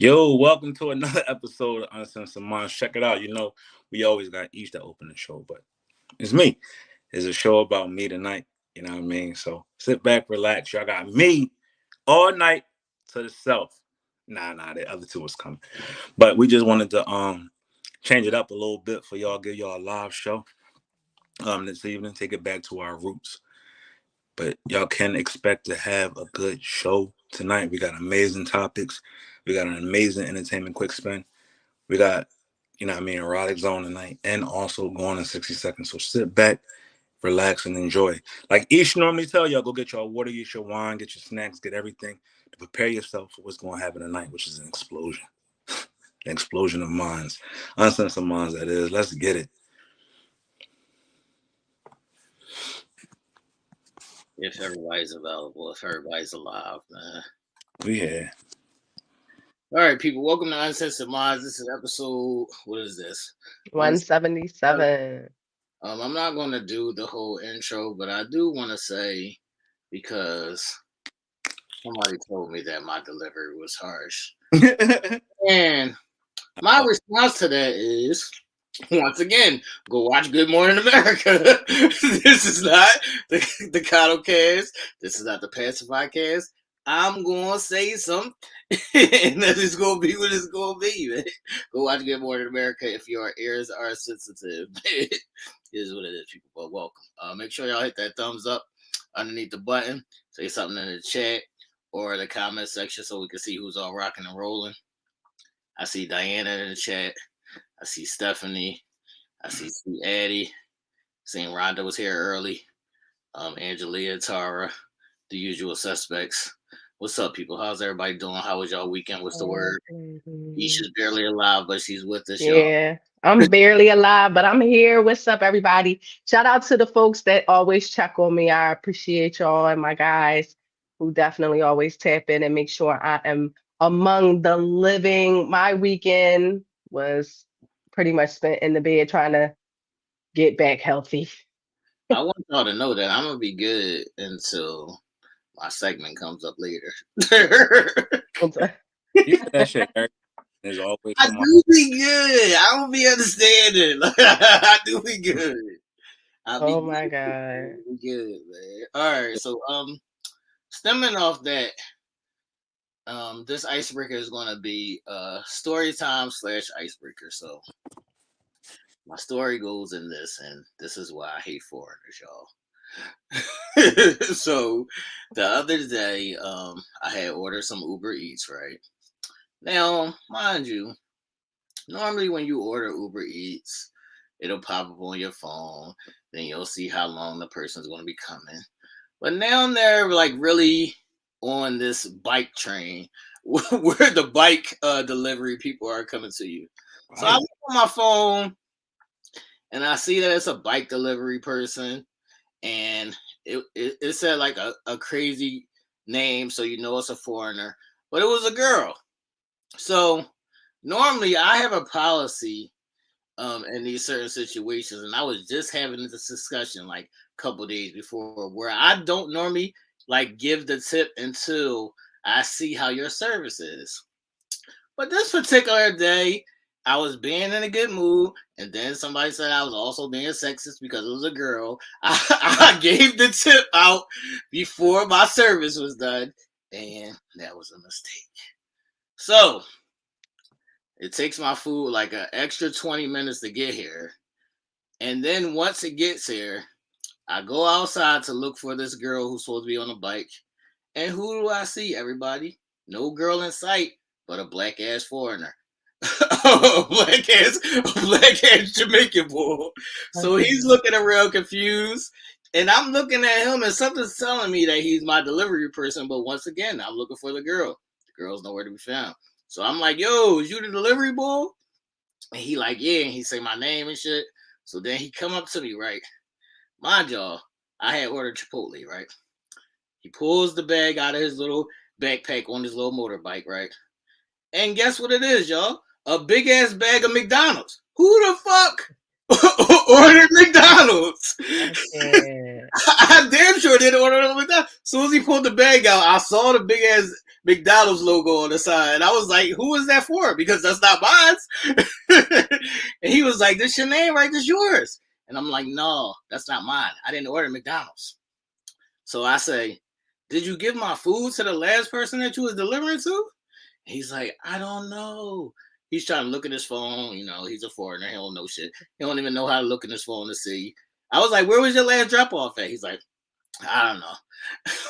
Yo, welcome to another episode of Uncensored Minds. Check it out. We always got each to open the show, but it's me. It's a show about me tonight. You know what I mean? So sit back, relax. Y'all got me all night to the self. Nah, the other two was coming. But we just wanted to change it up a little bit for y'all, give y'all a live show this evening, take it back to our roots. But y'all can expect to have a good show tonight. We got amazing topics. We got an amazing entertainment quick spin. We got, erotic zone tonight and also going in 60 seconds. So sit back, relax, and enjoy. Like Aisha normally tell y'all, go get your water, get your wine, get your snacks, get everything to prepare yourself for what's going to happen tonight, which is an explosion. An explosion of minds. Uncensored minds, that is. Let's get it. If everybody's available, if everybody's alive, man. We here. All right, people, welcome to Uncensored Minds. This is episode, what is this? 177. I'm not going to do the whole intro, but I do want to say, because somebody told me that my delivery was harsh. And my response to that is, once again, go watch Good Morning America. This is not the Cotto cast. This is not the Pacify cast. I'm going to say something, and that is going to be what it's going to be, man. Go watch Good Morning America if your ears are sensitive. It is what it is, people. But welcome. Make sure y'all hit that thumbs up underneath the button. Say something in the chat or the comment section so we can see who's all rocking and rolling. I see Diana in the chat. I see Stephanie. I see Addie. Seeing Rhonda was here early. Angelia, Tara, the usual suspects. What's up, people? How's everybody doing? How was y'all weekend? What's the word? Aisha's barely alive, but she's with us, y'all. Yeah, I'm barely alive, but I'm here. What's up, everybody? Shout out to the folks that always check on me. I appreciate y'all and my guys who definitely always tap in and make sure I am among the living. My weekend was pretty much spent in the bed trying to get back healthy. I want y'all to know that I'm going to be good until my segment comes up later. You know that shit, Eric. There's always I do be good. I don't be understanding. I do be good. Oh my God. Be good, man. All right, so stemming off that, this icebreaker is going to be story time / icebreaker. So my story goes in this, and this is why I hate foreigners, y'all. So the other day, I had ordered some Uber Eats, right? Now, mind you, normally when you order Uber Eats, it'll pop up on your phone. Then you'll see how long the person's going to be coming. But now they're like really on this bike train where the bike delivery people are coming to you. Right. So I look on my phone and I see that it's a bike delivery person, and it said like a crazy name, so you know it's a foreigner, but it was a girl. So normally I have a policy in these certain situations, and I was just having this discussion like a couple days before, where I don't normally like give the tip until I see how your service is. But this particular day, I was being in a good mood, and then somebody said I was also being sexist because it was a girl. I gave the tip out before my service was done, and that was a mistake. So it takes my food like an extra 20 minutes to get here. And then once it gets here, I go outside to look for this girl who's supposed to be on a bike. And who do I see, everybody? No girl in sight, but a black ass foreigner. a black ass Jamaican boy. So he's looking around confused. And I'm looking at him, and something's telling me that he's my delivery person. But once again, I'm looking for the girl. The girl's nowhere to be found. So I'm like, yo, is you the delivery boy? And he like, yeah. And he say my name and shit. So then he come up to me, right? Mind y'all, I had ordered Chipotle, right? He pulls the bag out of his little backpack on his little motorbike, right? And guess what it is, y'all? A big ass bag of McDonald's. Who the fuck ordered McDonald's. I can't. I damn sure didn't order no McDonald's. As soon as he pulled the bag out, I saw the big ass McDonald's logo on the side. And I was like, who is that for? Because that's not mine. And he was like, this your name, right? This yours. And I'm like, no, that's not mine. I didn't order McDonald's. So I say, did you give my food to the last person that you was delivering to? He's like, I don't know. He's trying to look at his phone. You know, he's a foreigner. He don't know shit. He don't even know how to look at his phone to see. I was like, where was your last drop off at? He's like, I don't know.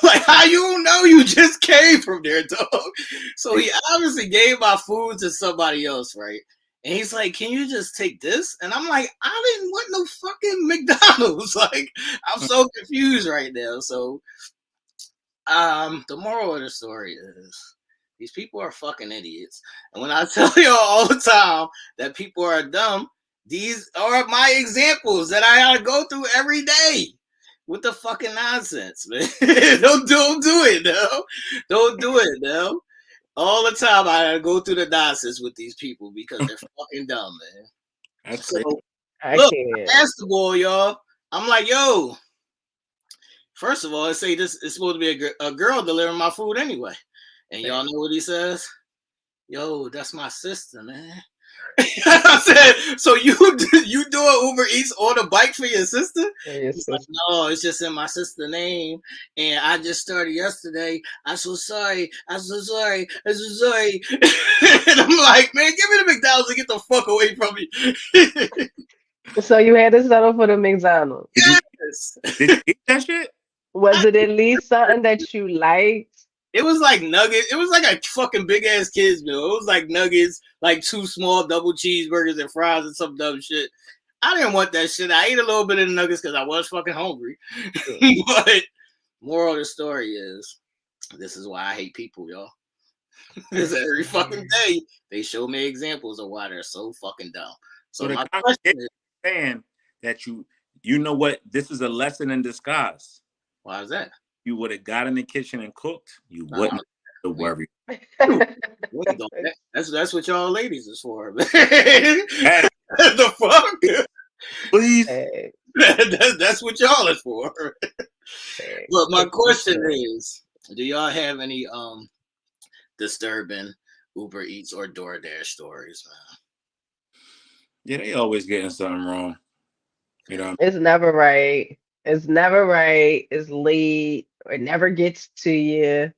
Like, how you know you just came from there, dog? So he obviously gave my food to somebody else, right? And he's like, can you just take this? And I'm like, I didn't want no fucking McDonald's. Like, I'm so confused right now. So, the moral of the story is these people are fucking idiots. And when I tell y'all all the time that people are dumb, these are my examples that I gotta go through every day with the fucking nonsense, man. Don't do it, no. Don't do it, no. All the time I gotta go through the nonsense with these people because they're fucking dumb, man. That's So, crazy. I look, can't. ask the boy, y'all. I'm like, yo. First of all, I say this is supposed to be a girl delivering my food anyway. And y'all know what he says? Yo, that's my sister, man. I said, so you doing Uber Eats on a bike for your sister? He's like, no, it's just in my sister's name. And I just started yesterday. I'm so sorry. I'm so sorry. I'm so sorry. And I'm like, man, give me the McDonald's and get the fuck away from me. So you had to settle for the McDonald's. Yes. Did you eat that shit? Was it at least something that you liked? It was like nuggets. It was like a fucking big ass kids meal. It was like nuggets, like 2 small double cheeseburgers and fries and some dumb shit. I didn't want that shit. I ate a little bit of the nuggets because I was fucking hungry. But moral of the story is, this is why I hate people, y'all. Because every fucking day they show me examples of why they're so fucking dumb. So my question is, saying that you know what? This is a lesson in disguise. why is that? You would have got in the kitchen and cooked. You wouldn't have to worry. That's what y'all ladies is for. Hey, the fuck? please. Hey, That's what y'all is for. hey. Look, my question is, do y'all have any disturbing Uber Eats or DoorDash stories, man? Yeah, they always getting something wrong. You know what It's never right. It's never right. It's late. It never gets to you.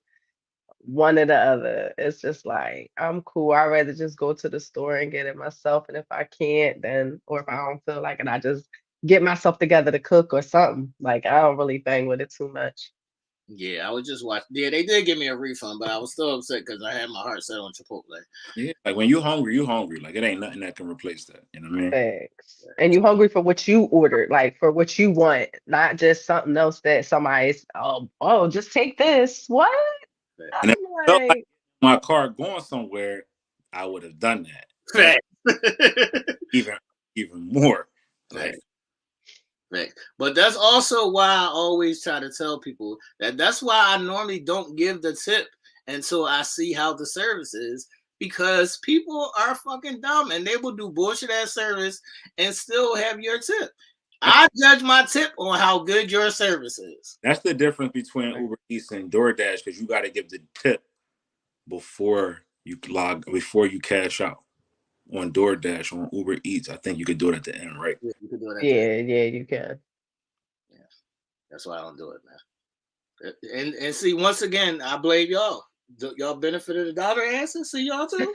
One or the other. It's just like, I'm cool. I'd rather just go to the store and get it myself. And if I can't, then, or if I don't feel like it, I just get myself together to cook or something. Like, I don't really bang with it too much. Yeah, I was just watching. Yeah, they did give me a refund, but I was still upset because I had my heart set on Chipotle. Yeah, like when you hungry, you hungry. Like it ain't nothing that can replace that. You know what I mean? Thanks. And you hungry for what you ordered, like for what you want, not just something else that somebody's, oh, just take this. What? And if I'm I felt like like, my car going somewhere, I would have done that. Right. Even more. Right. Right. But that's also why I always try to tell people that's why I normally don't give the tip until I see how the service is, because people are fucking dumb and they will do bullshit ass service and still have your tip. I judge my tip on how good your service is. That's the difference between Uber Eats and DoorDash, because you got to give the tip before you cash out. On DoorDash, on Uber Eats, I think you could do it at the end, right? Yeah, you can do it at yeah, you can. Yeah, that's why I don't do it, man. And see, once again, I blame y'all. Y'all benefit of the dollar answer. See y'all too.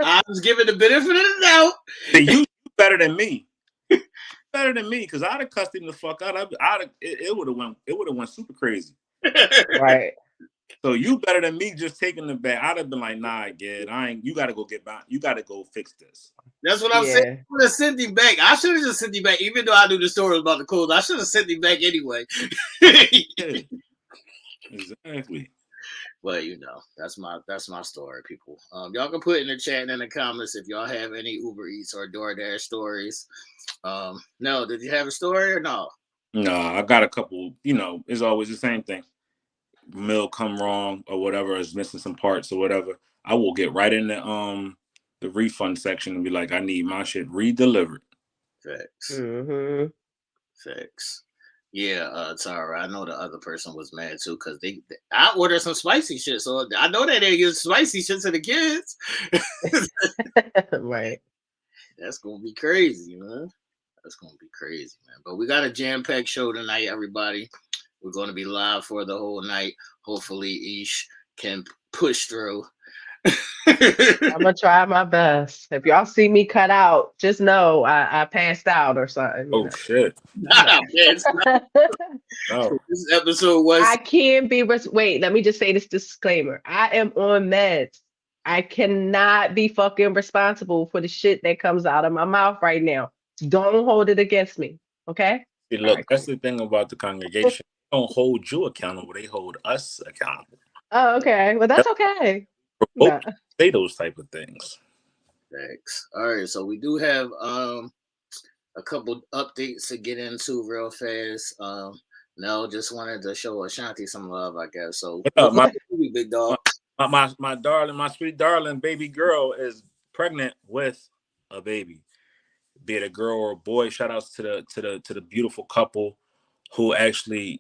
I was giving the benefit of the doubt. You better than me. Better than me, because I'd have cussed him the fuck out. It would have went super crazy. Right. So you better than me just taking the bag. I'd have been like, nah, kid, you gotta go get back. You gotta go fix this. That's what I'm saying. I would have sent him back. I should have just sent him back, even though I knew the story was about to close. I should have sent him back anyway. Yeah, exactly. But that's my story, people. Y'all can put in the chat and in the comments if y'all have any Uber Eats or DoorDash stories. No, did you have a story or no? No, I got a couple. It's always the same thing. Meal come wrong or whatever, is missing some parts or whatever. I will get right in the refund section and be like, I need my shit re-delivered. Facts. Mm-hmm. Facts. Yeah, Tara. I know the other person was mad too because I ordered some spicy shit, so I know that they give spicy shit to the kids. Right. That's gonna be crazy, man. That's gonna be crazy, man. But we got a jam-packed show tonight, everybody. We're gonna be live for the whole night. Hopefully, Ish can push through. I'm gonna try my best. If y'all see me cut out, just know I passed out or something, Oh shit. But Nah, man, No. this episode was I can be wait, let me just say this disclaimer. I am on meds. I cannot be fucking responsible for the shit that comes out of my mouth right now. Don't hold it against me. Okay? See, All look, right, that's cool. the thing about the congregation. They don't hold you accountable, they hold us accountable. Oh, okay. Well, that's That's okay. provoke No. you to say those type of things. thanks. All right, so we do have a couple updates to get into real fast. No, just wanted to show Ashanti some love, I guess. So What up, what's my the movie, big dog? my, my darling, my sweet darling baby girl is pregnant with a baby, be it a girl or a boy. Shout outs to the beautiful couple who actually,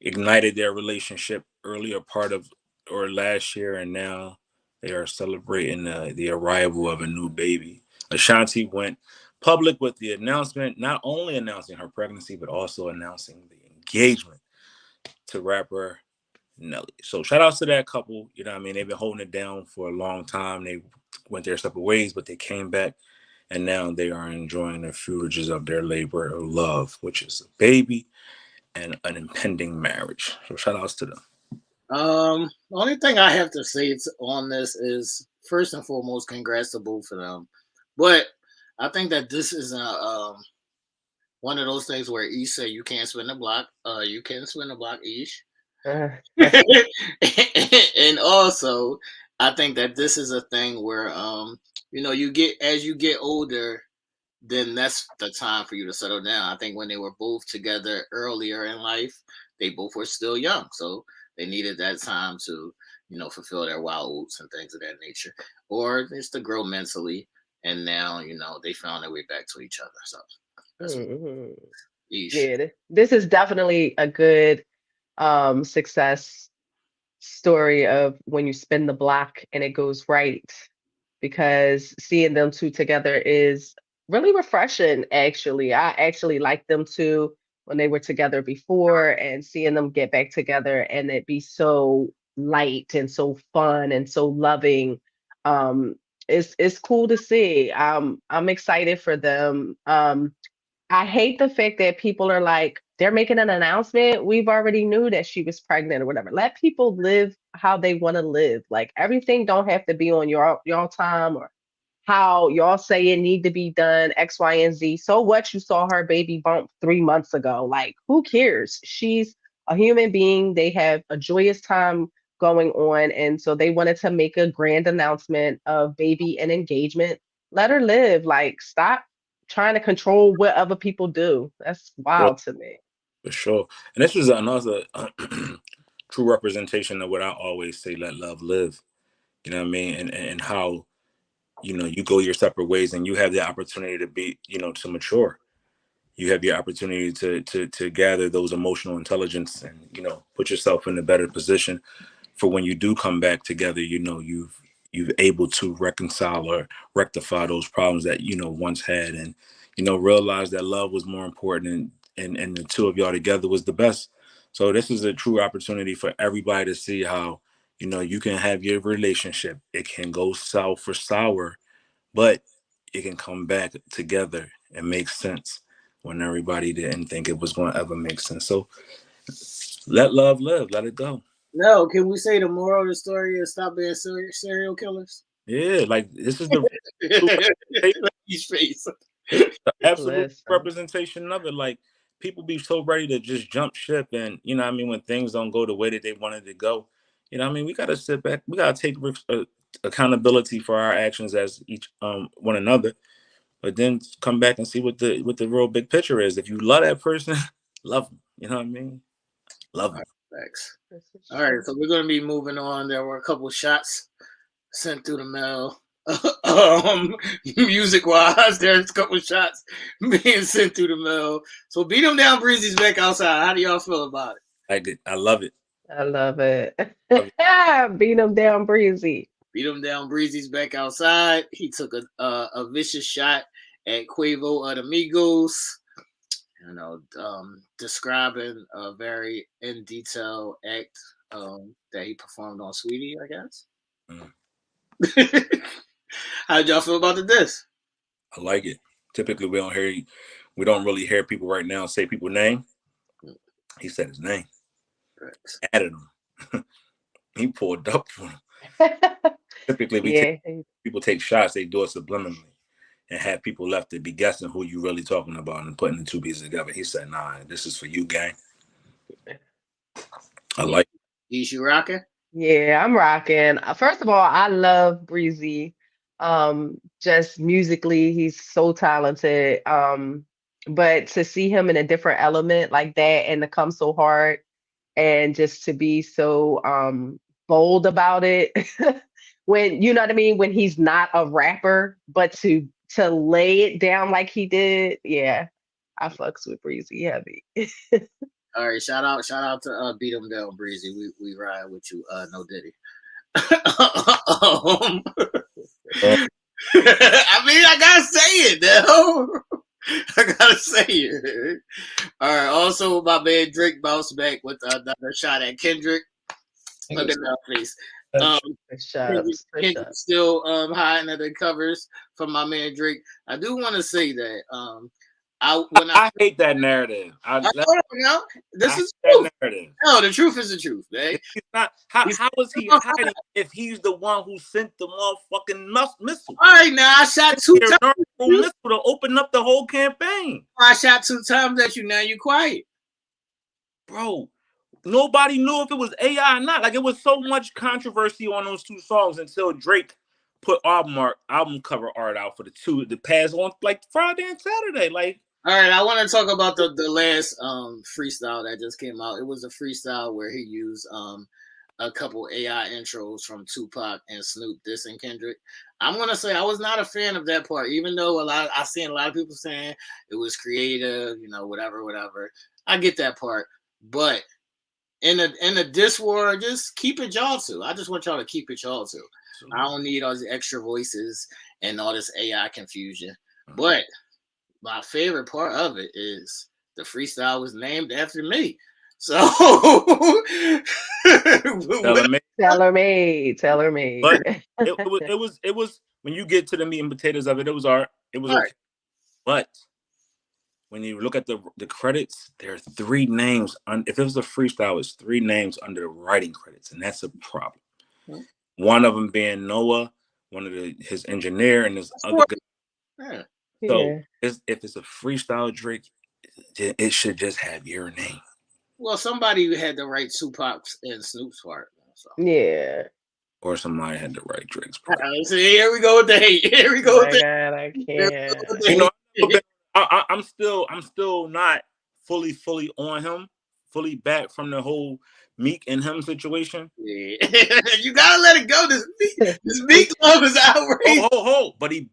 ignited their relationship earlier part of or last year, and now they are celebrating the arrival of a new baby. Ashanti went public with the announcement, not only announcing her pregnancy, but also announcing the engagement to rapper Nelly. So shout outs to that couple. You know what I mean? They've been holding it down for a long time. They went their separate ways, but they came back and now they are enjoying the fruitages of their labor of love, which is a baby and an impending marriage. So shout outs to them. The only thing I have to say on this is first and foremost, congrats to both of them. But I think that this is one of those things where Ish said you can't spin the block. You can spin the block, Ish. Uh, And also, I think that this is a thing where you get as you get older, then that's the time for you to settle down. I think when they were both together earlier in life, they both were still young, so they needed that time to fulfill their wild oats and things of that nature, or just to grow mentally. And now they found their way back to each other. So that's what mhm. Ish. Yeah, this is definitely a good success story of when you spin the block and it goes right, because seeing them two together is really refreshing. Actually, I actually liked them two when they were together before, and seeing them get back together and it be so light and so fun and so loving, it's cool to see. I'm excited for them. I hate the fact that people are like, they're making an announcement. We've already knew that she was pregnant or whatever. Let people live how they want to live. Like, everything don't have to be on your time, or how y'all say it need to be done, X, Y, and Z. So what, you saw her baby bump 3 months ago. Like, who cares? She's a human being. They have a joyous time going on. And so they wanted to make a grand announcement of baby and engagement. Let her live. Like, stop trying to control what other people do. That's Sure, wild to me. for sure. And this is another true representation of what I always say: let love live. You know what I mean? And how you go your separate ways, and you have the opportunity to be to mature. You have your opportunity to gather those emotional intelligence and put yourself in a better position for when you do come back together. You've able to reconcile or rectify those problems that once had, and realize that love was more important, and the two of y'all together was the best. So this is a true opportunity for everybody to see how you can have your relationship. It can go south or sour, but it can come back together and make sense when everybody didn't think it was going to ever make sense. So let love live, let it go. No, can we say the moral of the story is stop being serial killers? Yeah, like this is the true representation. Ish face. It's the absolute Listen. representation of it. Like people be so ready to just jump ship, and what I mean, when things don't go the way that they wanted to go, what I mean, we got to sit back. We got to take accountability for our actions as each one another, but then come back and see what the real big picture is. If you love that person, love them. You know what I mean? Love All them. right, thanks. This is All right, true. so we're gonna be moving on. There were a couple shots sent through the mail. music wise. There's a couple shots being sent through the mail. So beat them down, Breezy's back outside. How do y'all feel about it? I love it. I love it. Love it. Beat him down, breezy. Beat him down, Breezy's back outside. He took a vicious shot at Quavo of the Migos. Describing a very in detail act that he performed on Sweetie, I guess. Mm. How did y'all feel about the diss? I like it. Typically, we don't really hear people right now say people's name. He said his name, added him. He pulled up for him. Typically, people take shots. They do it subliminally, and have people left to be guessing who you really talking about and putting the two pieces together. He said, "Nah, this is for you, gang." I like it. Is you rocking? Yeah, I'm rocking. First of all, I love Breezy. Just musically, he's so talented. But to see him in a different element like that and to come so hard and just to be so bold about it when you know what I mean, when he's not a rapper, but to lay it down like he did, yeah, I fucks with Breezy heavy. All right, shout out Beat 'em down, Breezy. We ride with you, no Diddy. I mean, I gotta say it now. I gotta say it. All right. Also, my man Drake bounced back with another shot at Kendrick. Look at that face. Kendrick still hiding under the covers from my man Drake. I do want to say that I hate that narrative. This is true. Narrative. No, the truth is the truth, man. How is he hiding if he's the one who sent the motherfucking missile? All right, now I shot 2 times. Missile to open up the whole campaign. I shot 2 times at you. Now you quiet, bro. Nobody knew if it was AI or not. Like, it was so much controversy on those 2 songs until Drake put album cover art out for the past on like Friday and Saturday. Like, all right, I want to talk about the last freestyle that just came out. It was a freestyle where he used a couple AI intros from Tupac and Snoop dissing Kendrick. I'm gonna say I was not a fan of that part, even though I seen a lot of people saying it was creative, whatever. I get that part, but in a diss war, just keep it y'all two. I just want y'all to keep it y'all two. I don't need all the extra voices and all this AI confusion. But my favorite part of it is the freestyle was named after me. So tailor made. But it was when you get to the meat and potatoes of it, it was art. It was okay. But when you look at the credits, there are 3 names. If it was a freestyle, it's 3 names under the writing credits, and that's a problem. Mm-hmm. One of them being Noah, one of his engineer, and his other guy. Yeah. So if it's a freestyle Drake, it should just have your name. Well, somebody had to write Tupac's and Snoop's part. So. Yeah. Or somebody had to write Drake's part. See, here we go with the hate. Here we go with the hate. I can't. I'm still not fully on him, fully back from the whole Meek and him situation. Yeah. You gotta let it go. This Meek love is outrageous. But he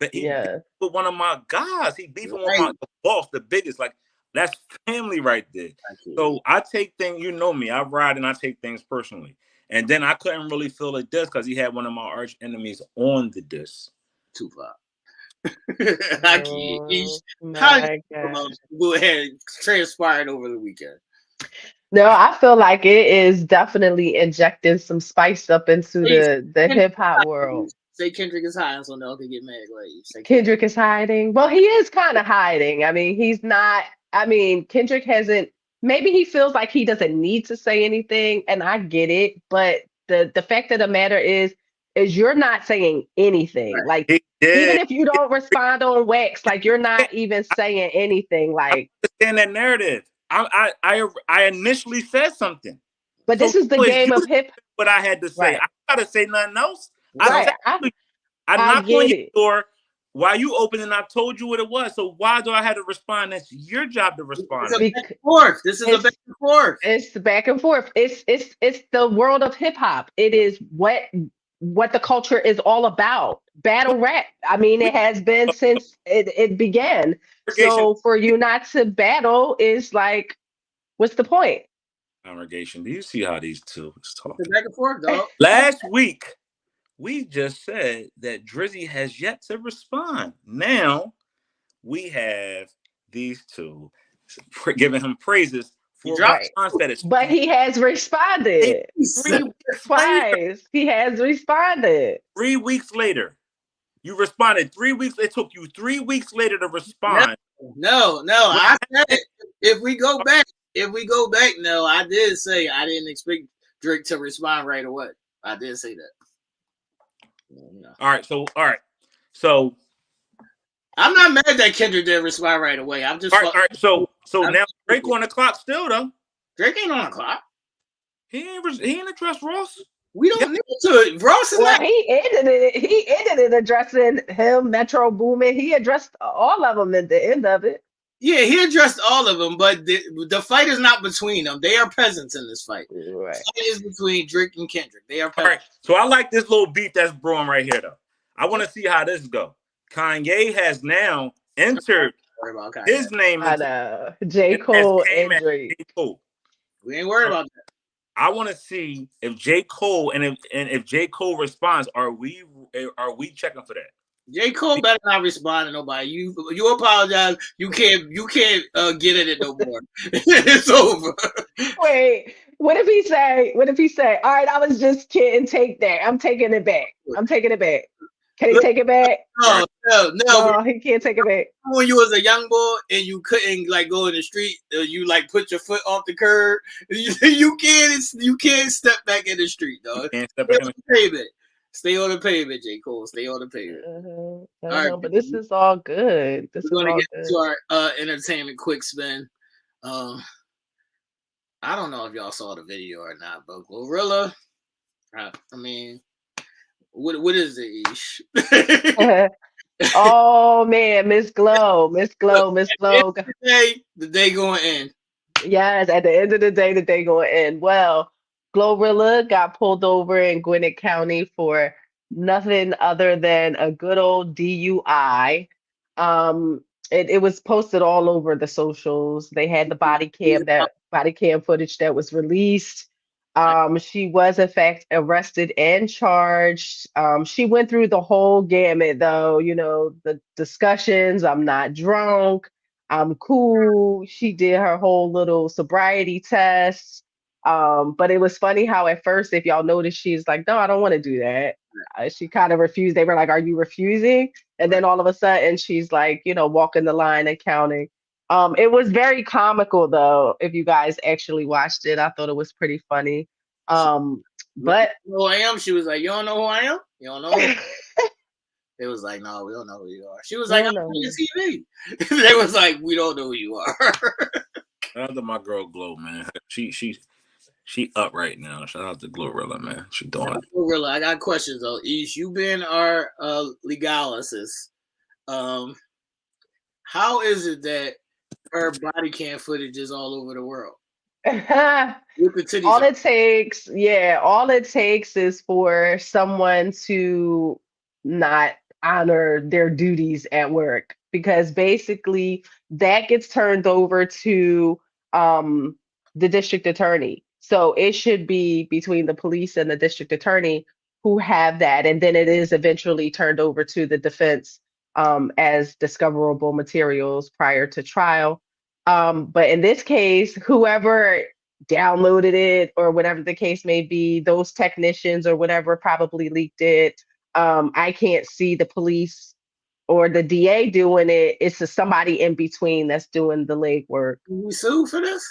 with one of my guys. He beefing with the boss, the biggest. Like, that's family right there. So I take things, you know me, I ride and I take things personally. And then I couldn't really feel a diss because he had one of my arch enemies on the diss. Tupac. I can't. Go ahead. Transpired over the weekend. No, I feel like it is definitely injecting some spice up into the hip hop world. Say Kendrick is hiding so Nell can get mad. Like, Kendrick is hiding. Well, he is kind of hiding. I mean, he's not. I mean, Kendrick hasn't. Maybe he feels like he doesn't need to say anything, and I get it. But the fact of the matter is you're not saying anything. Right. Like, even if you don't respond on Wax, like, you're not even saying anything. Like, I understand that narrative. I initially said something, but this is the game of hip. What I had to say, right. I gotta say nothing else. Right. I knocked on your door while you opened, and I told you what it was. So why do I have to respond? That's your job to respond. It's a back and forth. This is a back and forth. It's the back and forth. It's the world of hip hop. It is what what the culture is all about. Battle rap. I mean, it has been since it began. Congregation, So for you not to battle is like, what's the point? congregation. Do you see how these two is talking? Back and forth, dog. Last week, we just said that Drizzy has yet to respond. Now we have these two giving him praises He for a dropped. Right. response that is But he has responded 3 weeks later. twice. He has responded. 3 weeks later, you responded 3 weeks. It took you 3 weeks later to respond. No. I said if we go back, no, I did say I didn't expect Drake to respond right away. I did say that. No. All right. So I'm not mad that Kendrick didn't respond right away. I'm just all right. So I'm now Drake on the clock still though. Drake ain't on the clock. He ain't addressed Ross. We don't need to. Ross is Well, not. he ended it. He ended it addressing him, Metro Boomin. He addressed all of them at the end of it. Yeah, he addressed all of them, but the fight is not between them. They are peasants in this fight. Right. The fight is between Drake and Kendrick. They are All right. peasants. So I like this little beat that's brewing right here though. I want to see how this go. Kanye has now entered his name I into know. J. Cole and Drake. J. Cole. We ain't worried about that. I want to see if J. Cole and if J. Cole responds, are we checking for that? J. Cole better not respond to nobody. You apologize. You can't get at it no more. It's over. Wait, what if he say, all right, I was just kidding, take that. I'm taking it back. Can he take it back? No. No, he can't take it back. When you was a young boy and you couldn't like go in the street, you like put your foot off the curb. You can't step back in the street, dog. Stay on the pavement, J. Cole. Stay on the pavement. All right, but this is all good. We're gonna get to our entertainment quick spin. I don't know if y'all saw the video or not, but Glorilla. I mean, what is it, Ish? Oh man, Miss Glow. The day going to end. Yes, at the end of the day going to end. Well, Glorilla got pulled over in Gwinnett County for nothing other than a good old DUI. It was posted all over the socials. They had the body cam footage that was released. She was in fact arrested and charged. She went through the whole gamut though, the discussions, I'm not drunk, I'm cool. She did her whole little sobriety test. But it was funny how at first, if y'all noticed, she's like, no, I don't want to do that. She kind of refused. They were like, are you refusing? And then all of a sudden she's like, walking the line and counting. It was very comical though. If you guys actually watched it, I thought it was pretty funny. But who I am, she was like, you don't know who I am? You don't know who? It was like, no, we don't know who you are. She was like, I'm on TV. They was like, we don't know who you are. Shout out to my girl Glow, man. She up right now. Shout out to Glorilla, man. She doing it. Glorilla, I got questions though. Ish, you been our legalist. How is it that her body cam footage is all over the world? With the titties all it takes is for someone to not honor their duties at work, because basically that gets turned over to the district attorney. So it should be between the police and the district attorney who have that, and then it is eventually turned over to the defense as discoverable materials prior to trial. But in this case, whoever downloaded it or whatever the case may be, those technicians or whatever probably leaked it. I can't see the police or the DA doing it. It's somebody in between that's doing the legwork. Can we sue for this?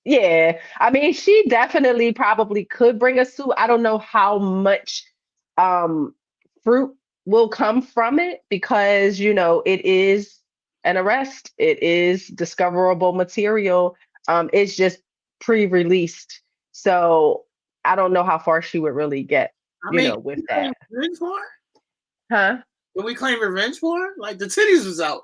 Yeah, I mean, she definitely probably could bring a suit. I don't know how much fruit will come from it, because it is an arrest. It is discoverable material. It's just pre-released, so I don't know how far she would really get. With that. Revenge for her? Huh? Can we claim revenge for her? Like the titties was out.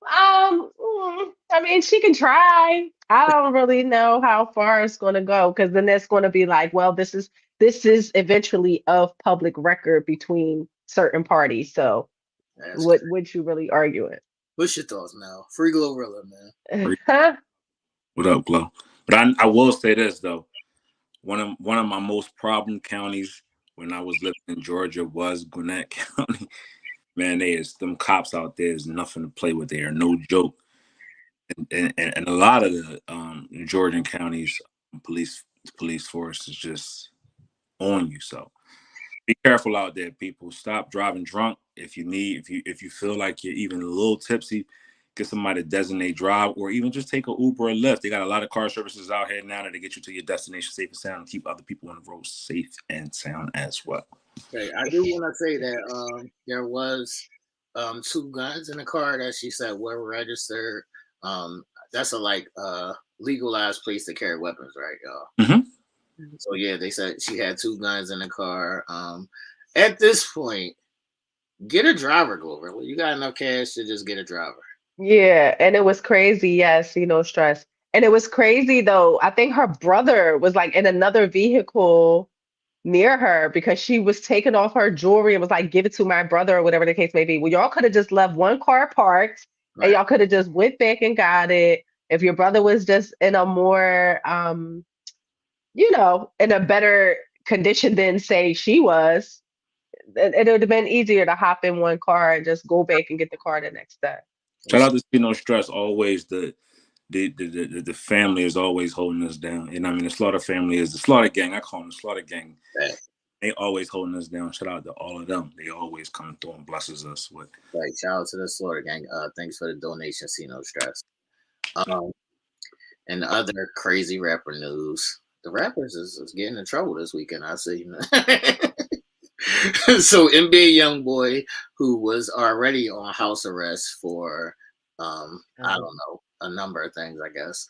I mean, she can try. I don't really know how far it's going to go because then it's going to be like, well, this is eventually of public record between certain parties. So That's what crazy. would you really argue What's your thoughts now? Free Glorilla, man. it? What up, Glow? But I will say this though. One of my most problem counties when I was living in Georgia was Gwinnett County. Man, them cops out there is nothing to play with. They are no joke. And a lot of the Georgian counties police force is just on you. So be careful out there, people. Stop driving drunk. If you feel like you're even a little tipsy, get somebody to designate drive, or even just take an Uber or Lyft. They got a lot of car services out here now that get you to your destination safe and sound, and keep other people on the road safe and sound as well. Okay, I do want to say that there was two guns in the car that she said were registered. That's a legalized place to carry weapons, right, y'all? Mm-hmm. So yeah, they said she had two guns in the car. At this point, get a driver, Glover. You got enough cash to just get a driver. Yeah, and it was crazy. Yes, stress. And it was crazy though. I think her brother was like in another vehicle near her because she was taking off her jewelry and was like, give it to my brother or whatever the case may be. Well, y'all could have just left one car parked and Right. y'all could have just went back and got it. If your brother was just in a more in a better condition than say she was, it would have been easier to hop in one car and just go back and get the car the next day. Shout out to See No Stress. Always the family is always holding us down. And I mean, the Slaughter family is the Slaughter Gang. I call them the Slaughter Gang. Right. They always holding us down. Shout out to all of them. They always come through and blesses us with. Right. Shout out to the Slaughter Gang. Thanks for the donation. See No Stress. And other crazy rapper news. The rappers is getting in trouble this weekend. I see. So NBA YoungBoy, who was already on house arrest for I don't know, a number of things, I guess,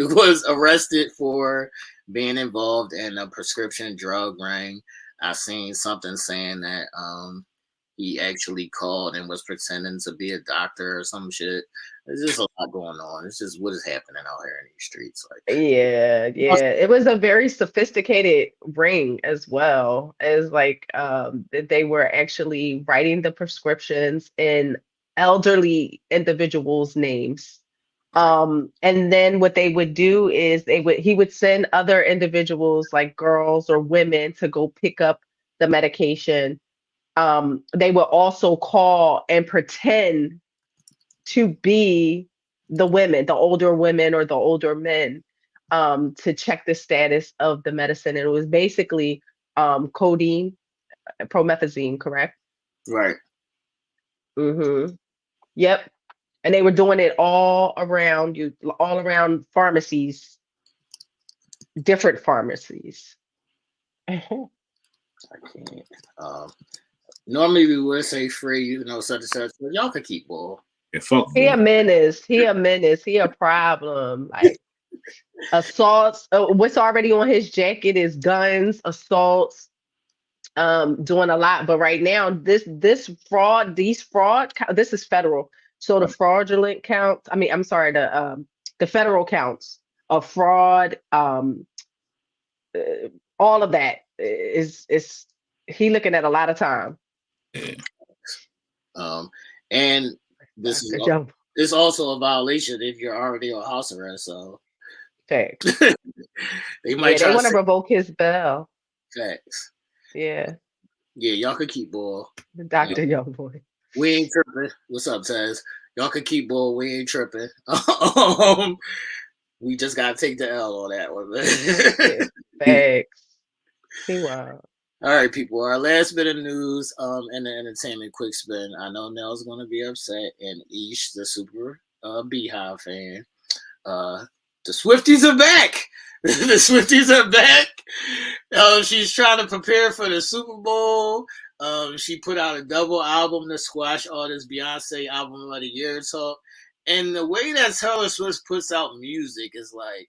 was arrested for being involved in a prescription drug ring. I seen something saying that he actually called and was pretending to be a doctor or some shit. There's just a lot going on. It's just what is happening out here in these streets. Like, Yeah, yeah. It was a very sophisticated ring as well as like that they were actually writing the prescriptions in elderly individuals' names. And then what they would do is he would send other individuals like girls or women to go pick up the medication. They would also call and pretend to be the women, the older women or the older men, to check the status of the medicine. And it was basically codeine, promethazine, correct? right. Mm-hmm. Yep. And they were doing it all around pharmacies, different pharmacies. Mhm. I can't. Normally we would say free, such and such, but y'all could keep ball. Yeah, fuck He a boy. menace. He a menace. He a problem. Like assaults. What's already on his jacket is guns, assaults, doing a lot. But right now, this is federal. So the fraudulent counts, I mean, I'm sorry, the federal counts of fraud, all of that is he looking at a lot of time. Yeah. And this is Dr. Joe. it's also a violation if you're already on house arrest. So Facts. they might Yeah, try they to want to say revoke his bail. facts. Yeah, Yeah, y'all could keep ball. the Dr. Young boy. We ain't tripping. What's up, Taz? Y'all could keep ball. We ain't tripping. We just gotta take the L on that one, man. Yeah, facts. He wild. All right, people. Our last bit of news in the entertainment quick spin. I know Nell's gonna be upset, and Ish, the super Beehive fan. The Swifties are back. The Swifties are back. She's trying to prepare for the Super Bowl. She put out a double album to squash all this Beyonce album of the year talk. And the way that Taylor Swift puts out music is like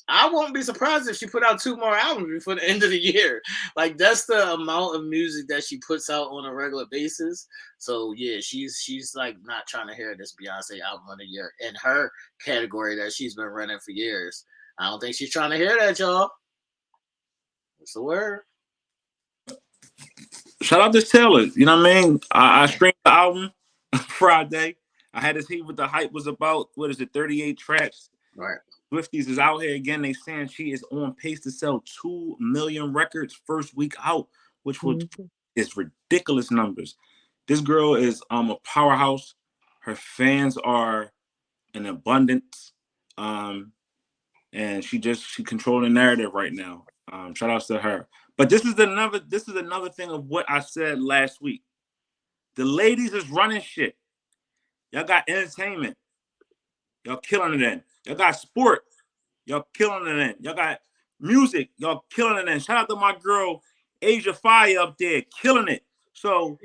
I won't be surprised if she put out 2 more albums before the end of the year. Like that's the amount of music that she puts out on a regular basis. So yeah, she's like not trying to hear this Beyonce album of the year in her category that she's been running for years. I don't think she's trying to hear that, y'all. What's the word? Shout out to Taylor. You know what I mean? I streamed the album Friday. I had to see what the hype was about. What is it? 38 tracks. Right. Swifties is out here again. They saying she is on pace to sell 2 million records first week out, which Mhm. is ridiculous numbers. This girl is a powerhouse. Her fans are in abundance. Um, and she controlled the narrative right now. Shout outs to her. But this is another thing of what I said last week. The ladies is running shit. Y'all got entertainment. Y'all killing it in. Y'all got sport. Y'all killing it in. Y'all got music. Y'all killing it in. Shout out to my girl Asia Fire up there, killing it. So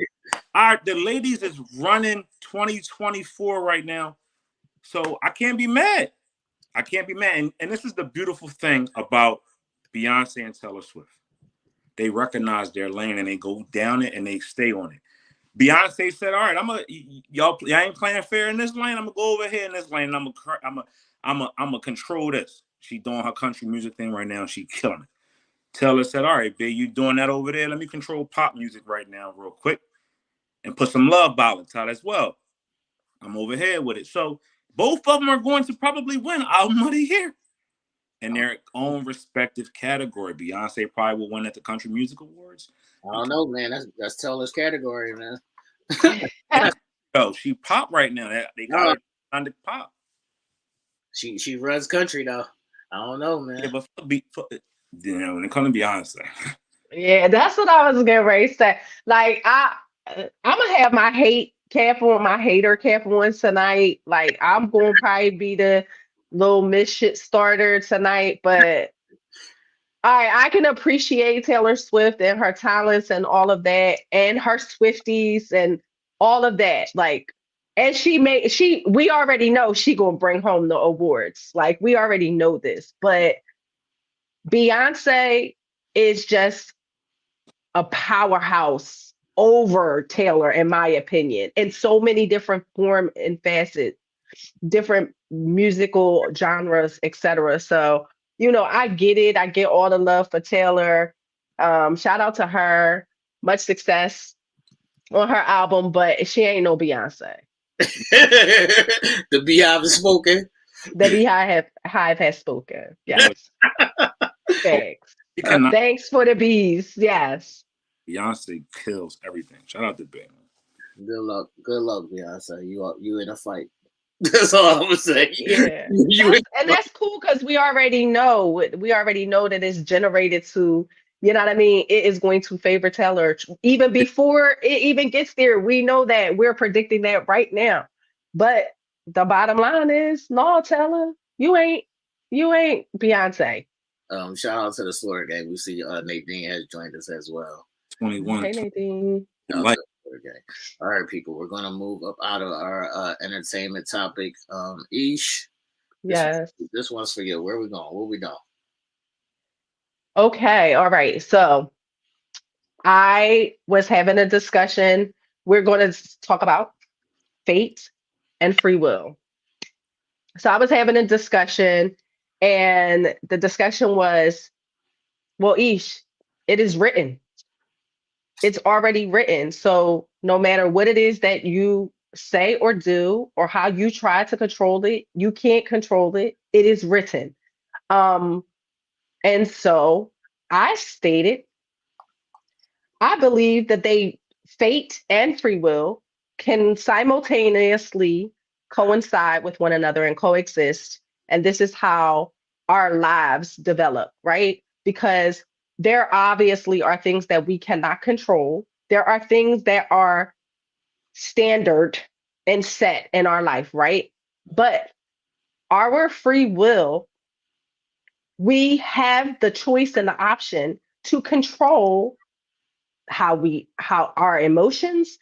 the ladies is running 2024 right now. So I can't be mad. I can't be mad. And this is the beautiful thing about Beyonce and Taylor Swift. They recognize their lane and they go down it and they stay on it. Beyonce said, "All right, y'all ain't playing fair in this lane. I'm gonna go over here in this lane. And I'm gonna control this." She doing her country music thing right now. She killing it. Taylor said, "All right, babe, you doing that over there? Let me control pop music right now, real quick, and put some love ballads out as well. I'm over here with it." So both of them are going to probably win album of the year in their own respective category. Beyonce probably will win at the Country Music Awards. I don't know, man. That's Taylor's category, man. Oh, she pop right now. They got No, her on the pop. she runs country though. I don't know, man. Yeah, but when it comes to Beyonce, Yeah, that's what I was getting ready to say. Like I'm gonna have my hate cap on, my hater cap on tonight. Like I'm gonna probably be the little miss shit starter tonight, but I can appreciate Taylor Swift and her talents and all of that, and her Swifties and all of that. Like, and we already know she gonna bring home the awards. Like, we already know this, but Beyonce is just a powerhouse over Taylor, in my opinion, in so many different form and facets, different musical genres, etc. So, I get it. I get all the love for Taylor. Shout out to her. Much success on her album, but she ain't no Beyonce. The Beehive is smoking. The Beehive has spoken. Yes. Thanks. she cannot. Thanks for the bees. Yes. Beyonce kills everything. Shout out to Ben. Good luck, Beyonce. You in a fight. That's all I'm gonna say. Yeah. You That's cool because we already know that it's generated to, you know what I mean? It is going to favor Taylor. Even before it even gets there, we know that we're predicting that right now. But the bottom line is, no, Taylor, you ain't Beyonce. shout out to the Slaughter Gang. We see Nadine has joined us as well. 21 Hey, Nadine. like Okay. All right, people. We're gonna move up out of our entertainment topic. Ish, this Yes. this one's for you. Where we going? Where we going? Okay. All right. So I was having a discussion. We're going to talk about fate and free will. So I was having a discussion, and the discussion was, well, Ish, it is written. It's already written. So no matter what it is that you say or do, or how you try to control it, you can't control it. It is written. Um, and so I stated, I believe that fate and free will can simultaneously coincide with one another and coexist. And this is how our lives develop, right? Because there obviously are things that we cannot control. There are things that are standard and set in our life, right? But our free will, we have the choice and the option to control how our emotions,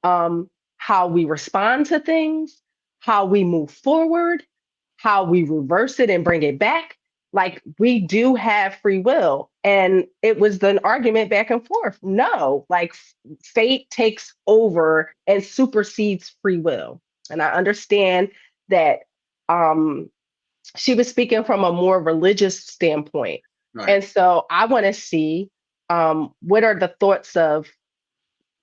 how we respond to things, how we move forward, how we reverse it and bring it back. like we do have free will. And it was an argument back and forth. No, like fate takes over and supersedes free will. And I understand that um she was speaking from a more religious standpoint. Right. And so I want to see what are the thoughts of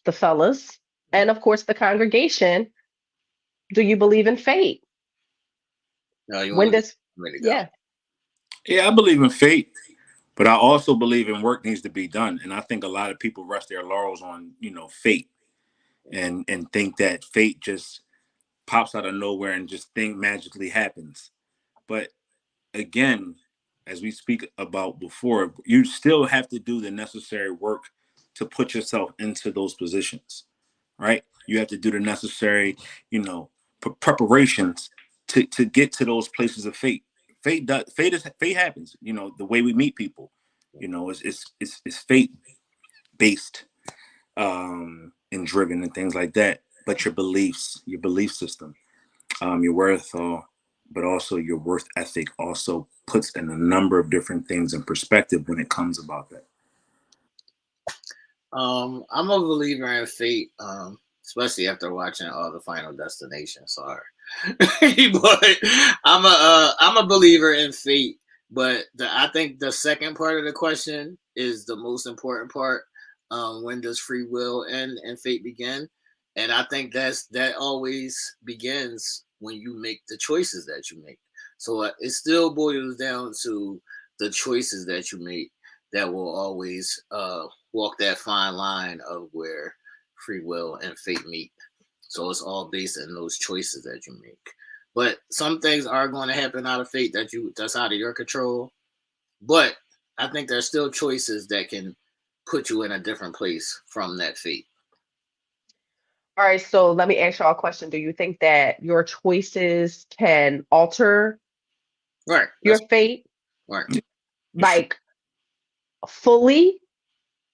the fellas and of course the congregation. Do you believe in fate? No, you When want does me to go? yeah. Yeah, I believe in fate, but I also believe in work needs to be done. And I think a lot of people rest their laurels on, fate and think that fate just pops out of nowhere and just think magically happens. But again, as we speak about before, you still have to do the necessary work to put yourself into those positions, right? You have to do the necessary, preparations to get to those places of fate. Fate happens. The way we meet people, is fate based, and driven and things like that. But your beliefs, your belief system, your wherewithal, but also your worth ethic also puts in a number of different things in perspective when it comes about that. I'm a believer in fate, especially after watching all the Final Destination. Sorry, but I'm a believer in fate. But I think the second part of the question is the most important part. When does free will end and fate begin? And I think that always begins when you make the choices that you make. So it still boils down to the choices that you make that will always walk that fine line of where free will and fate meet. So it's all based on those choices that you make. But some things are going to happen out of fate that's out of your control. But I think there's still choices that can put you in a different place from that fate. All right, so let me ask y'all a question. Do you think that your choices can alter Right. your That's fate, right. You should. like fully,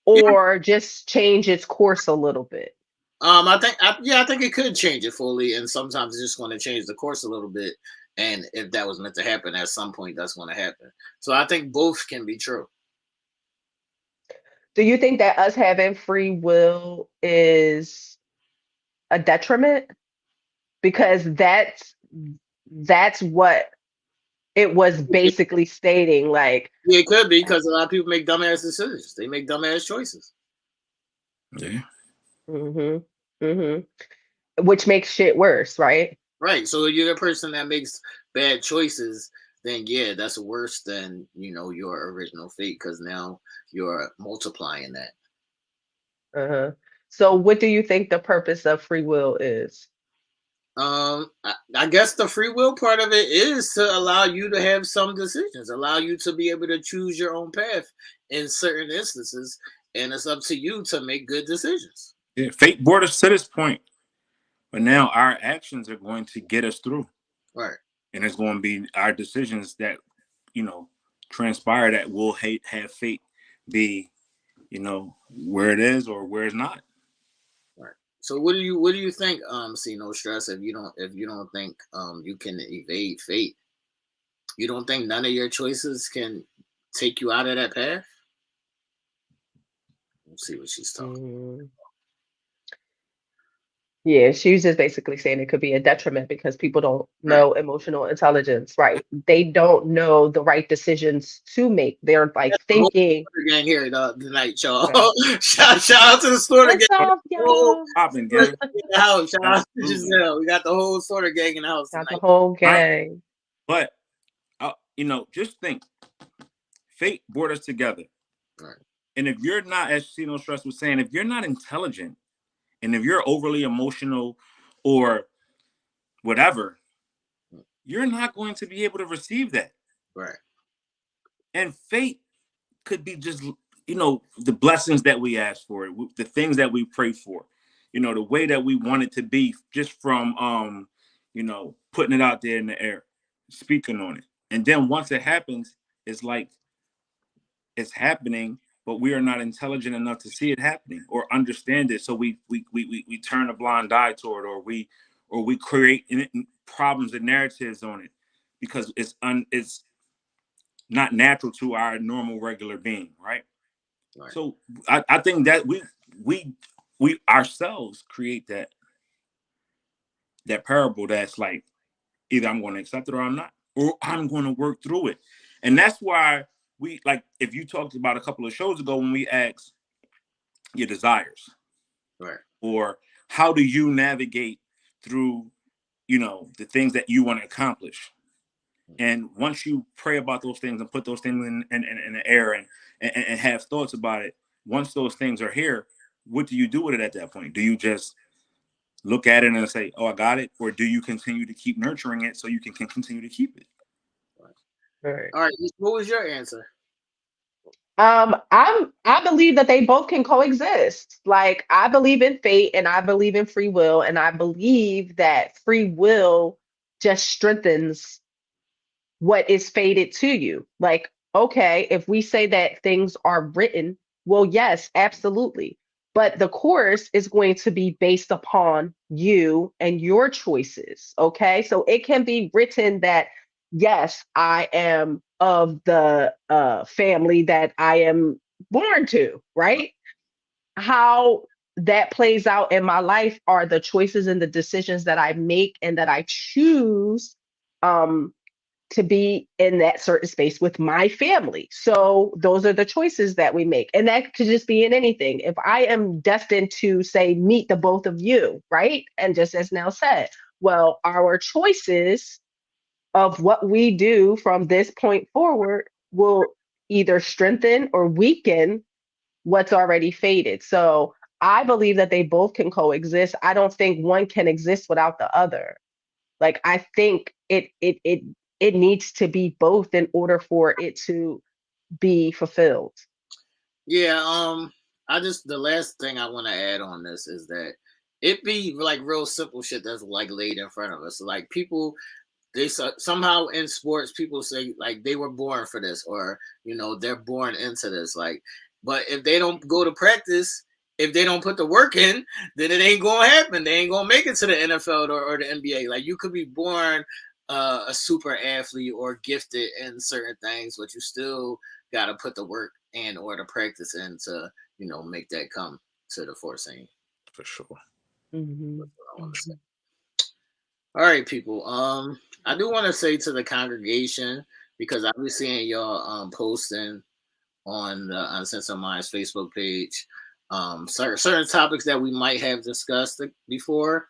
Yeah. or just change its course a little bit? I think it could change it fully, and sometimes it's just going to change the course a little bit. And if that was meant to happen at some point, that's going to happen. So I think both can be true. Do you think that us having free will is a detriment? Because that's what it was basically stating. Like, Yeah, it could be because a lot of people make dumbass decisions. They make dumbass choices. Yeah. hmm hmm which makes shit worse, right? Right. So if you're the person that makes bad choices, then yeah, that's worse than your original fate because now you're multiplying that. Uh-huh. So, what do you think the purpose of free will is? I guess the free will part of it is to allow you to have some decisions, allow you to be able to choose your own path in certain instances, and it's up to you to make good decisions. Yeah. Fate brought us to this point, but now our actions are going to get us through, Right. and it's going to be our decisions that you know transpire that will have fate be where it is or where it's not. Right. So what do you think? See no stress. If you don't think you can evade fate, you don't think none of your choices can take you out of that path? Let's see what she's talking. Mm, yeah, she was just basically saying it could be a detriment because people don't Right. know emotional intelligence, right? They don't know the right decisions to make. They're like The whole thinking, Slaughter gang here tonight, y'all. right. shout out to the Slaughter What's gang. up, Whole y'all? Popping Slaughter gang, gang in the house. Shout out to absolutely. Giselle. We got the whole Slaughter gang in the house Got the tonight. whole Right, gang. but just think, fate brought us together, Right. and if you're not, as Sino Stress was saying, if you're not intelligent, and if you're overly emotional, or whatever, you're not going to be able to receive that. Right. And fate could be just the blessings that we ask for, the things that we pray for, the way that we want it to be, just from putting it out there in the air, speaking on it. And then once it happens, it's like it's happening, but we are not intelligent enough to see it happening or understand it, so we turn a blind eye toward, or we create problems and narratives on it, because it's not natural to our normal regular being, right? Right. So I think that we we ourselves create that parable that's like either I'm going to accept it or I'm not, or I'm going to work through it. And that's why we like if you talked about a couple of shows ago when we asked your desires Right. or how do you navigate through, the things that you want to accomplish. And once you pray about those things and put those things in the air and have thoughts about it, once those things are here, what do you do with it at that point? Do you just look at it and say, "Oh, I got it," or do you continue to keep nurturing it so you can continue to keep it? Right. All right. What was your answer? I believe that they both can coexist. Like I believe in fate and I believe in free will, and I believe that free will just strengthens what is fated to you. Like, okay, if we say that things are written, well, yes, absolutely. But the course is going to be based upon you and your choices. Okay. So it can be written that, yes, I am of the family that I am born to, right? How that plays out in my life are the choices and the decisions that I make and that I choose. Um, to be in that certain space with my family. So those are the choices that we make. And that could just be in anything. If I am destined to say meet the both of you, right? And just as Nell said, well, our choices of what we do from this point forward will either strengthen or weaken what's already faded. So I believe that they both can coexist. I don't think one can exist without the other. Like I think it needs to be both in order for it to be fulfilled. Yeah. I just the last thing I want to add on this is that it be like real simple shit that's like laid in front of us. Like people, somehow in sports people say like they were born for this or they're born into this but if they don't go to practice, if they don't put the work in, then it ain't gonna happen. They ain't gonna make it to the NFL or the NBA. Like you could be born a super athlete or gifted in certain things, but you still got to put the work in or the practice in to make that come to the forcing. For sure. Mhm, I want to say. mhm. All right, people. I do want to say to the congregation because I've been seeing y'all posting on the Uncensored Minds Facebook page certain topics that we might have discussed before.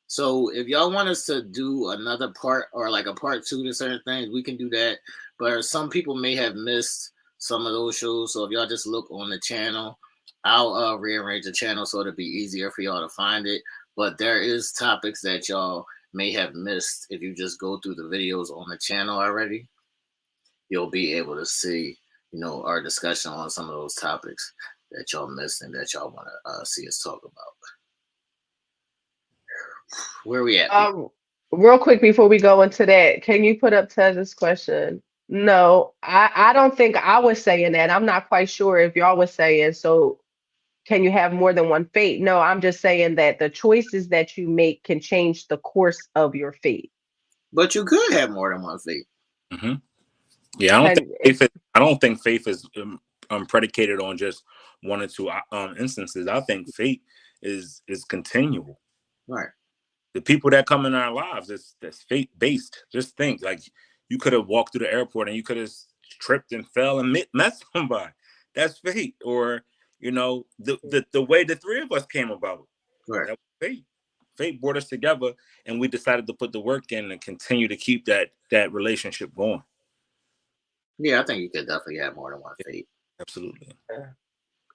So if y'all want us to do another part or like a part two to certain things, we can do that. But some people may have missed some of those shows. So if y'all just look on the channel, I'll rearrange the channel so it'll be easier for y'all to find it. But there is topics that y'all may have missed. If you just go through the videos on the channel already, you'll be able to see, our discussion on some of those topics that y'all missed and that y'all want to see us talk about. Where we at, people? Real quick before we go into that, can you put up Tez's question? No, I don't think I was saying that. I'm not quite sure if y'all was saying, so can you have more than one fate? No, I'm just saying that the choices that you make can change the course of your fate. But you could have more than one fate. Mm-hmm. Yeah, I don't think faith is predicated on just one or two instances. I think faith is continual. Right. The people that come in our lives, that's faith based. Just think, like you could have walked through the airport and you could have tripped and fell and met somebody. That's fate. Or the way the three of us came about. Right. That was fate. Fate brought us together, and we decided to put the work in and continue to keep that relationship going. Yeah, I think you could definitely have more than one fate. Absolutely.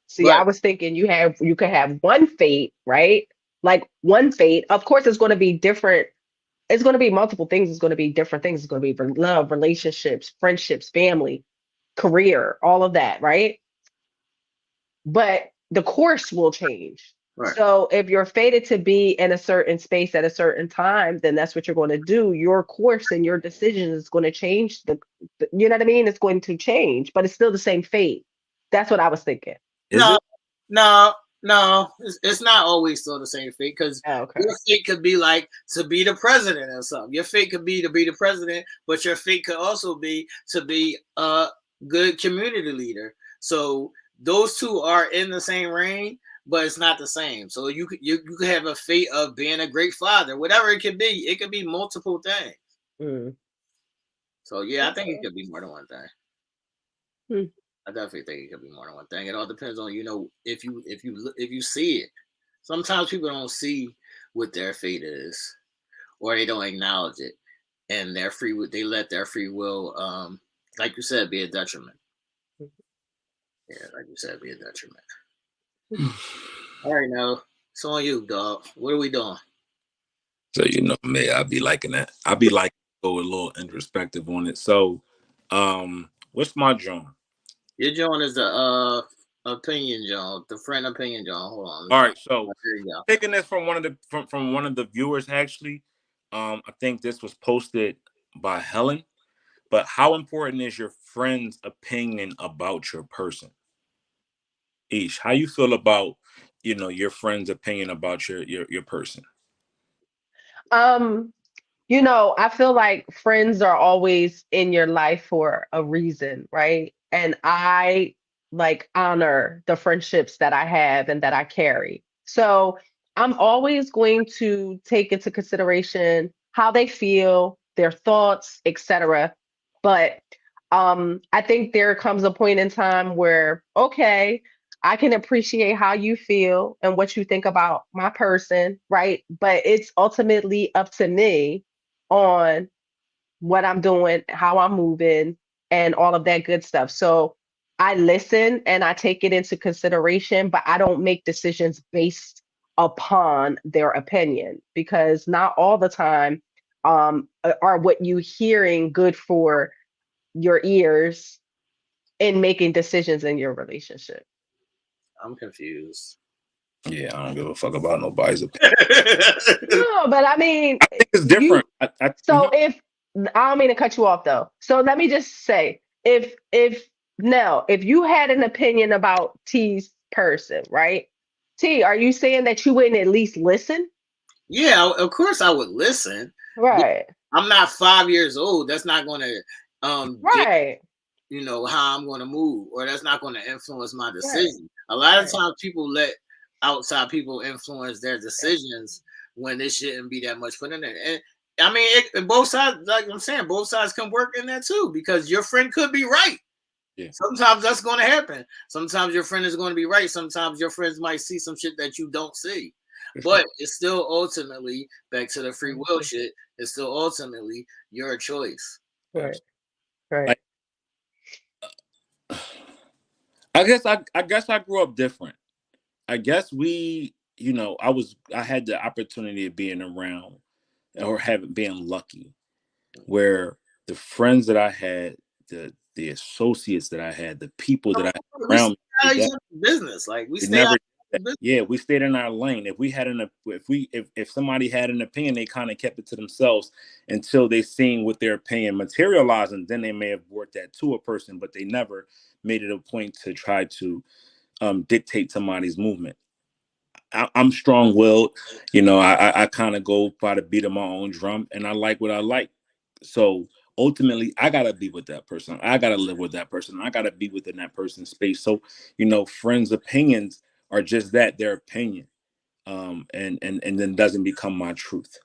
See, I But was thinking you could have one fate, right? Like one fate. Of course, it's going to be different. It's going to be multiple things. It's going to be different things. It's going to be love, relationships, friendships, family, career, all of that, right? But the course will change. right. So if you're fated to be in a certain space at a certain time, then that's what you're going to do. Your course and your decision is going to change. You know what I mean? It's going to change, but it's still the same fate. That's what I was thinking. Is No, it? no. No, it's not always still the same fate because Oh, okay. your fate could be like to be the president or something. Your fate could be to be the president, but your fate could also be to be a good community leader. So those two are in the same range, but it's not the same. So you could have a fate of being a great father, whatever it could be. It could be multiple things. Mm, So yeah, I think it okay. could be more than one thing. Hmm. I definitely think it could be more than one thing. It all depends on if you see it. Sometimes people don't see what their fate is, or they don't acknowledge it, and their free will they let their free will, like you said, be a detriment. Yeah, like you said, be a detriment. All right, now it's on you, dog. What are we doing? So you know me, I'd be liking that. I'd be like go a little introspective on it. So, what's my drum? Your John is the opinion John, the friend opinion John. Hold on, let me All find. right, so There you go. taking this from from one of the viewers actually. I think this was posted by Helen. But how important is your friend's opinion about your person? Ish, how you feel about your friend's opinion about your person? Um, I feel like friends are always in your life for a reason, right? And I like honor the friendships that I have and that I carry. So I'm always going to take into consideration how they feel, their thoughts, etc. But I think there comes a point in time where, okay, I can appreciate how you feel and what you think about my person, right? But it's ultimately up to me on what I'm doing, how I'm moving, and all of that good stuff. So I listen and I take it into consideration, but I don't make decisions based upon their opinion because not all the time are what you hearing good for your ears in making decisions in your relationship. I'm confused. Yeah, I don't give a fuck about nobody's opinion. No, but I mean, I think it's you different. so if I don't mean to cut you off though. So let me just say, if Nell, if you had an opinion about T's person, right? T, are you saying that you wouldn't at least listen? Yeah, of course I would listen, but Right. I'm not 5 years old. That's not going to Right. how I'm going to move, or that's not going to influence my Right. decision. A lot of Right. times people let outside people influence their decisions when there shouldn't be that much put in there. And I mean, both sides, like I'm saying, both sides can work in that too, because your friend could be right. Yeah, Sometimes that's going to happen. Sometimes your friend is going to be right. Sometimes your friends might see some shit that you don't see. for sure. But it's still ultimately back to the free will Mhm. shit. It's still ultimately your choice. Right. Absolutely. Right. Like, I guess I grew up different. I guess I had the opportunity of being around or having being lucky where the friends that I had, the associates that I had, the people that I had We stay around out me, of each other's business. Like we we stay out never of did that. each other's Yeah, we stayed in our lane. If we had if somebody had an opinion, they kind of kept it to themselves until they seen what their opinion materialized, and then they may have brought that to a person, but they never made it a point to try to dictate somebody's movement. I'm strong willed, I kind of go by the beat of my own drum, and I like what I like. So ultimately, I gotta be with that person. I gotta live with that person. I gotta be within that person's space. So friends' opinions are just that, their opinion, and then doesn't become my truth.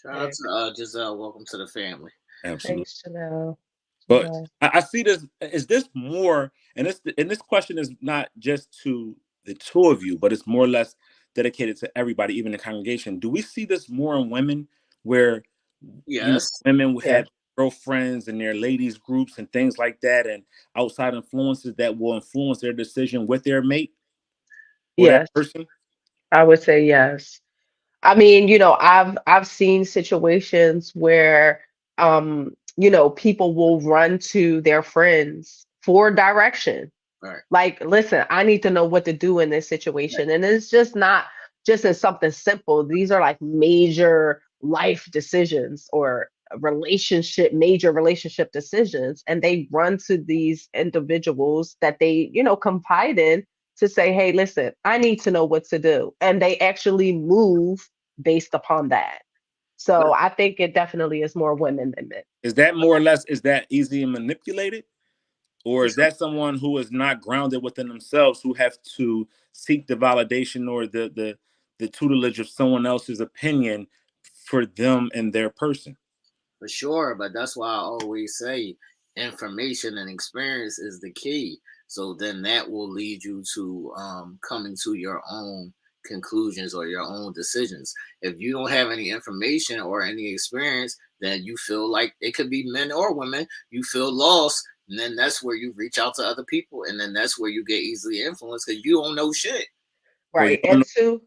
business. Shout out Right. to Giselle. Welcome to the family. Absolutely. Thanks, Chanel. But Chanel. I see this. Is this more? And this question is not just to the two of you, but it's more or less dedicated to everybody, even the congregation. Do we see this more in women, where Yes. women will Yeah. have girlfriends and their ladies groups and things like that, and outside influences that will influence their decision with their mate or that Yes. person? I would say yes. I mean, I've seen situations where people will run to their friends for direction. All right. Like, listen, I need to know what to do in this Right. situation. And it's just not just in something simple. These are like major life decisions or major relationship decisions. And they run to these individuals that they, confide in to say, hey, listen, I need to know what to do. And they actually move based upon that. But So I think it definitely is more women than men. Is that more or less, is that easy and manipulated? Or for is sure, that someone who is not grounded within themselves, who have to seek the validation or the tutelage of someone else's opinion for them and their person? for sure. But that's why I always say information and experience is the key. So then that will lead you to coming to your own conclusions or your own decisions. If you don't have any information or any experience, then you feel like it could be men or women, you feel lost. And then that's where you reach out to other people. And then that's where you get easily influenced because you don't know shit. Or you Right. don't And two,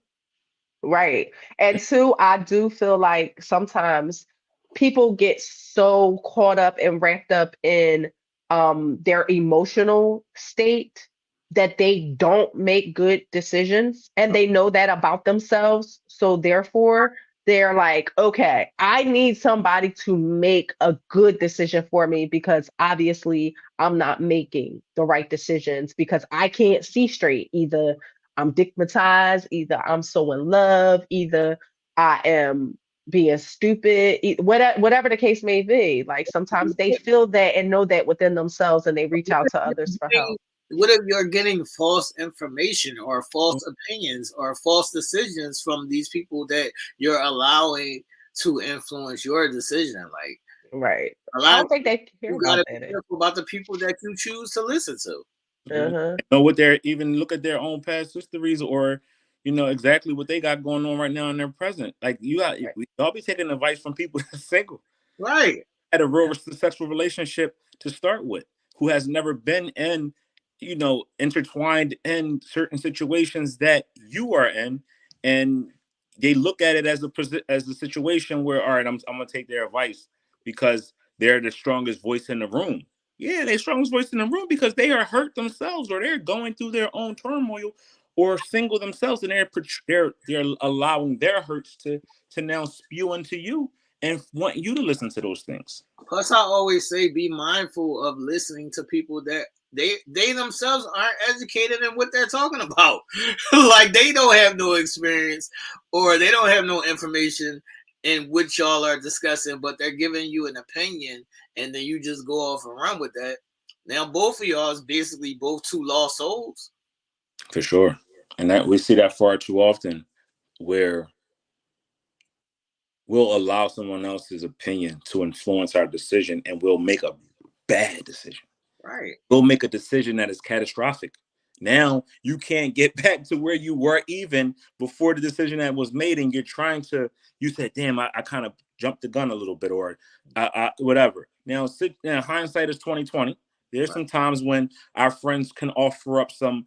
right. And two, I do feel like sometimes people get so caught up and wrapped up in their emotional state that they don't make good decisions and know. they know that about themselves. So therefore, they're like, okay, I need somebody to make a good decision for me because obviously I'm not making the right decisions because I can't see straight. Either I'm digmatized, either I'm so in love, either I am being stupid, whatever the case may be. Like sometimes they feel that and know that within themselves and they reach out to others for help. What if you're getting false information or false opinions or false decisions from these people that you're allowing to influence your decision? Like Right. a I lot of don't think they care you gotta about be that. careful about the people that you choose to listen to. Mhm. Uh-huh. Know what they're, even look at their own past histories, or exactly what they got going on right now in their present. Like Right. we all be taking advice from people that's single, Right. had a real successful relationship to start with, who has never been in, intertwined in certain situations that you are in, and they look at it as a situation where, all right, I'm gonna take their advice because they're the strongest voice in the room. Yeah, they're strongest voice in the room because they are hurt themselves, or they're going through their own turmoil, or single themselves, and they're allowing their hurts to now spew into you and want you to listen to those things. Plus, I always say be mindful of listening to people that they themselves aren't educated in what they're talking about. Like they don't have no experience or they don't have no information in what y'all are discussing, but they're giving you an opinion, and then you just go off and run with that. Now, both of y'all is basically both two lost souls. For sure. And that we see that far too often, where we'll allow someone else's opinion to influence our decision, and we'll make a bad decision. Right. We'll make a decision that is catastrophic. Now you can't get back to where you were even before the decision that was made, and you're trying to. You said, "Damn, I kind of jumped the gun a little bit," or whatever. Now, hindsight is 2020. There's Right. some times when our friends can offer up some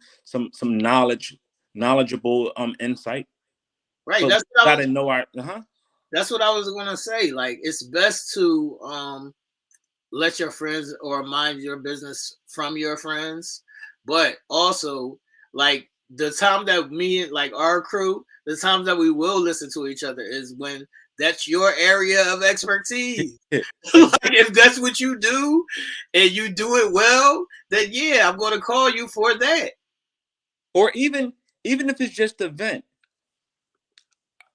knowledgeable insight, Right. but we gotta know our That's what I was gonna say. Like it's best to let your friends or mind your business from your friends, but also like the time that me and like our crew, the times that we will listen to each other is when that's your area of expertise. exactly. Like if that's what you do and you do it well, then yeah, I'm gonna call you for that. Or even if it's just a vent,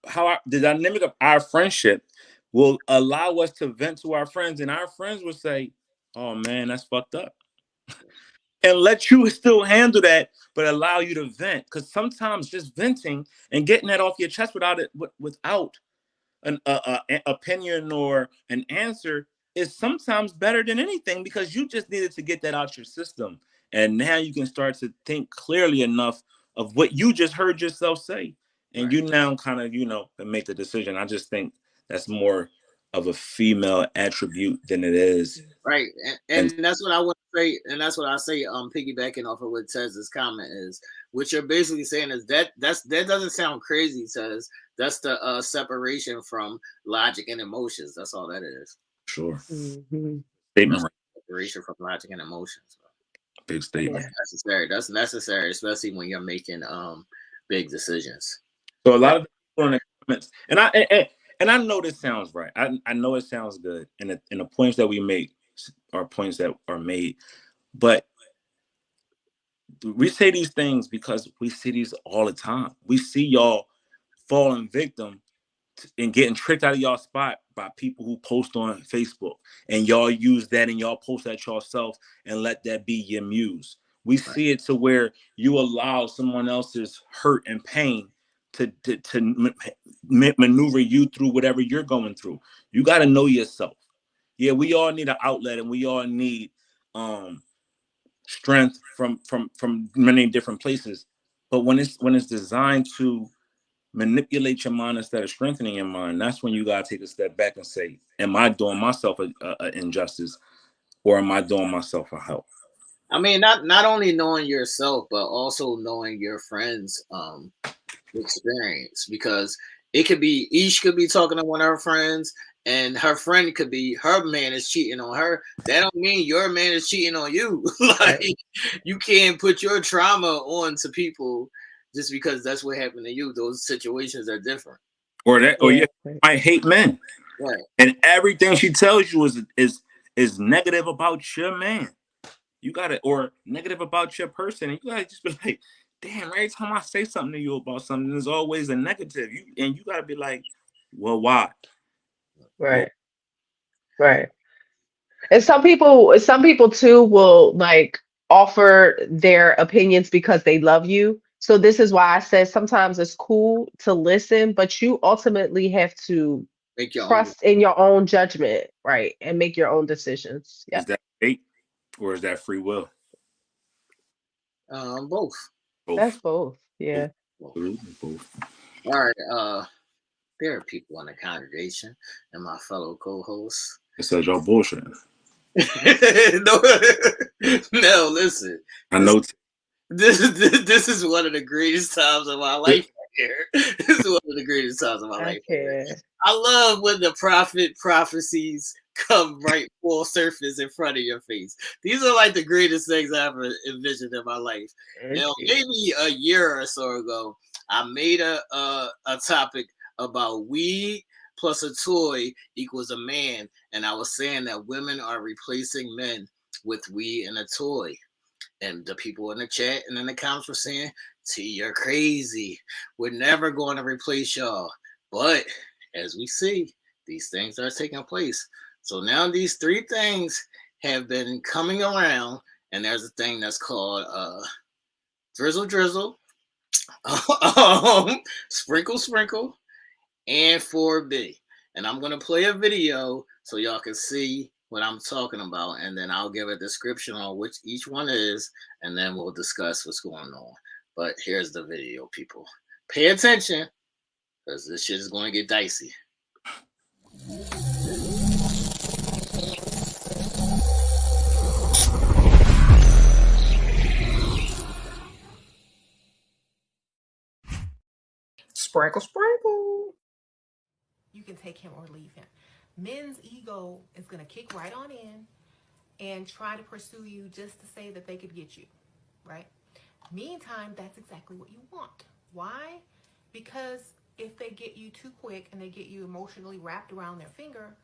the dynamic of our friendship will allow us to vent to our friends, and our friends will say, "Oh man, that's fucked up," and let you still handle that, but allow you to vent. Because sometimes just venting and getting that off your chest without an opinion or an answer is sometimes better than anything, because you just needed to get that out your system, and now you can start to think clearly enough of what you just heard yourself say, and Right. you now kind of make the decision. I just think that's more of a female attribute than it is. Right, And and that's what I want to say, and that's what I say. Piggybacking off of what Tez's comment is, what you're basically saying is that doesn't sound crazy, Tez. That's the separation from logic and emotions. That's all that is. sure, Hmm. statement That's right, separation from logic and emotions. big Yeah. statement. That's necessary. That's necessary, especially when you're making big decisions. So a Right, lot of people in the comments, and I know this sounds right. I know it sounds good, and the points that we make are points that are made. But We say these things because we see these all the time. We see y'all falling victim and getting tricked out of y'all spot by people who post on Facebook, and y'all use that and y'all post that yourself and let that be your muse. We see it to where you allow someone else's hurt and pain to maneuver you through whatever you're going through. You got to know yourself. Yeah, we all need an outlet, and we all need strength from many different places. But when it's designed to manipulate your mind instead of strengthening your mind, that's when you gotta take a step back and say, am I doing myself an injustice, or am I doing myself a help? I mean, not only knowing yourself, but also knowing your friends' experience, because it could be Ish could be talking to one of her friends, and her friend could be her man is cheating on her. That don't mean your man is cheating on you. Like, you can't put your trauma on to people just because that's what happened to you. Those situations are different. Or you might hate men, right? And everything she tells you is negative about your man. You got it, or negative about your person, and you gotta just be like, damn, every time I say something to you about something, there's always a negative. You gotta be like, well, why? Right. Right. And some people too will like offer their opinions because they love you. So this is why I said sometimes it's cool to listen, but you ultimately have to Make your own. trust in your own judgment, right? And make your own decisions. Yeah. Is that fate, or is that free will? Both. That's both. Yeah. Both. All right. There are people in the congregation and my fellow co-hosts. It says y'all bullshitting. No, listen. I know. This is one of the greatest times of my life right here. This is one of the greatest times of my life. I love when the prophecies come right full surface in front of your face. These are like the greatest things I ever envisioned in my life. Now, maybe a year or so ago, I made a topic about weed plus a toy equals a man, and I was saying that women are replacing men with weed and a toy. And the people in the chat and in the comments were saying, T, you're crazy. We're never going to replace y'all. But as we see, these things are taking place. So now these three things have been coming around, and there's a thing that's called drizzle, drizzle, sprinkle, sprinkle, and 4B. And I'm going to play a video so y'all can see what I'm talking about, and then I'll give a description on which each one is, and then we'll discuss what's going on. But here's the video, people. Pay attention, because this shit is going to get dicey. Sprinkle, sprinkle. You can take him or leave him. Men's ego is going to kick right on in and try to pursue you just to say that they could get you, right? Meantime, that's exactly what you want. Why? Because if they get you too quick and they get you emotionally wrapped around their finger,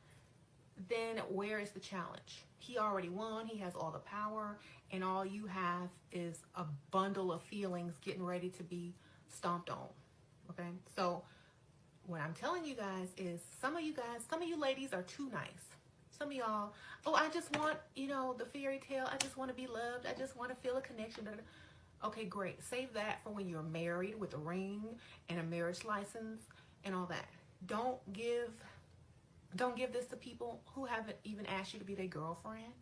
then where is the challenge? He already won. He has all the power, and all you have is a bundle of feelings getting ready to be stomped on. Okay? So what I'm telling you guys is some of you ladies are too nice. Some of y'all, oh, I just want, the fairy tale. I just want to be loved. I just want to feel a connection. Okay, great. Save that for when you're married with a ring and a marriage license and all that. Don't give this to people who haven't even asked you to be their girlfriend.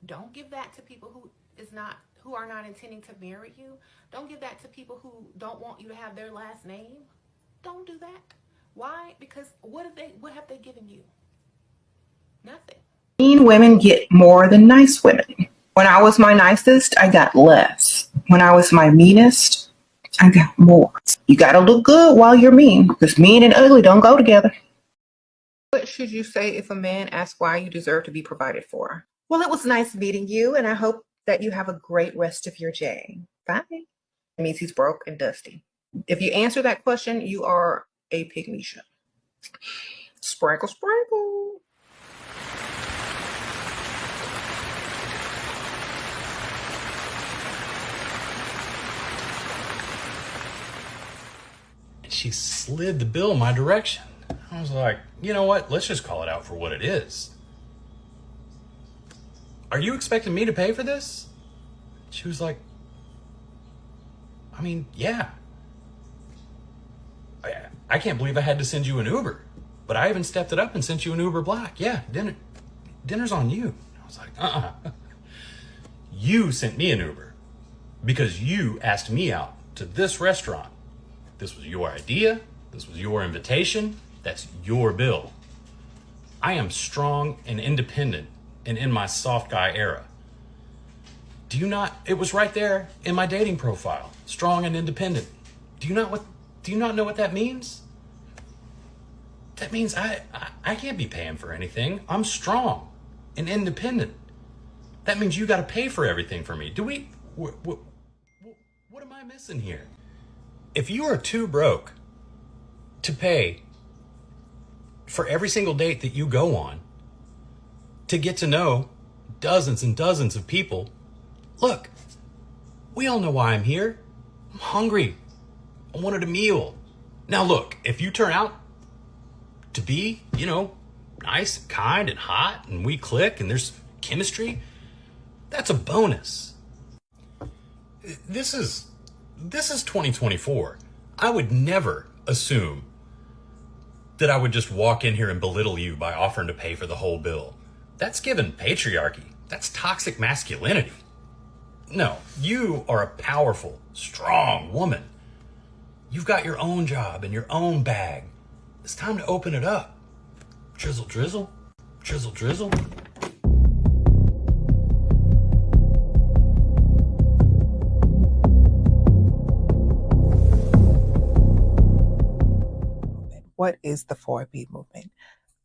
Don't give that to people who are not intending to marry you. Don't give that to people who don't want you to have their last name. Don't do that. Why? Because what have they given you? Nothing. Mean women get more than nice women. When I was my nicest, I got less. When I was my meanest, I got more. You gotta look good while you're mean, because mean and ugly don't go together. What should you say if a man asks why you deserve to be provided for? Well, it was nice meeting you, and I hope that you have a great rest of your day. Bye. It means he's broke and dusty. If you answer that question, you are a pygmy show. Sprinkle, sprinkle. she slid the bill my direction. I was like, you know what? Let's just call it out for what it is. Are you expecting me to pay for this? She was like, I mean, yeah. I can't believe I had to send you an Uber, but I even stepped it up and sent you an Uber Black. Yeah, dinner's on you. I was like, You sent me an Uber because you asked me out to this restaurant. This was your idea. This was your invitation. That's your bill. I am strong and independent and in my soft guy era. Do you not? It was right there in my dating profile. Strong and independent. Do you not know what that means? That means I can't be paying for anything. I'm strong and independent. That means you got to pay for everything for me. What am I missing here? If you are too broke to pay for every single date that you go on, to get to know dozens and dozens of people, look, we all know why I'm here. I'm hungry. I wanted a meal. Now look, if you turn out to be, nice and kind and hot and we click and there's chemistry, that's a bonus. This is 2024. I would never assume that I would just walk in here and belittle you by offering to pay for the whole bill. That's given patriarchy. That's toxic masculinity. No, you are a powerful, strong woman. You've got your own job and your own bag. It's time to open it up. Drizzle, drizzle. Drizzle, drizzle. What is the 4B movement?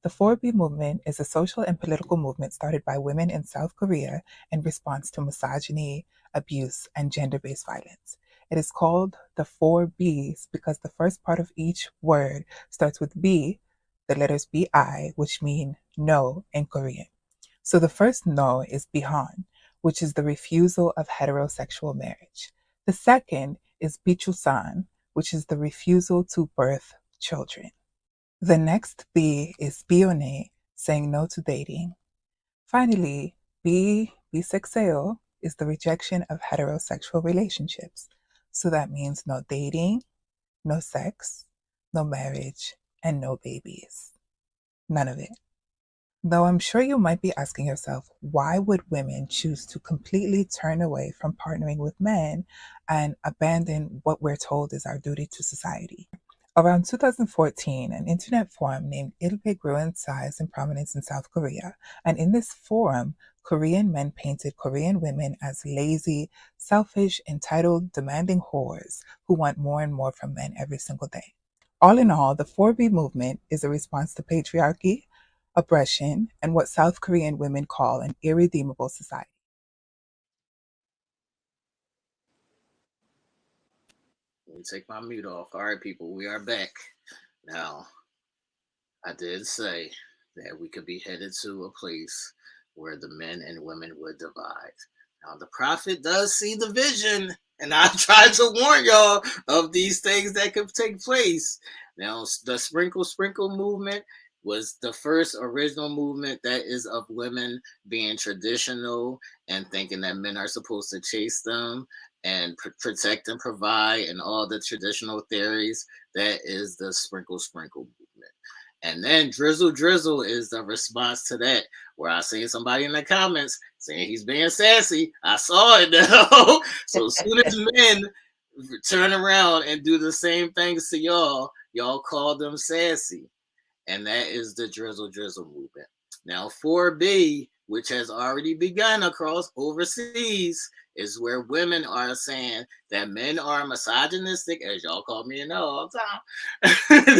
The 4B movement is a social and political movement started by women in South Korea in response to misogyny, abuse, and gender-based violence. It is called the 4Bs because the first part of each word starts with B, the letters BI, which mean no in Korean. So the first no is bihan, which is the refusal of heterosexual marriage. The second is bichusan, which is the refusal to birth children. The next B is bione, saying no to dating. Finally, bisexual is the rejection of heterosexual relationships. So that means no dating, no sex, no marriage, and no babies. None of it. Though I'm sure you might be asking yourself, why would women choose to completely turn away from partnering with men and abandon what we're told is our duty to society? Around 2014, an internet forum named Ilpe grew in size and prominence in South Korea, and in this forum, Korean men painted Korean women as lazy, selfish, entitled, demanding whores who want more and more from men every single day. All in all, the 4B movement is a response to patriarchy, oppression, and what South Korean women call an irredeemable society. Let me take my mute off. All right, people, we are back. Now, I did say that we could be headed to a place where the men and women would divide. Now, the prophet does see the vision, and I tried to warn y'all of these things that could take place. Now, the sprinkle movement was the first original movement that is of women being traditional and thinking that men are supposed to chase them and protect and provide and all the traditional theories. That is the sprinkle movement. And then drizzle is the response to that, where I seen somebody in the comments saying he's being sassy. I saw it though. So as soon as men turn around and do the same things to y'all call them sassy. And that is the drizzle movement. Now 4B, which has already begun across overseas, is where women are saying that men are misogynistic, as y'all call me and know all the time,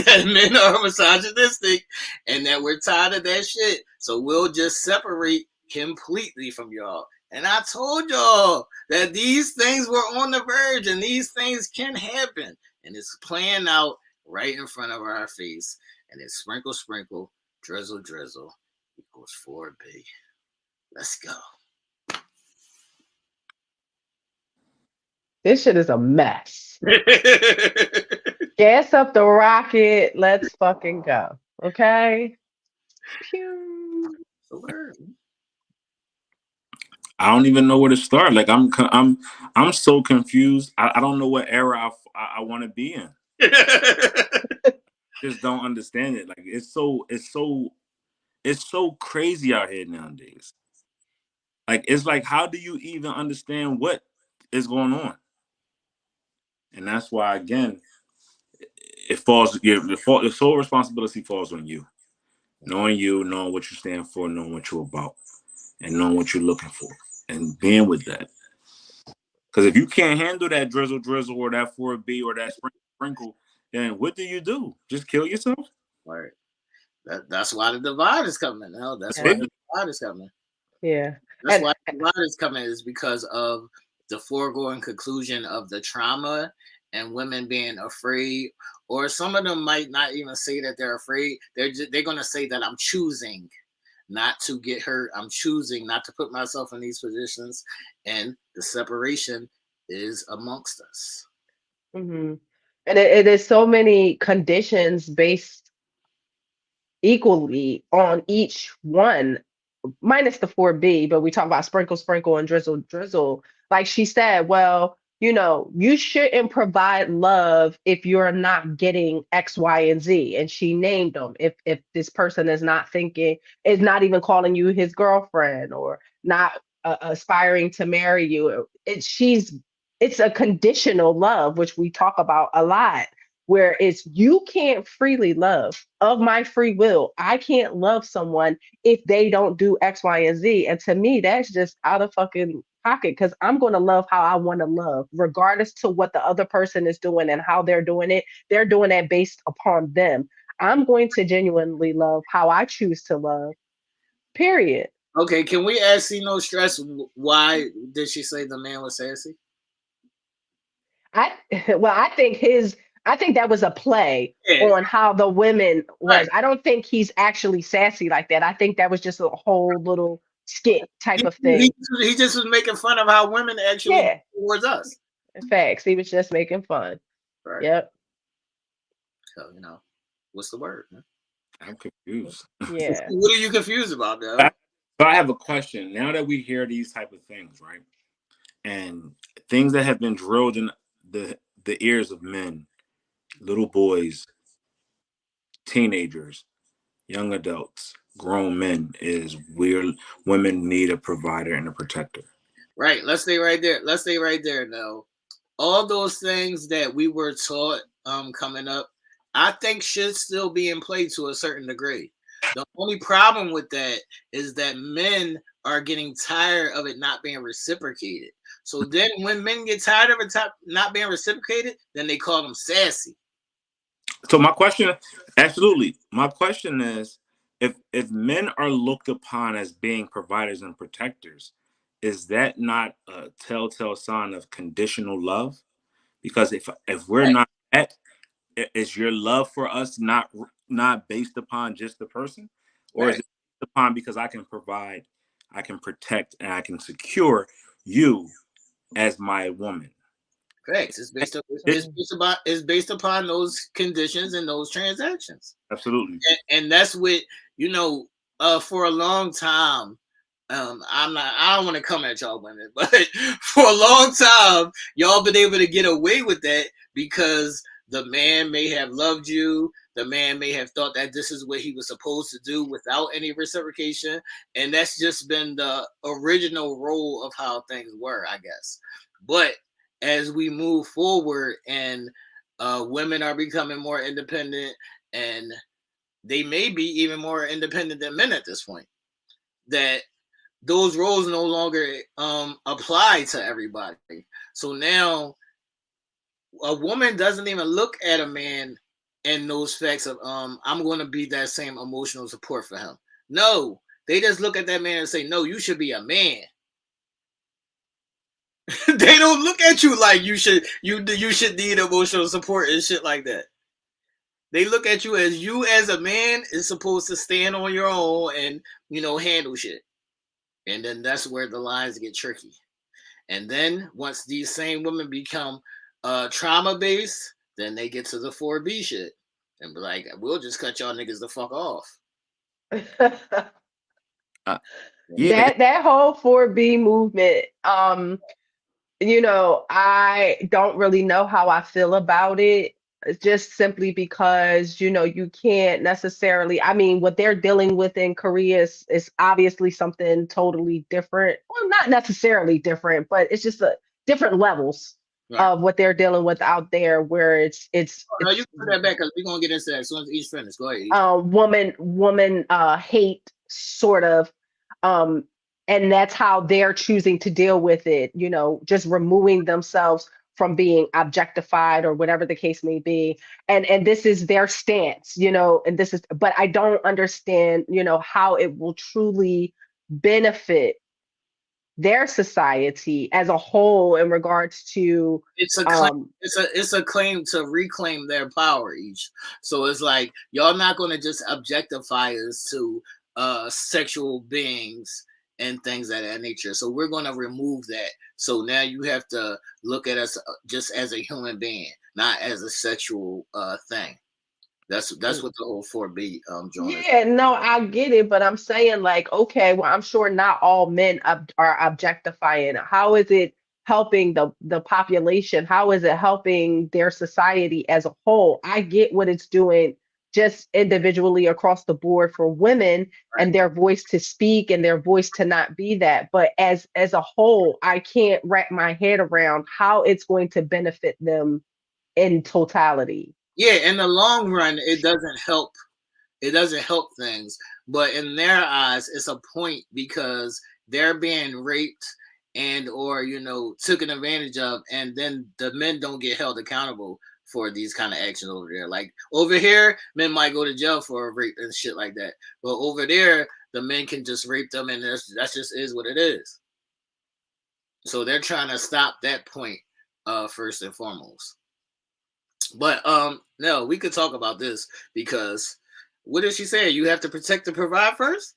that men are misogynistic and that we're tired of that shit. So we'll just separate completely from y'all. And I told y'all that these things were on the verge and these things can happen. And it's playing out right in front of our face. And it's sprinkle, drizzle equals 4B. Let's go. This shit is a mess. Gas up the rocket. Let's fucking go. Okay. Pew. The word. I don't even know where to start. Like I'm so confused. I don't know what era I want to be in. Just don't understand it. Like it's so crazy out here nowadays. Like it's like, how do you even understand what is going on? And that's why, again, it falls. The sole responsibility falls on you. You, knowing what you stand for, knowing what you're about, and knowing what you're looking for, and being with that. Because if you can't handle that drizzle, or that 4B or that sprinkle, then what do? Just kill yourself? Right. That's why the divide is coming. No, that's why Yeah. the divide is coming. Yeah. That's And why the divide is coming, is because of the foregoing conclusion of the trauma and women being afraid, or some of them might not even say that they're afraid. They're going to say that I'm choosing not to get hurt. I'm choosing not to put myself in these positions, and the separation is amongst us. and it is so many conditions based equally on each one, minus the 4B, but we talk about sprinkle, sprinkle, and drizzle, drizzle. Like she said, well, you shouldn't provide love if you're not getting X, Y, and Z. And she named them. If this person is not even calling you his girlfriend, or not aspiring to marry you, it's a conditional love, which we talk about a lot, where it's you can't freely love of my free will. I can't love someone if they don't do X, Y, and Z. And to me, that's just out of fucking pocket, because I'm going to love how I want to love, regardless to what the other person is doing and how they're doing it. They're doing that based upon them. I'm going to genuinely love how I choose to love, period. Okay, can we ask See No Stress, why did she say the man was sassy? I well, I think that was a play Yeah, on how the women right. was. I don't think he's actually sassy like that. I think that was just a whole little skit type He, of he, thing. he just was making fun of how women actually Yeah, towards us. facts. He was just making fun. Right. Yep. So, what's the word? Man? I'm confused. Yeah. What are you confused about, though? So I have a question. Now that we hear these type of things, right, and things that have been drilled in the ears of men, little boys, teenagers, young adults, grown men, is women need a provider and a protector. Right. Let's stay right there. Let's stay right there now. All those things that we were taught coming up, I think should still be in play to a certain degree. The only problem with that is that men are getting tired of it not being reciprocated. So then when men get tired of it not being reciprocated, then they call them sassy. So my question, absolutely, my question is, if men are looked upon as being providers and protectors, is that not a telltale sign of conditional love? Because if we're Right. not that, is your love for us not based upon just the person, or is Right. it based upon, because I can provide, I can protect, and I can secure you as my woman? Correct. It's based upon those conditions and those transactions. Absolutely. And that's what for a long time. I don't want to come at y'all women, but for a long time, y'all been able to get away with that because the man may have loved you. The man may have thought that this is what he was supposed to do without any reciprocation. And that's just been the original role of how things were, I guess. But as we move forward and women are becoming more independent, and they may be even more independent than men at this point, that those roles no longer apply to everybody. So now a woman doesn't even look at a man in those facts of I'm going to be that same emotional support for him. No, they just look at that man and say, no, you should be a man. They don't look at you like you should need emotional support and shit like that. They look at you as a man is supposed to stand on your own and handle shit. And then that's where the lines get tricky. And then once these same women become trauma based, then they get to the 4B shit and be like, we'll just cut y'all niggas the fuck off. Yeah, that whole 4B movement, I don't really know how I feel about it, just simply because, you can't necessarily, I mean, what they're dealing with in Korea is obviously something totally different. Well, not necessarily different, but it's just different levels Right. of what they're dealing with out there, where it's No, you can put that back because we're gonna get into that as soon as each finish. Go ahead. woman hate, sort of, um and that's how they're choosing to deal with it, just removing themselves from being objectified or whatever the case may be. And this is their stance, and this is, but I don't understand, how it will truly benefit their society as a whole in regards to It's a claim. It's a claim to reclaim their power each. So it's like y'all not gonna just objectify us to sexual beings and things of that nature. So we're gonna remove that. So now you have to look at us just as a human being, not as a sexual thing. That's what the whole 4B joint is. Yeah, no, I get it, but I'm saying, like, okay, well, I'm sure not all men are objectifying. How is it helping the population? How is it helping their society as a whole? I get what it's doing just individually across the board for women and their voice to speak and their voice to not be that. But as a whole, I can't wrap my head around how it's going to benefit them in totality. Yeah, in the long run, it doesn't help. It doesn't help things, but in their eyes, it's a point because they're being raped and or taken advantage of, and then the men don't get held accountable for these kind of actions over there. Like over here, men might go to jail for rape and shit like that, but over there, the men can just rape them, and that's just is what it is. So they're trying to stop that point first and foremost. But no, we could talk about this because what did she say? You have to protect and provide first?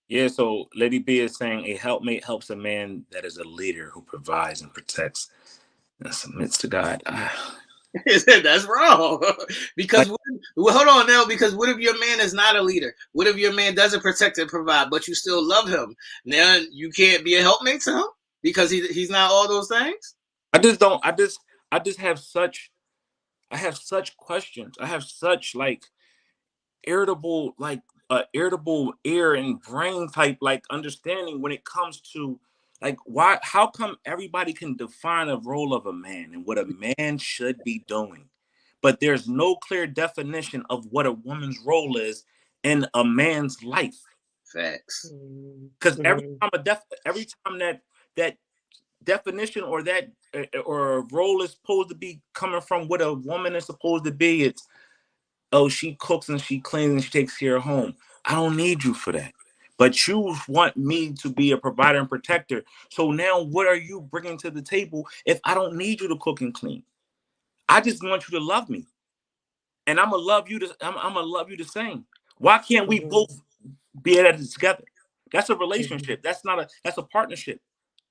yeah. So Lady B is saying a helpmate helps a man that is a leader who provides and protects and submits to God. That's wrong. Because hold on now, because what if your man is not a leader? What if your man doesn't protect and provide, but you still love him? Now you can't be a helpmate to him because he's not all those things? I just don't. I just have such. I have such questions. I have such irritable, irritable ear and brain type understanding when it comes to why. How come everybody can define a role of a man and what a man should be doing, but there's no clear definition of what a woman's role is in a man's life? Facts. Because every Mhm. time every time that definition or that or a role is supposed to be coming from what a woman is supposed to be, it's, oh, she cooks and she cleans and she takes care of home. I don't need you for that. But you want me to be a provider and protector. So now what are you bringing to the table if I don't need you to cook and clean? I just want you to love me. And I'm gonna love you I'm gonna love you the same. Why can't we Mhm. both be at it together? That's a Mhm. relationship. That's a partnership.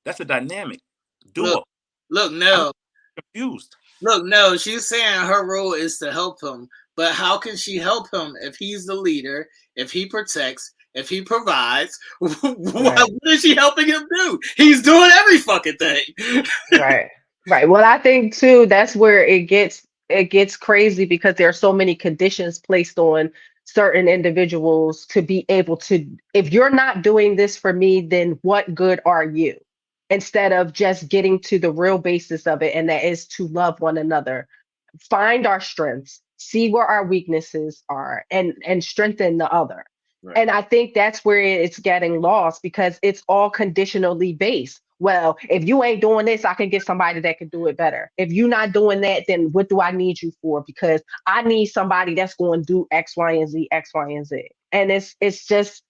That's a dynamic Look, duo. look, I'm no. confused. Look, no, she's saying her role is to help him. But how can she help him if he's the leader, if he protects, if he provides? What Right. is she helping him do? He's doing every fucking thing. Right. Right. Well, I think too that's where it gets crazy because there are so many conditions placed on certain individuals to be able to, if you're not doing this for me, then what good are you? Instead of just getting to the real basis of it, and that is to love one another, find our strengths, see where our weaknesses are, and strengthen the other. Right. And I think that's where it's getting lost because it's all conditionally based. Well, if you ain't doing this, I can get somebody that can do it better. If you're not doing that, then what do I need you for? Because I need somebody that's going to do X, Y, and Z, X, Y, and Z. And it's just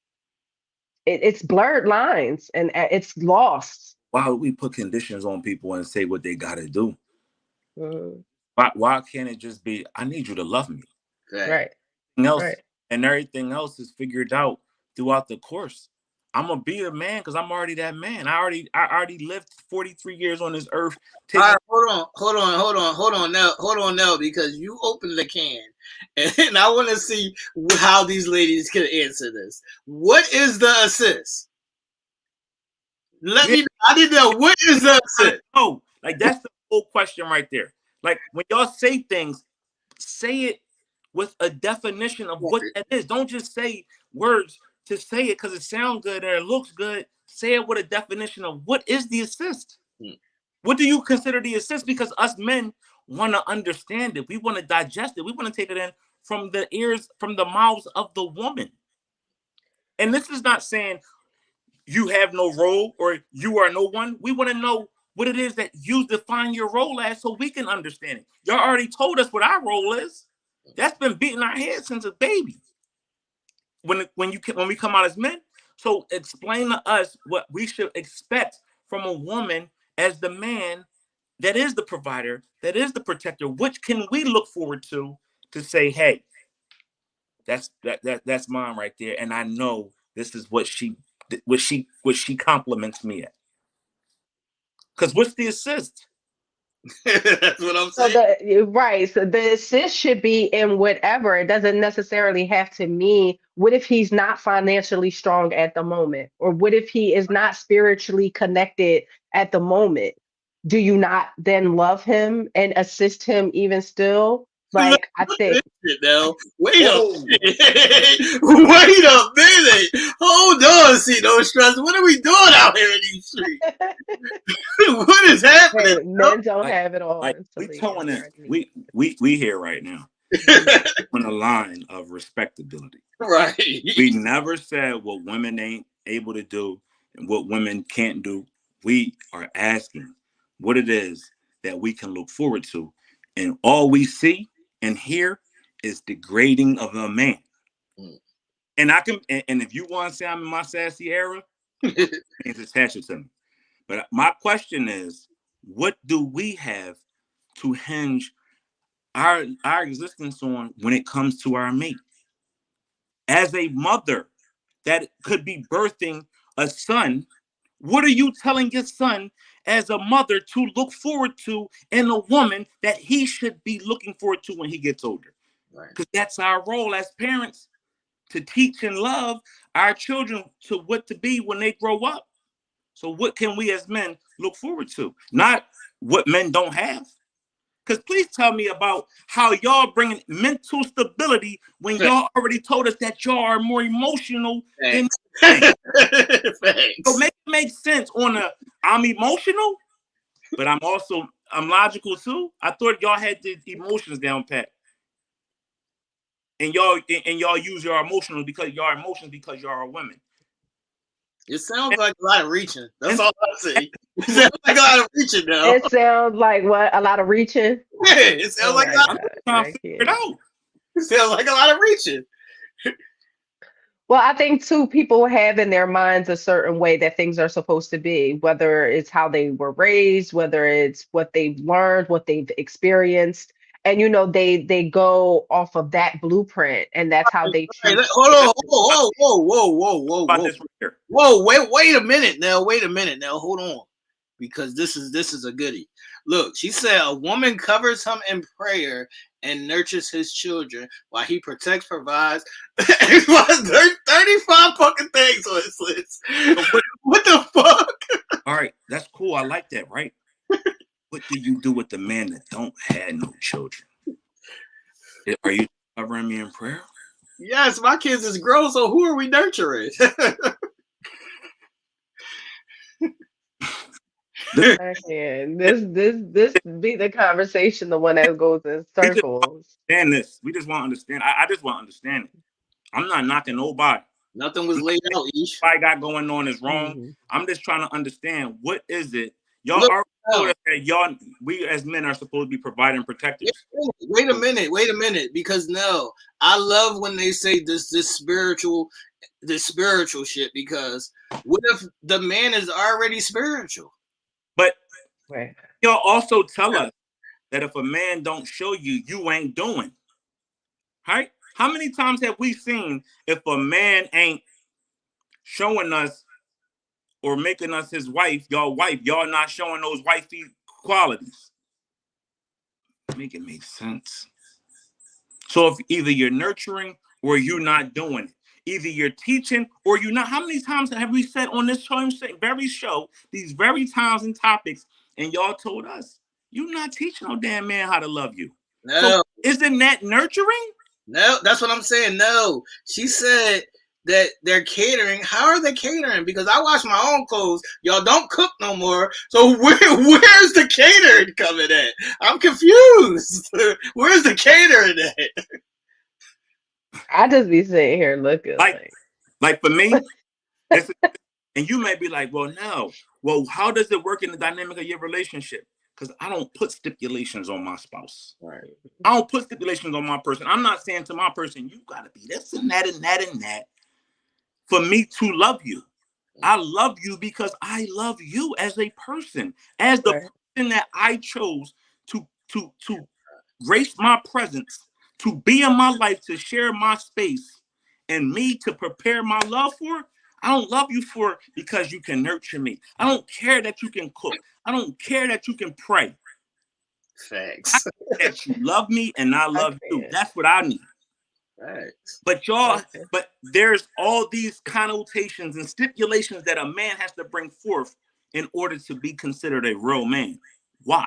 it's blurred lines and it's lost. Why would we put conditions on people and say what they gotta do? Mm, Why can't it just be, I need you to love me? Right. right, Everything else right. and everything else is figured out throughout the course. I'm gonna be a man because I'm already that man. I already lived 43 years on this earth. All right, hold on now, because you opened the can, and I want to see how these ladies can answer this. What is the assist? Let me. I need to know what is the assist. Oh, like that's the whole question right there. Like when y'all say things, say it with a definition of what that is. Don't just say words to say it because it sounds good or it looks good. Say it with a definition of what is the assist. What do you consider the assist? Because us men want to understand it. We want to digest it. We want to take it in from the ears, from the mouths of the woman. And this is not saying you have no role or you are no one. We want to know what it is that you define your role as so we can understand it. Y'all already told us what our role is. That's been beating our head since a baby. When we come out as men. So explain to us what we should expect from a woman as the man that is the provider, that is the protector. Which can we look forward to say, hey, that's mine right there, and I know this is what she compliments me at. Because what's the assist? That's what I'm So saying. right. So the assist should be in whatever. It doesn't necessarily have to mean what if he's not financially strong at the moment, or what if he is not spiritually connected at the moment? Do you not then love him and assist him even still? Like I think. Now, wait a minute. Wait a minute. Hold on, see no stress. What are we doing out here in these streets? What is happening? Hey, men don't have it all Like until we they telling get it. ready. We here right now on the line of respectability. Right. We never said what women ain't able to do and what women can't do. We are asking what it is that we can look forward to. And all we see and hear is degrading of a man. And and if you want to say I'm in my sassy era, it's attached to me. But my question is, what do we have to hinge our existence on when it comes to our mate? As a mother that could be birthing a son, what are you telling your son as a mother to look forward to in a woman that he should be looking forward to when he gets older? Because that's our role as parents, to teach and love our children to what to be when they grow up. So what can we as men look forward to? Not what men don't have. Because please tell me about how y'all bringing mental stability when y'all already told us that y'all are more emotional than anything. So make it make sense on I'm emotional, but I'm logical too. I thought y'all had the emotions down pat. And y'all use your emotions because y'all are women. It sounds like a lot of reaching. That's all I say. It sounds like a lot of reaching now. It sounds like what? A lot of reaching? Yeah, it sounds like a lot. I'm trying to figure it out. It sounds like a lot of reaching. Well, I think too, people have in their minds a certain way that things are supposed to be, whether it's how they were raised, whether it's what they've learned, what they've experienced. And they go off of that blueprint, and that's how they Hey, choose. hold on, whoa. This right here. Whoa, wait a minute now. Wait a minute now. Hold on. Because this is a goodie. Look, she said a woman covers him in prayer and nurtures his children while he protects, provides. 35 fucking things on his list. What the fuck? All right, that's cool. I like that, right? What do you do with the man that don't have no children? Are you covering me in prayer? Yes, my kids is grown, so who are we nurturing? This be the conversation, the one that goes in circles. And this, we just want to understand. I just want to understand it. I'm not knocking nobody. Nothing was laid out. What I got going on is wrong. Mm-hmm. I'm just trying to understand what is it. Y'all already told us that we as men are supposed to be providing protectors. Wait a minute, because no, I love when they say this spiritual shit, because what if the man is already spiritual? But right. Y'all also tell us that if a man don't show you, you ain't doing. Right? How many times have we seen if a man ain't showing us or making us his wife, y'all not showing those wifey qualities. Make it make sense. So if either you're nurturing or you're not doing it, either you're teaching or you're not. How many times have we said on this very show, these very times and topics, and y'all told us, you're not teaching no damn man how to love you. No. So isn't that nurturing? No, that's what I'm saying. No, she said that they're catering. How are they catering? Because I wash my own clothes. Y'all don't cook no more. So where's the catering coming at? I'm confused. Where's the catering at? I just be sitting here looking like for me, and you may be like, well, no. Well, how does it work in the dynamic of your relationship? Because I don't put stipulations on my spouse. Right. I don't put stipulations on my person. I'm not saying to my person, you got to be this and that and that and that for me to love you. I love you because I love you as a person, as the person that I chose to grace my presence, to be in my life, to share my space, and me to prepare my love for. I don't love you for because you can nurture me. I don't care that you can cook. I don't care that you can pray. Facts. That you love me and I love you. That's what I need. Facts. But y'all, but there's all these connotations and stipulations that a man has to bring forth in order to be considered a real man. Why?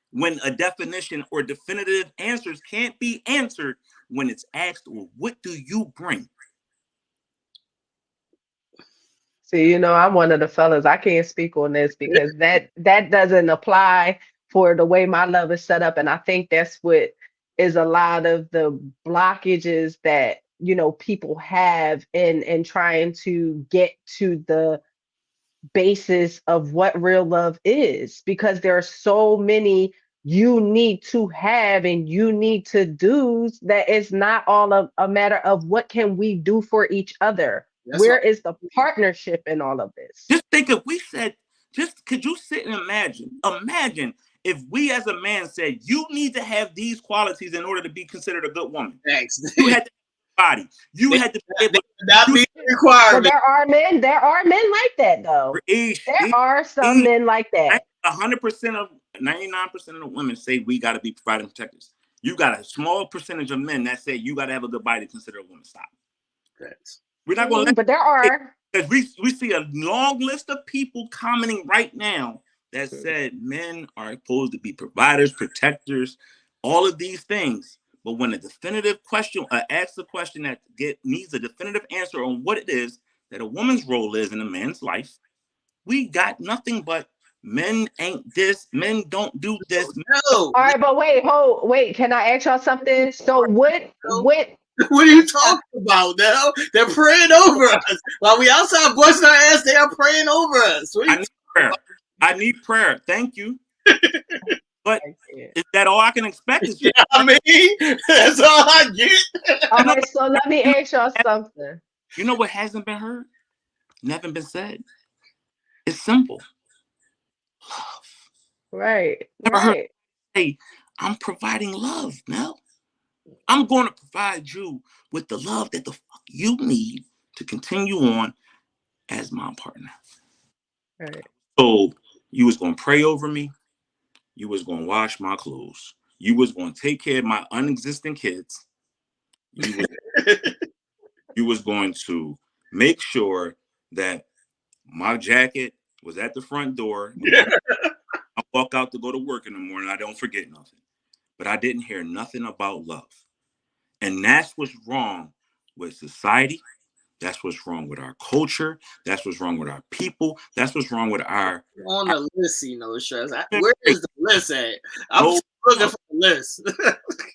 When a definition or definitive answers can't be answered when it's asked, well, what do you bring? See, you know, I'm one of the fellas. I can't speak on this because that doesn't apply for the way my love is set up. And I think that's what is a lot of the blockages that, you know, people have in trying to get to the basis of what real love is, because there are so many you need to have and you need to do that it's not all of a matter of what can we do for each other. Where is the partnership in all of this? Just think if we said, just could you sit and imagine if we as a man said, you need to have these qualities in order to be considered a good woman. Thanks. You had to have a body. You had to be able not be required. But there are men like that though. There are some men like that. 100% of 99% of the women say we got to be providing protectors. You got a small percentage of men that say you got to have a good body to consider a woman. Stop. Thanks. We're not going to but there are. Because we see a long list of people commenting right now that said men are supposed to be providers, protectors, all of these things. But when a definitive question, asks a question that needs a definitive answer on what it is that a woman's role is in a man's life, we got nothing but men ain't this, men don't do this. No. All right, but wait, can I ask y'all something? So what are you talking about now? They're praying over us. While we outside busting our ass, they are praying over us. I need prayer. I need prayer. Thank you. But is that all I can expect? Is I mean, that's all I get. All right, so let me ask y'all something. You know what hasn't been heard? Never been said? It's simple. Love. Right. Never heard. Hey, I'm providing love now. I'm going to provide you with the love that the fuck you need to continue on as my partner. Right. So you was going to pray over me. You was going to wash my clothes. You was going to take care of my unexistent kids. You was going to make sure that my jacket was at the front door. Yeah. I walk out to go to work in the morning. I don't forget nothing. But I didn't hear nothing about love. And that's what's wrong with society. That's what's wrong with our culture. That's what's wrong with our people. That's what's wrong with our... On the list, you know, Stress. Where is the list at? I'm looking for the list.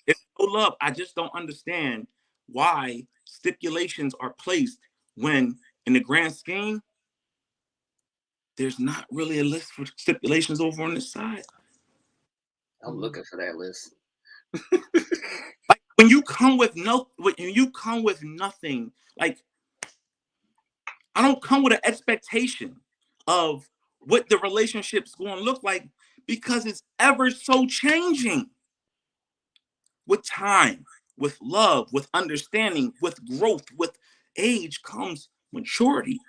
It's no love. I just don't understand why stipulations are placed when, in the grand scheme, there's not really a list for stipulations over on this side. I'm looking for that list. Like when you come with nothing, like I don't come with an expectation of what the relationship's going to look like because it's ever so changing. With time, with love, with understanding, with growth, with age comes maturity.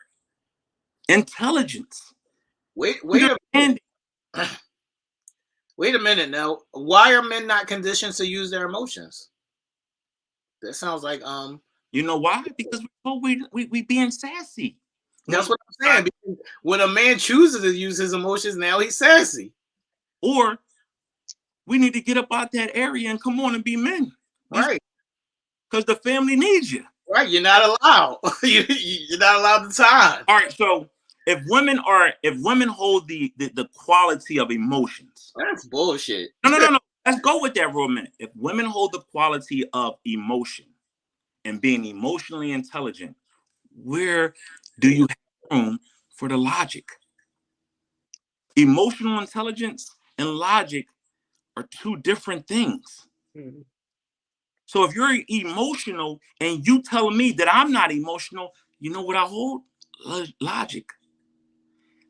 intelligence. Wait a minute. Wait a minute now. Why are men not conditioned to use their emotions? That sounds like You know why? Because we being sassy. That's what I'm saying. Because when a man chooses to use his emotions, now he's sassy. Or we need to get up out that area and come on and be men. Right. Because the family needs you. Right. You're not allowed. You're not allowed the time. All right. So if women hold the quality of emotions. That's bullshit. No. Let's go with that real minute. If women hold the quality of emotion and being emotionally intelligent, where do you have room for the logic? Emotional intelligence and logic are two different things. Mm-hmm. So if you're emotional and you telling me that I'm not emotional, you know what I hold? Logic.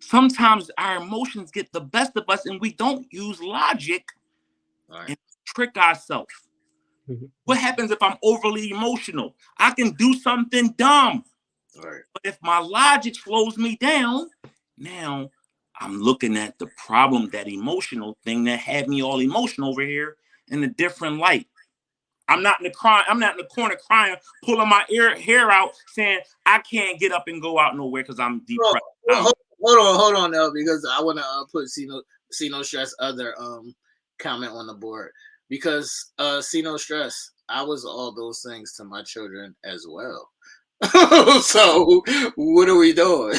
Sometimes our emotions get the best of us and we don't use logic and trick ourselves. Mm-hmm. What happens if I'm overly emotional? I can do something dumb. Right. But if my logic slows me down, now I'm looking at the problem, that emotional thing that had me all emotional over here, in a different light. I'm not in the corner crying, pulling my hair out, saying I can't get up and go out nowhere because I'm depressed. Hold on, Nell, because I want to put See No Stress other comment on the board, because See No Stress, I was all those things to my children as well. So what are we doing?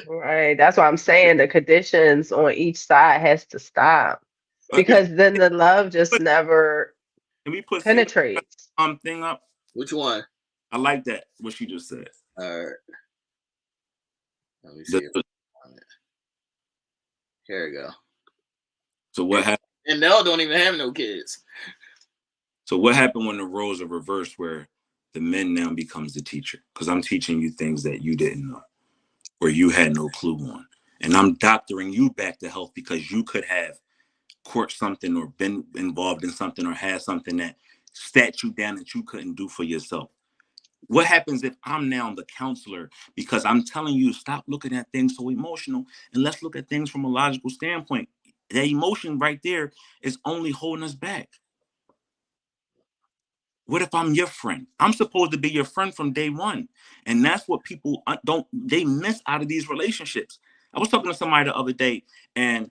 Right. That's what I'm saying. The conditions on each side has to stop, because then the love just never penetrates. Thing up. Which one? I like that. What she just said. All right. Let me see. Here we go. So what happened? And Nell don't even have no kids. So what happened when the roles are reversed, where the men now becomes the teacher? Because I'm teaching you things that you didn't know or you had no clue on. And I'm doctoring you back to health because you could have caught something or been involved in something or had something that sat you down that you couldn't do for yourself. What happens if I'm now the counselor because I'm telling you, stop looking at things so emotional and let's look at things from a logical standpoint? That emotion right there is only holding us back. What if I'm your friend? I'm supposed to be your friend from day one. And that's what people they miss out of these relationships. I was talking to somebody the other day and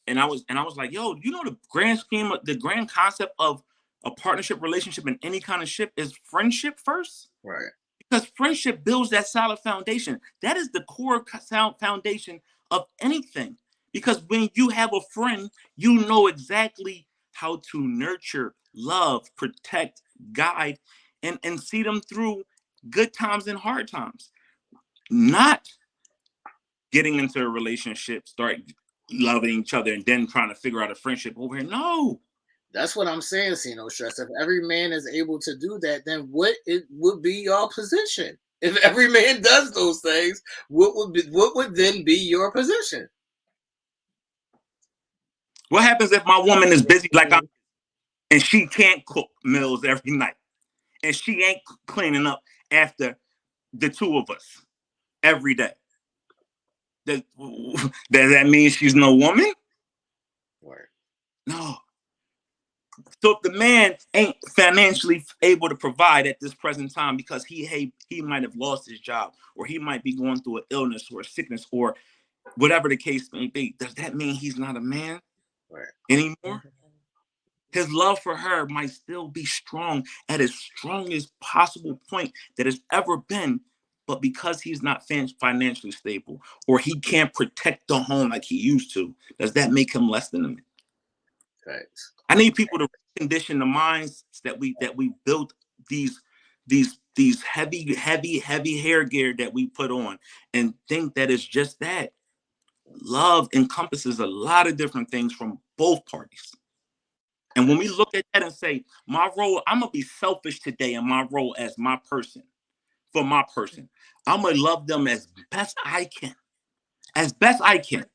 I was like, yo, you know, the grand scheme of the grand concept of a partnership relationship in any kind of ship is friendship first. Right. Because friendship builds that solid foundation. That is the core sound foundation of anything. Because when you have a friend, you know exactly how to nurture, love, protect, guide, and see them through good times and hard times. Not getting into a relationship, start loving each other, and then trying to figure out a friendship over here. No. That's what I'm saying, See No Stress. If every man is able to do that, then what it would be your position? If every man does those things, what would then be your position? What happens if my woman is busy like I'm, and she can't cook meals every night, and she ain't cleaning up after the two of us every day? Does that mean she's no woman? Right. No. So if the man ain't financially able to provide at this present time because he might have lost his job, or he might be going through an illness or a sickness or whatever the case may be, does that mean he's not a man anymore? Mm-hmm. His love for her might still be strong at his strongest possible point that it's ever been, but because he's not financially stable or he can't protect the home like he used to, does that make him less than a man? Thanks. I need people to condition the minds that we built these heavy hair gear that we put on and think that it's just that. Love encompasses a lot of different things from both parties. And when we look at that and say, my role, I'm going to be selfish today in my role as my person, for my person. I'm going to love them as best I can. As best I can.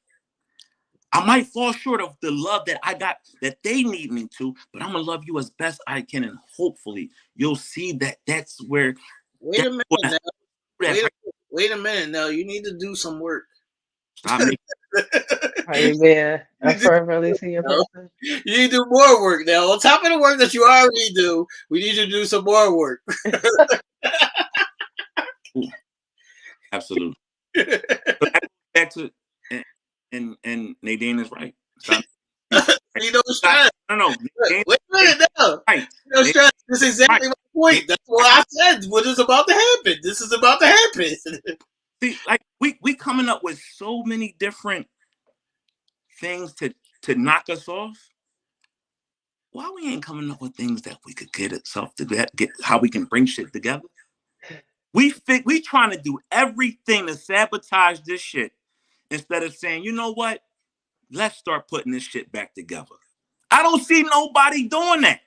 I might fall short of the love that I got, that they need me to, but I'm going to love you as best I can. And hopefully you'll see that that's where... Wait a minute. Wait a minute, now you need to do some work. Stop making. Are you being a fervently senior person? You need to do more work now. On top of the work that you already do, we need you to do some more work. Absolutely. So that goes back to and Nadine is right. Stop. You don't stress. No. Wait a minute now. Right. No stress. This is exactly my point. That's what I said. What is about to happen? This is about to happen. See, like we coming up with so many different things to knock us off. Why we ain't coming up with things that we could get itself to get how we can bring shit together? We trying to do everything to sabotage this shit instead of saying, you know what? Let's start putting this shit back together. I don't see nobody doing that.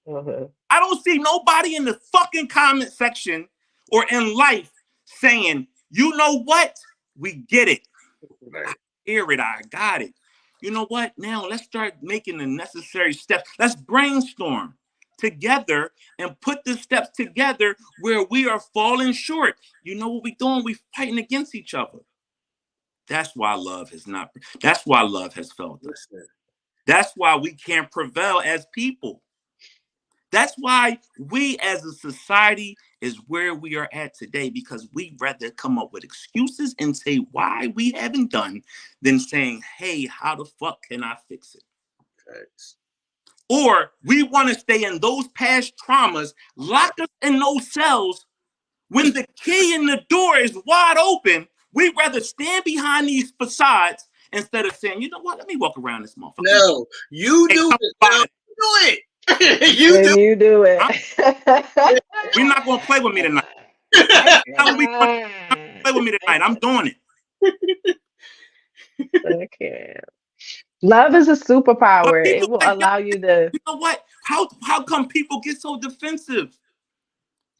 I don't see nobody in the fucking comment section or in life saying, you know what? We get it. Right. I hear it. I got it. You know what? Now let's start making the necessary steps. Let's brainstorm together and put the steps together where we are falling short. You know what we're doing? We're fighting against each other. That's why love has not. That's why love has failed us. That's why we can't prevail as people. That's why we as a society is where we are at today, because we'd rather come up with excuses and say why we haven't done than saying, hey, how the fuck can I fix it? Thanks. Or we want to stay in those past traumas, lock us in those cells. When the key in the door is wide open, we'd rather stand behind these facades instead of saying, you know what, let me walk around this motherfucker. No, you do it. No, do it. you do it. We're not going to play with me tonight. Play with me tonight. I'm doing it. Okay. Love is a superpower. It will allow you to. You know what? How come people get so defensive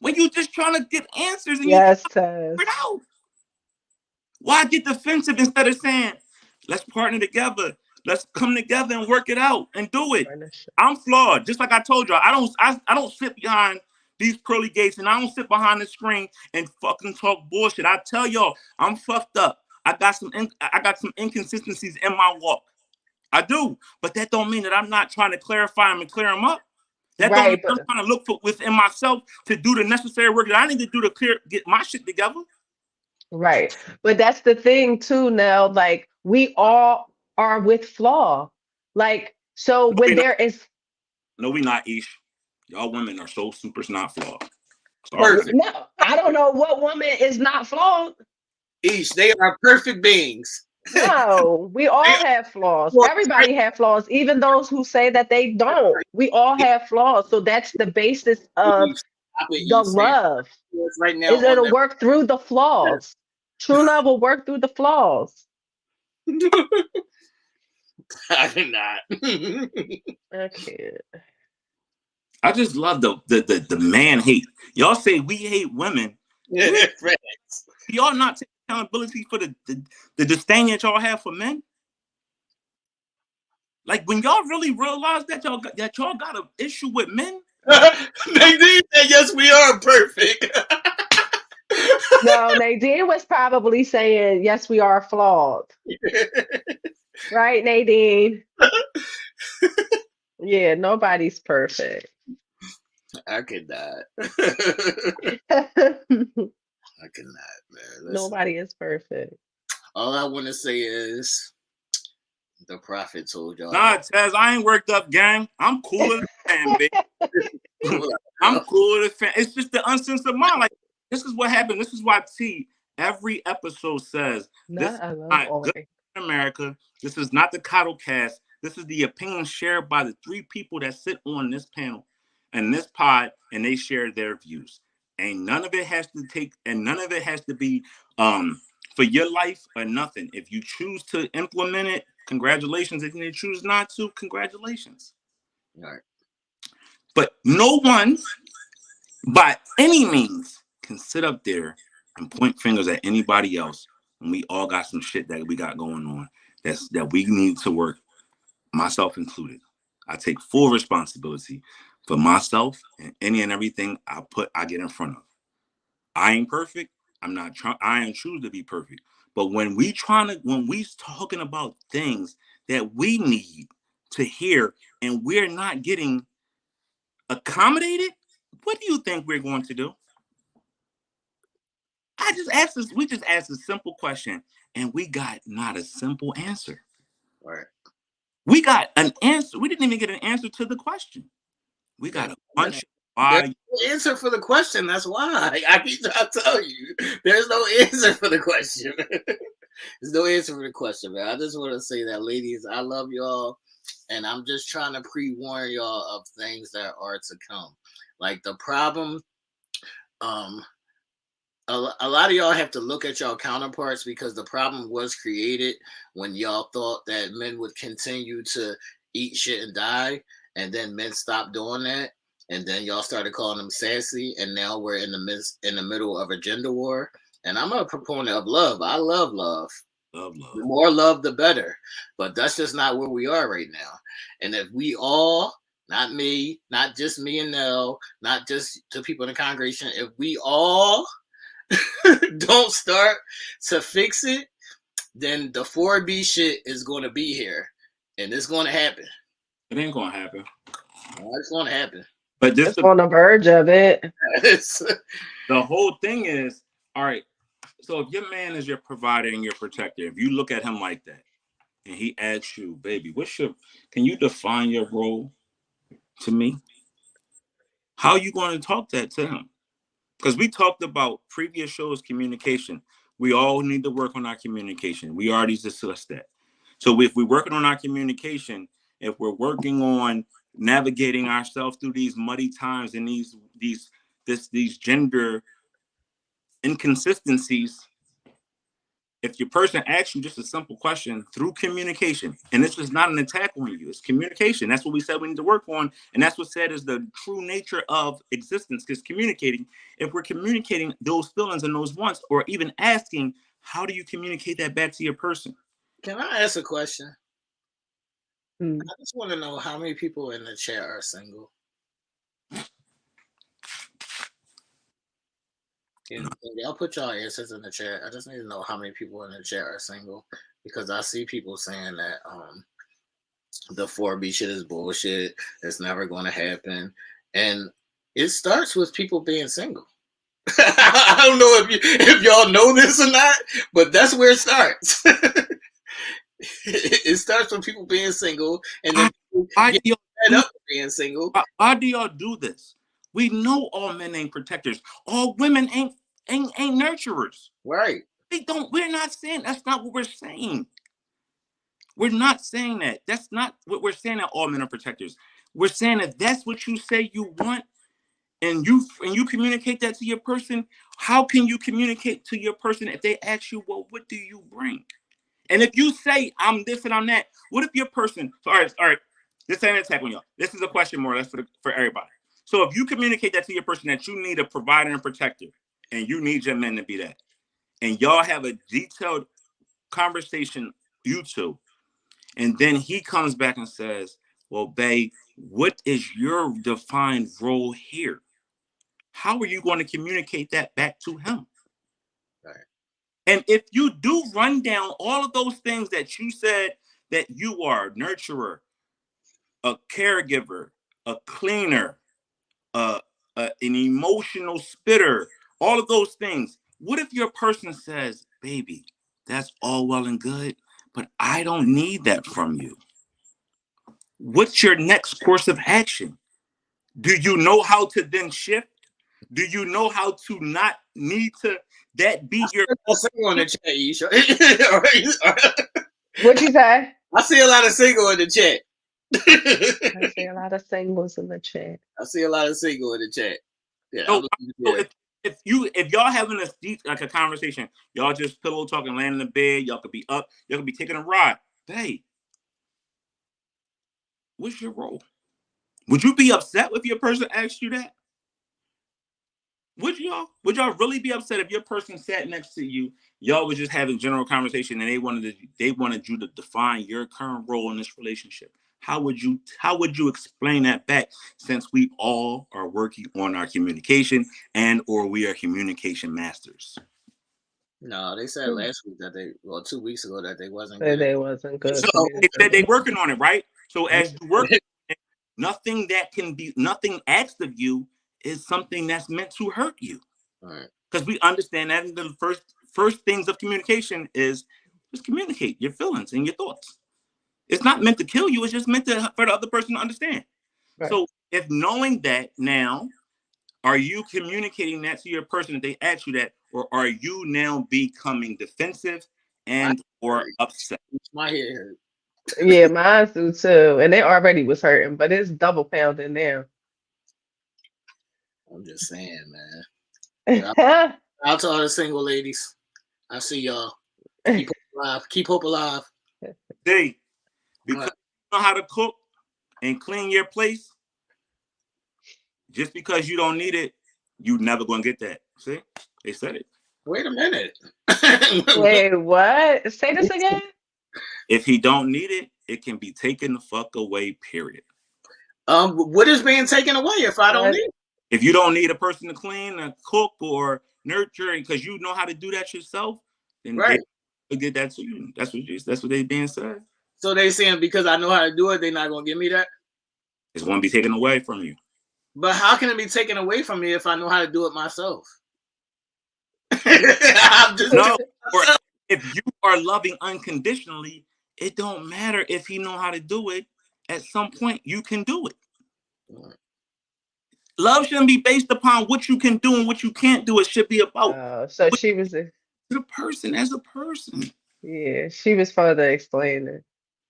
when you just trying to get answers and yes, you figure it out? Why get defensive instead of saying, let's partner together, let's come together and work it out and do it? I'm flawed, just like I told y'all. I don't sit behind these pearly gates and I don't sit behind the screen and fucking talk bullshit. I tell y'all, I'm fucked up. I got some inconsistencies in my walk. I do, but that don't mean that I'm not trying to clarify them and clear them up. That don't mean I'm trying to look for within myself to do the necessary work that I need to do to get my shit together. Right. But that's the thing too, Nell. Like, we all are with flaw. Like, so when there is. No, we not, Ish. Y'all women are so super not flawed. Perfect. No, I don't know what woman is not flawed. Ish, they are perfect beings. No, we all have flaws. Everybody has flaws, even those who say that they don't. We all have flaws. So that's the basis of the love. Right now, is it'll work through the flaws. True love will work through the flaws. I did not. Okay. I just love the man hate. Y'all say we hate women. Y'all not taking accountability for the disdain that y'all have for men. Like, when y'all really realize that y'all got an issue with men. Nadine said, yes, we are perfect. No, Nadine was probably saying, yes, we are flawed. Right, Nadine? Yeah, nobody's perfect. I cannot. I cannot, man. Nobody is perfect. All I want to say is the prophet told y'all. Nah, Taz, I ain't worked up, gang. I'm cool as a fan, baby. I'm cool as a fan. It's just the uncensored mind. Like, this is what happened. This is why every episode says this is not Good in America. This is not the Coddle Cast. This is the opinion shared by the three people that sit on this panel and this pod, and they share their views. And none of it has to be for your life or nothing. If you choose to implement it, congratulations. If you choose not to, congratulations. All right. But no one, by any means, can sit up there and point fingers at anybody else when we all got some shit that we got going on that we need to work, myself included. I take full responsibility for myself and any and everything I get in front of. I ain't perfect. I'm not trying. I ain't choose to be perfect. But when we talking about things that we need to hear and we're not getting accommodated, what do you think we're going to do? We just asked a simple question and we got not a simple answer. Right. We got an answer. We didn't even get an answer to the question. We got a bunch of There's no answer for the question. That's why I keep trying to tell you. There's no answer for the question. There's no answer for the question, man. I just want to say that, ladies, I love y'all. And I'm just trying to pre-warn y'all of things that are to come. Like the problem, a lot of y'all have to look at y'all counterparts because the problem was created when y'all thought that men would continue to eat shit and die, and then men stopped doing that, and then y'all started calling them sassy, and now we're in the middle of a gender war. And I'm a proponent of love. I love love. Love, love. The more love, the better. But that's just not where we are right now. And if we all, not me, not just me and Nell, not just the people in the congregation, if we all don't start to fix it, then the 4B shit is going to be here. And it's going to happen. It ain't going to happen. It's going to happen. But it's on the verge of it. The whole thing is, all right, so if your man is your provider and your protector, if you look at him like that, and he asks you, baby, can you define your role to me? How are you going to talk that to him? Because we talked about previous shows, communication. We all need to work on our communication. We already discussed that. So if we're working on our communication, if we're working on navigating ourselves through these muddy times and these gender inconsistencies, if your person asks you just a simple question through communication, and this is not an attack on you, it's communication. That's what we said we need to work on. And that's what said is the true nature of existence, because communicating, if we're communicating those feelings and those wants, or even asking, how do you communicate that back to your person? Can I ask a question? I just want to know how many people in the chat are single. Y'all put y'all answers in the chat. I just need to know how many people in the chat are single, because I see people saying that the 4B shit is bullshit. It's never going to happen, and it starts with people being single. I don't know if y'all know this or not, but that's where it starts. It starts with people being single, and then why do y'all being single. Why do y'all do this? We know all men ain't protectors. All women ain't nurturers. Right. We're not saying that's not what we're saying. We're not saying that. That's not what we're saying, that all men are protectors. We're saying that that's what you say you want, and you communicate that to your person. How can you communicate to your person if they ask you, well, what do you bring? And if you say I'm this and I'm that, what if your person? So, all right. This ain't an attack on y'all. This is a question more or less for everybody. So if you communicate that to your person that you need a provider and protector, and you need your men to be that, and y'all have a detailed conversation, you two, and then he comes back and says, well, babe, what is your defined role here? How are you going to communicate that back to him? Right. And if you do run down all of those things that you said, that you are a nurturer, a caregiver, a cleaner, an emotional spitter, all of those things. What if your person says, baby, that's all well and good, but I don't need that from you? What's your next course of action? Do you know how to then shift? Do you know how to not need to that be your single in the chat, Aisha? What'd you say? I see a lot of single in the chat. I see a lot of singles in the chat. I see a lot of single in the chat. Yeah. So if y'all having a deep, like a conversation, y'all just pillow talking, laying in the bed, y'all could be up, y'all could be taking a ride. Hey, what's your role? Would you be upset if your person asked you that? Would y'all really be upset if your person sat next to you, y'all was just having general conversation, and they wanted you to define your current role in this relationship? How would you explain that back, since we all are working on our communication and or we are communication masters? No, they said last week that 2 weeks ago that they wasn't Say good. they wasn't good So they said they communicators. working on it, right? So as you work, nothing asked of you is something that's meant to hurt you. Right. Because we understand that the first things of communication is just communicate your feelings and your thoughts. It's not meant to kill you. It's just meant for the other person to understand. Right. So if knowing that now, are you communicating that to your person if they ask you that, or are you now becoming defensive and or upset? My head hurt. Yeah, mine do too. And it already was hurting, but it's double pounding now. I'm just saying, man. Out to all the single ladies. I see y'all. Keep hope alive. Keep hope alive. See, because you know how to cook and clean your place, just because you don't need it, you never gonna get that. See, they said it. Wait a minute. Wait, what? Say this again. If he don't need it, it can be taken the fuck away. Period. What is being taken away if I don't need it? If you don't need a person to clean, or cook, or nurture, because you know how to do that yourself, then they get that to you. That's what they being said. So they saying because I know how to do it, they're not gonna give me that. It's going to be taken away from you. But how can it be taken away from me if I know how to do it myself? No. Or if you are loving unconditionally, it don't matter if he know how to do it. At some point, you can do it. Right. Love shouldn't be based upon what you can do and what you can't do. It should be about so she was the person as a person. Yeah, she was further explaining.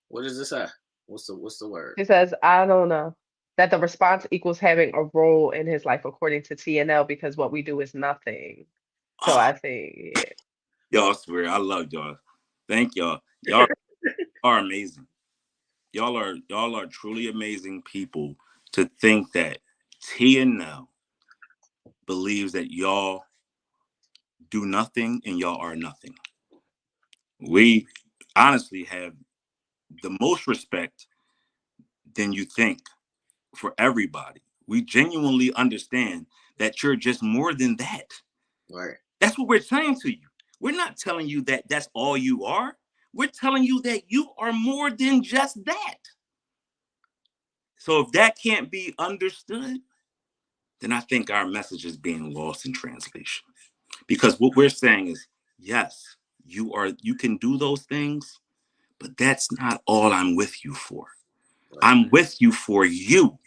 What does this say? What's the word? It says, I don't know. That the response equals having a role in his life according to TNL because what we do is nothing. So I think, yeah. Y'all swear, I love y'all. Thank y'all. Y'all are amazing. Y'all are truly amazing people to think that TNL believes that y'all do nothing and y'all are nothing. We honestly have the most respect than you think for everybody. We genuinely understand that you're just more than that. Right. That's what we're saying to you. We're not telling you that that's all you are. We're telling you that you are more than just that. So if that can't be understood, then I think our message is being lost in translation. Because what we're saying is, yes, you can do those things, but that's not all I'm with you for. Right. I'm with you for you,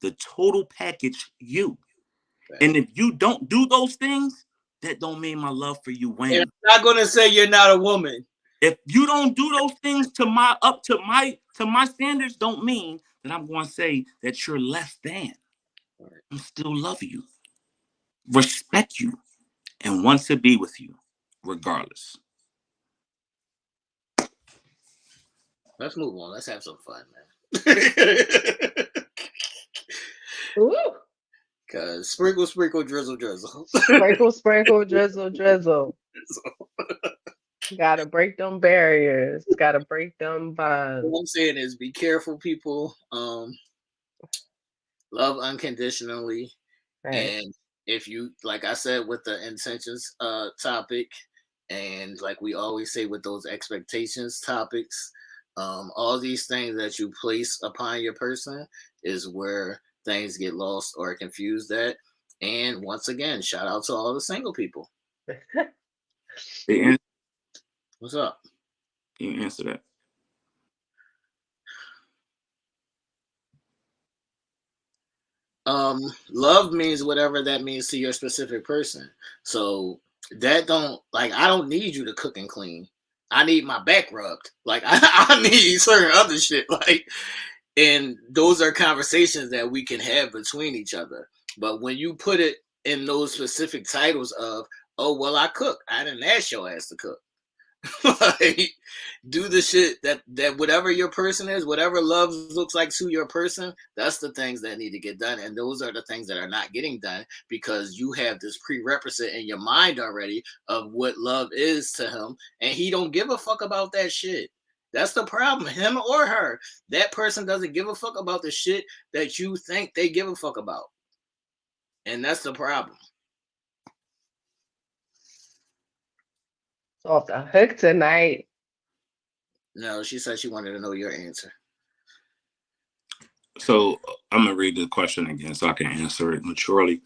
the total package, you. Right. And if you don't do those things, that don't mean my love for you wanes. I'm not gonna say you're not a woman. If you don't do those things to my standards, don't mean that I'm going to say that you're less than. Right. I still love you, respect you, and want to be with you, regardless. Let's move on. Let's have some fun, man. Ooh. Cause sprinkle, sprinkle, drizzle, drizzle. Sprinkle, sprinkle, drizzle, drizzle. Gotta break them barriers. Gotta break them bonds. What I'm saying is be careful, people. Love unconditionally. Right. And if you, like I said, with the intentions topic, and like we always say with those expectations topics, all these things that you place upon your person is where things get lost or confused at. And once again, shout out to all the single people. What's up? Can you answer that? Love means whatever that means to your specific person. So that I don't need you to cook and clean. I need my back rubbed. Like I need certain other shit. Like, and those are conversations that we can have between each other. But when you put it in those specific titles of, oh, well, I cook. I didn't ask your ass to cook. Like, do the shit that whatever your person is, whatever love looks like to your person, that's the things that need to get done. And those are the things that are not getting done because you have this prerequisite in your mind already of what love is to him. And he don't give a fuck about that shit. That's the problem, him or her. That person doesn't give a fuck about the shit that you think they give a fuck about. And that's the problem. It's off the hook tonight. No, she said she wanted to know your answer. So I'm gonna read the question again so I can answer it maturely.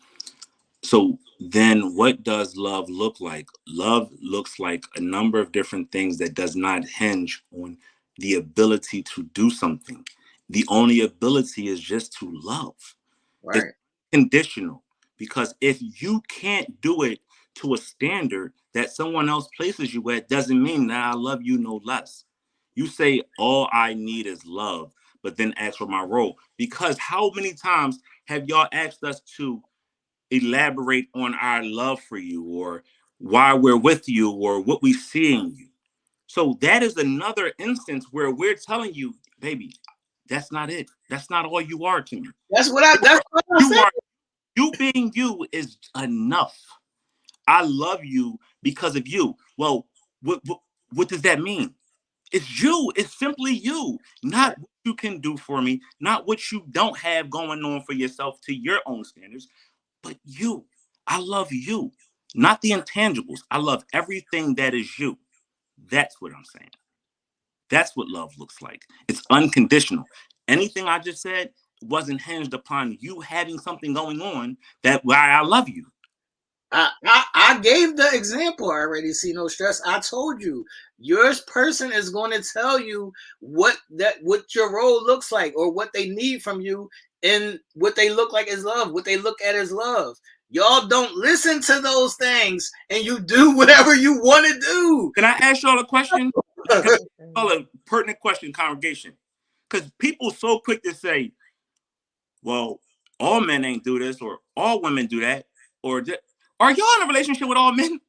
So then what does love look like? Love looks like a number of different things that does not hinge on the ability to do something. The only ability is just to love. It's Right. conditional, because if you can't do it to a standard that someone else places you at, doesn't mean that I love you no less. You say all I need is love, but then ask for my role. Because how many times have y'all asked us to elaborate on our love for you, or why we're with you, or what we see in you? So that is another instance where we're telling you, baby, that's not it. That's not all you are to me. That's what I You said. are, you being you is enough. I love you because of you. Well, what does that mean? It's you. It's simply you. Not what you can do for me, not what you don't have going on for yourself to your own standards, but you. I love you, not the intangibles. I love everything that is you. That's what I'm saying. That's what love looks like. It's unconditional. Anything I just said wasn't hinged upon you having something going on that why I love you. I gave the example already. See, no stress. I told you, your person is going to tell you what your role looks like, or what they need from you, and what they look like is love. What they look at is love. Y'all don't listen to those things, and you do whatever you want to do. Can I ask y'all a question? Can I ask y'all a pertinent question, congregation? Because people so quick to say, well, all men ain't do this, or all women do that, or are y'all in a relationship with all men?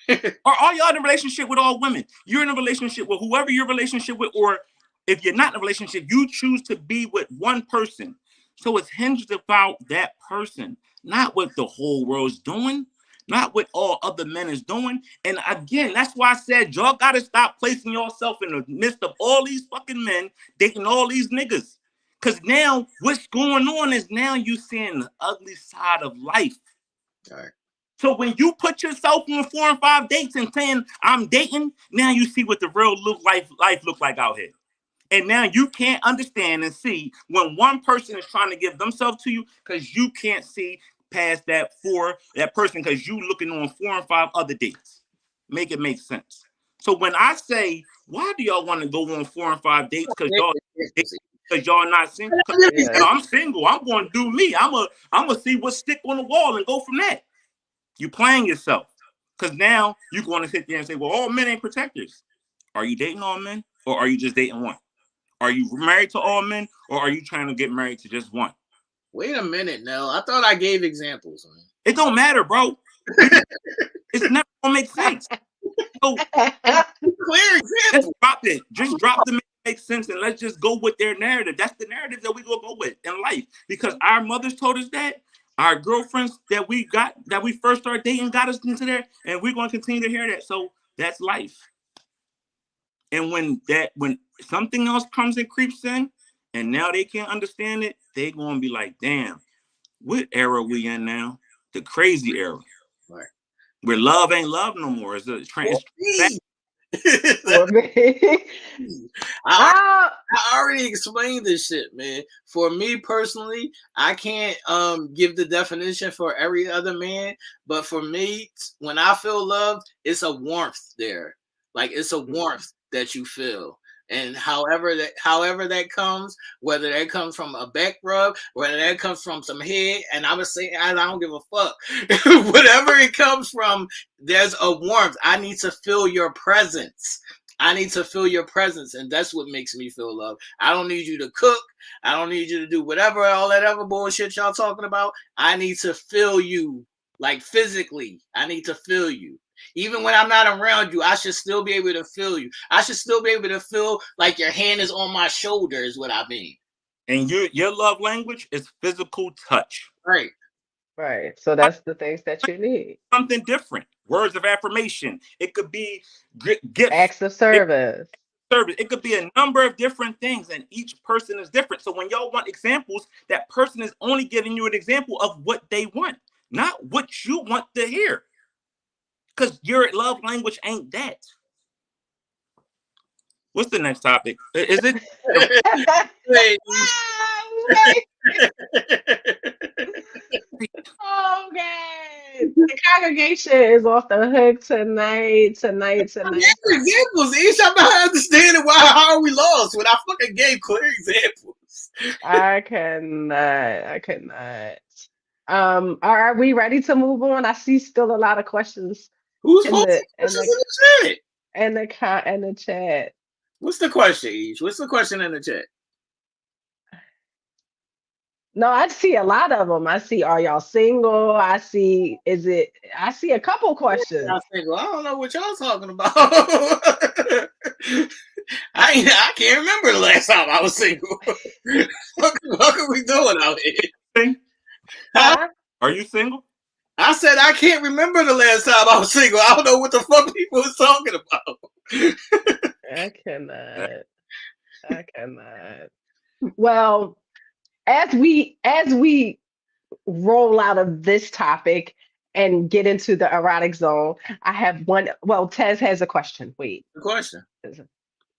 Or are y'all in a relationship with all women? You're in a relationship with whoever you're in a relationship with, or if you're not in a relationship, you choose to be with one person. So it's hinged about that person, not what the whole world's doing, not what all other men is doing. And again, that's why I said y'all gotta stop placing yourself in the midst of all these fucking men dating all these niggas. Because now what's going on is now you seeing the ugly side of life. All right. So when you put yourself on 4 and 5 dates and saying I'm dating, now you see what the real life look like out here. And now you can't understand and see when one person is trying to give themselves to you, because you can't see past that person, because you looking on 4 and 5 other dates. Make it make sense. So when I say, why do y'all want to go on 4 and 5 dates? Because y'all not single. Yeah. I'm single. I'm going to do me. I'm gonna see what stick on the wall and go from that. You playing yourself, because now you're going to sit there and say, well, all men ain't protectors. Are you dating all men, or are you just dating one? Are you married to all men, or are you trying to get married to just one? Wait a minute, Nell. I thought I gave examples. Man. It don't matter, bro. It's never gonna make sense. So Clear example. just drop the make sense, and let's just go with their narrative. That's the narrative that we gonna go with in life, because our mothers told us that. Our girlfriends that we first started dating got us into there, and we're gonna continue to hear that. So that's life. And when something else comes and creeps in, and now they can't understand it, they gonna be like, damn, what era we in now? The crazy era. Right. Where love ain't love no more. It's For me. I already explained this shit, man. For me personally, I can't give the definition for every other man, but for me, when I feel love, it's a warmth there. Like it's a warmth that you feel. And however that comes, whether that comes from a back rub, whether that comes from some head, and I would say I don't give a fuck. Whatever it comes from, there's a warmth. I need to feel your presence. I need to feel your presence, and that's what makes me feel love. I don't need you to cook. I don't need you to do whatever, all that other bullshit y'all talking about. I need to feel you, like physically. I need to feel you. Even when I'm not around you, I should still be able to feel you. I should still be able to feel like your hand is on my shoulder, is what I mean. And your love language is physical touch. Right. Right. So that's the things that you need. Something different. Words of affirmation. It could be gifts. Acts of service. It could be a number of different things, and each person is different. So when y'all want examples, that person is only giving you an example of what they want, not what you want to hear. Because your love language ain't that. What's the next topic? Is it? Wait. Okay. The congregation is off the hook tonight. Examples. Ish, I'm not understanding how are we lost when I fucking gave clear examples. I cannot. Are we ready to move on? I see still a lot of questions Who's in posting the questions in the chat? in the chat. What's the question, Ish? What's the question in the chat? No, I see a lot of them. I see, are y'all single? I see, I see a couple questions. I don't know what y'all talking about. I can't remember the last time I was single. What are we doing out here? Huh? Are you single? I said I can't remember the last time I was single. I don't know what the fuck people was talking about. I cannot. Well, as we roll out of this topic and get into the erotic zone, I have one. Well, Tez has a question. Wait. The question.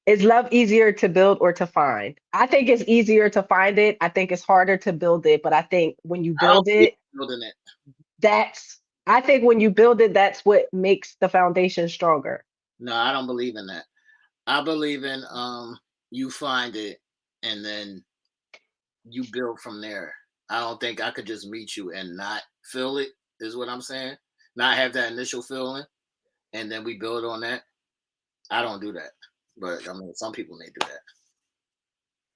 Is love easier to build or to find? I think it's easier to find it. I think it's harder to build it. But I think when you build it, I think when you build it, that's what makes the foundation stronger. No, I don't believe in that. I believe in you find it and then you build from there. I don't think I could just meet you and not feel it, is what I'm saying. Not have that initial feeling and then we build on that. I don't do that. But I mean, some people may do that.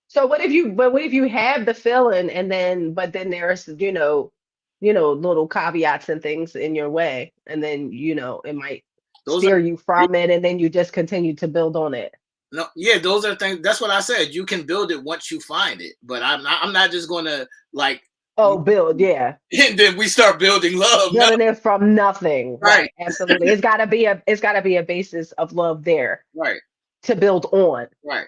So what if you have the feeling and then there's little caveats and things in your way, and then it might steer you from it, and then you just continue to build on it. No, yeah, those are things. That's what I said. You can build it once you find it, but I'm not just gonna build, yeah. And then we start building love. Building it from nothing. Right. Absolutely. It's gotta be a basis of love there. Right. To build on. Right.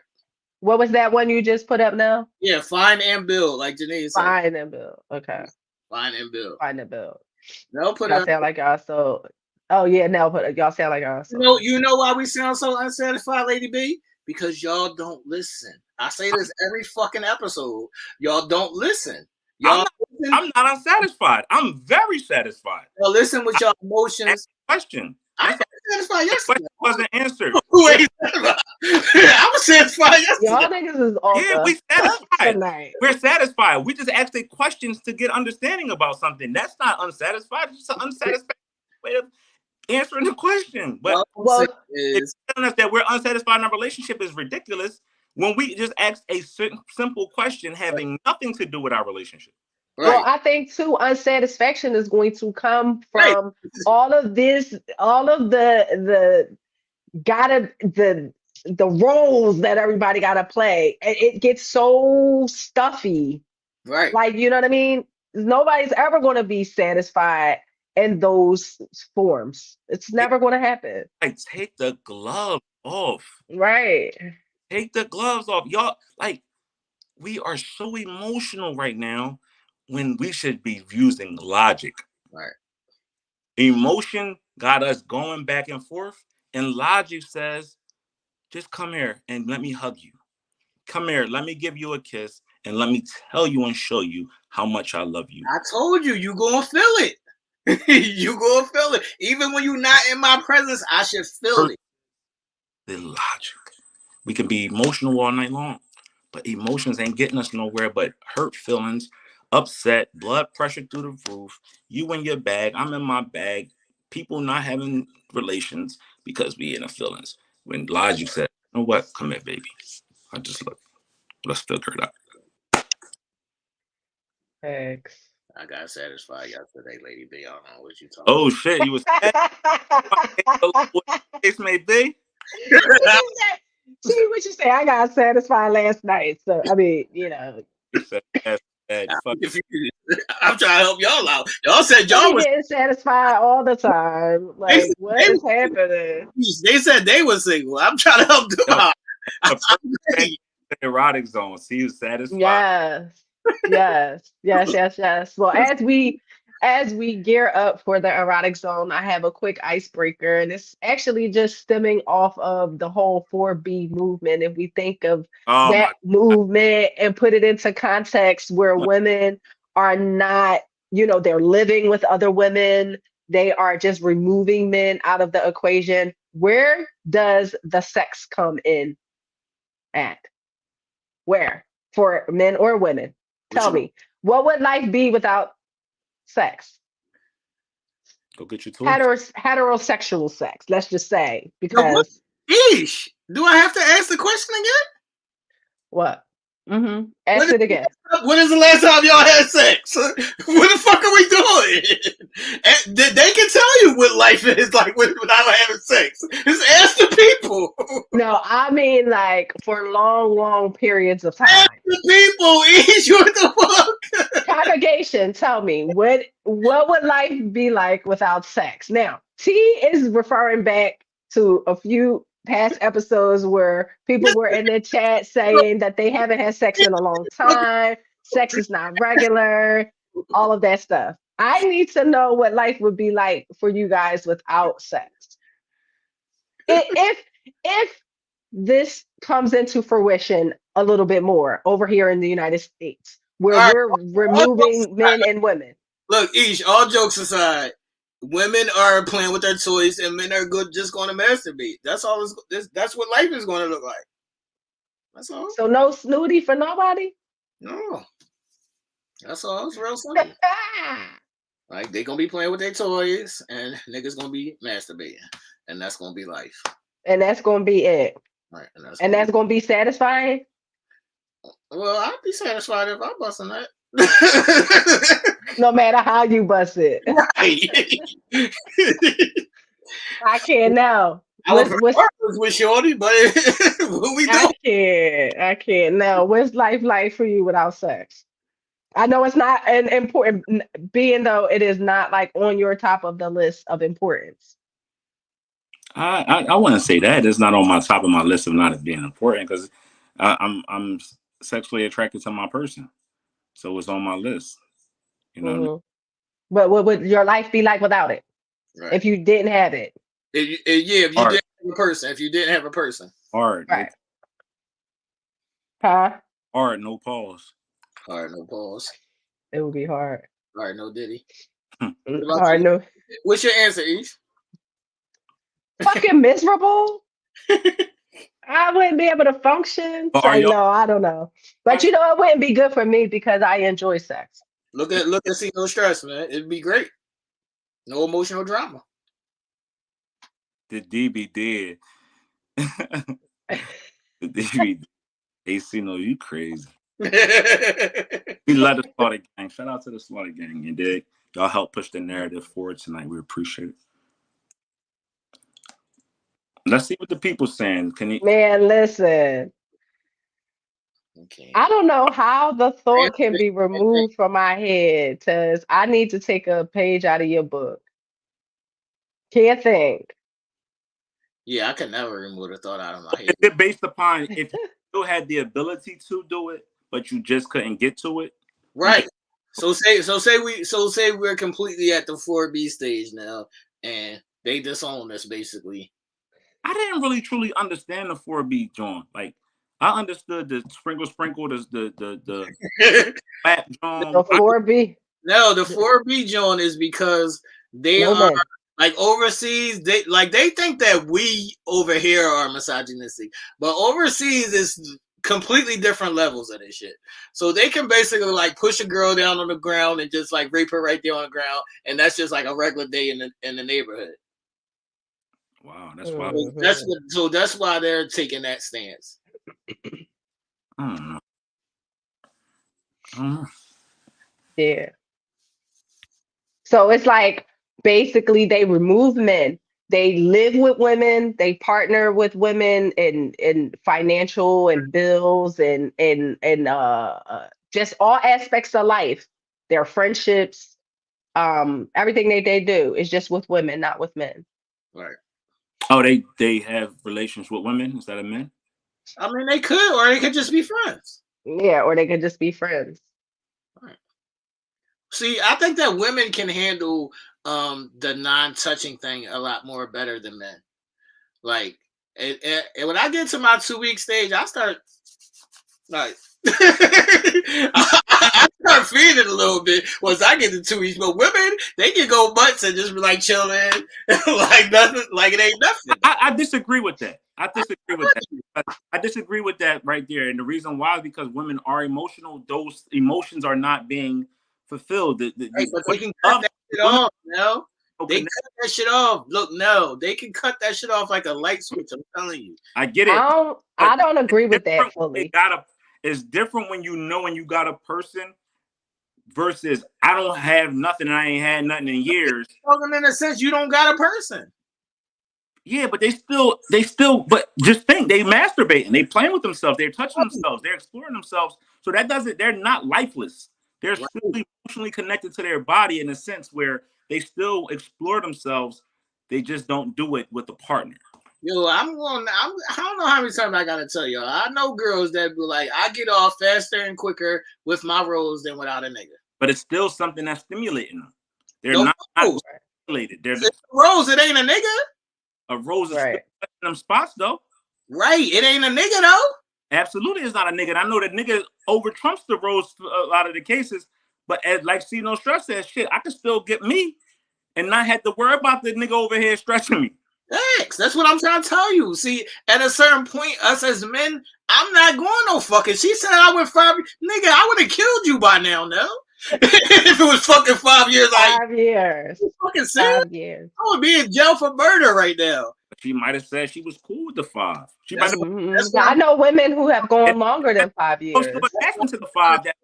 What was that one you just put up now? Yeah, find and build, like Janine said. Find and build. Okay. Find and build. Find and build. Nell put y'all sound like y'all so. Oh yeah, Nell put y'all sound like y'all so. You know why we sound so unsatisfied, Lady B? Because y'all don't listen. I say this every fucking episode. Y'all don't listen. I'm not unsatisfied. I'm very satisfied. Y'all listen with your emotions. Question. I got satisfied yesterday. Wasn't answered. Who ain't satisfied? I was satisfied yesterday. Y'all niggas is all we satisfied tonight. We're satisfied. We just asked questions to get understanding about something. That's not unsatisfied. It's just an unsatisfied way of answering the question. But it's telling us that we're unsatisfied in our relationship is ridiculous when we just ask a simple question having nothing to do with our relationship. Right. Well, I think too, unsatisfaction is going to come from all of this, all of the roles that everybody gotta play. It gets so stuffy. Right. Like, you know what I mean? Nobody's ever gonna be satisfied in those forms. It's never gonna happen. Like, take the glove off. Right. Take the gloves off. Y'all, we are so emotional right now when we should be using logic. Right. Emotion got us going back and forth, and logic says, just come here and let me hug you. Come here, let me give you a kiss, and let me tell you and show you how much I love you. I told you, you gonna feel it. You gonna feel it. Even when you're not in my presence, I should feel it. The logic. We can be emotional all night long, but emotions ain't getting us nowhere but hurt feelings, upset, blood pressure through the roof, you in your bag, I'm in my bag, people not having relations because we in the feelings. When logic said, you know what, come here, baby. I just look, let's figure it out. Thanks. I got satisfied yesterday, Lady B. I don't know what you talking about. Oh shit, you was what case may be? See what you say. I got satisfied last night. So I mean, I'm trying to help y'all out. Y'all said y'all was getting satisfied all the time. Like, what is happening? They said they were single. I'm trying to help them out. Erotic zone. See you satisfied. Yes. Well, as as we gear up for the erotic zone, I have a quick icebreaker, and it's actually just stemming off of the whole 4B movement. If we think of Oh my that movement and put it into context where God. women are not, they're living with other women, they are just removing men out of the equation. Where does the sex come in at? Where? For men or women? What Tell you me, what would life be without sex? go get your toys? Heterosexual sex, let's just say, No, what? because Eesh. Do I have to ask the question again? what? When Ask is, it again. when is the last time y'all had sex? What the fuck are we doing? And they can tell you what life is like without having sex. Just ask the people. No, I mean like for long, long periods of Ask time. the people. Eesh, what the fuck? Congregation, tell me what would life be like without sex? Now, T is referring back to a few past episodes where people were in the chat saying that they haven't had sex in a long time, sex is not regular, all of that stuff. I need to know what life would be like for you guys without sex. If this comes into fruition a little bit more over here in the United States, where All right. we're removing men and women. Look, Ish, all jokes aside, women are playing with their toys and men are good just going to masturbate. That's all. That's what life is going to look like. That's all. So no snooty for nobody? No. That's all. It's real simple. Like, they going to be playing with their toys and niggas going to be masturbating. And that's going to be life. And that's going to be it. Right. And that's going to be satisfying? Well, I'd be satisfied if I bust a nut. No matter how you bust it. Right. I can't know. I would prefer with Shorty, but what we do? I can't know. What's life like for you without sex? I know it's not an important, being though it is not like on your top of the list of importance. I wouldn't say that. It's not on my top of my list of not being important because I'm sexually attracted to my person, so it's on my list. You know. What I mean? But what would your life be like without it? Right. If you didn't have it? If you didn't have a person. If you didn't have a person. Hard. Right. Huh? Hard. No pause. Hard. No pause. It would be hard. Hard. No Diddy. Hard. No. What's your answer, Eve? Fucking miserable. I wouldn't be able to function. So no, I don't know. But it wouldn't be good for me because I enjoy sex. Look and see no stress, man. It'd be great. No emotional drama. The DB did. The DB. AC, no, you crazy. We let us start a gang. Shout out to the Slaughter Gang. You did. Y'all help push the narrative forward tonight. We appreciate it. Let's see what the people's saying. Can you? Man, listen. Okay. I don't know how the thought can be removed from my head because I need to take a page out of your book. Can't think. Yeah, I could never remove the thought out of my head. Is it based upon if you still had the ability to do it, but you just couldn't get to it? Right. So say we're completely at the 4B stage now, and they disown us basically. I didn't really truly understand the 4B joint. Like, I understood the sprinkle, the fat joint. The 4B. No, the 4B joint is because they are like overseas. They think that we over here are misogynistic, but overseas is completely different levels of this shit. So they can basically like push a girl down on the ground and just like rape her right there on the ground, and that's just like a regular day in the neighborhood. Wow, that's why. That's why they're taking that stance. I don't know. Yeah. So it's like basically they remove men. They live with women. They partner with women in financial and bills and just all aspects of life. Their friendships, everything they do is just with women, not with men. Right. Oh, they have relations with women instead of men? I mean, they could, or they could just be friends. Yeah, or they could just be friends. Right. See, I think that women can handle the non-touching thing a lot more better than men. Like, and when I get to my 2 week stage, I start like I start feeding a little bit once I get to 2 weeks. But women, they can go months and just be like chilling, like nothing, like it ain't nothing. I disagree with that. I disagree with that right there. And the reason why is because women are emotional. Those emotions are not being fulfilled. Right, but they can cut that shit off, no? They cut that shit off. Look, no, they can cut that shit off like a light switch. I'm telling you. I get it. I don't agree with that fully. It's different when you know when you got a person versus I don't have nothing and I ain't had nothing in years. In a sense, you don't got a person. Yeah, but they still, but just think, they masturbating, they playing with themselves, they're touching themselves, they're exploring themselves. So they're not lifeless. They're still emotionally connected to their body in a sense where they still explore themselves. They just don't do it with a partner. Yo, I don't know how many times I gotta tell y'all. I know girls that be like, I get off faster and quicker with my rose than without a nigga. But it's still something that's stimulating them. They're not stimulated. They're it's a rose, it ain't a nigga. A rose is still touching them spots though. Right. It ain't a nigga though. Absolutely, it's not a nigga. I know that nigga over trumps the rose for a lot of the cases, but as like C No Stress says, shit, I can still get me and not have to worry about the nigga over here stretching me. Thanks. That's what I'm trying to tell you. See, at a certain point, us as men, I'm not going no fucking. She said I went 5 years. Nigga, I would have killed you by now, no? If it was fucking 5 years. 5 years. Fucking serious? 5 years. I would be in jail for murder right now. She might have said she was cool with the 5. I know women who have gone longer than 5 years. Attachment to the 5 that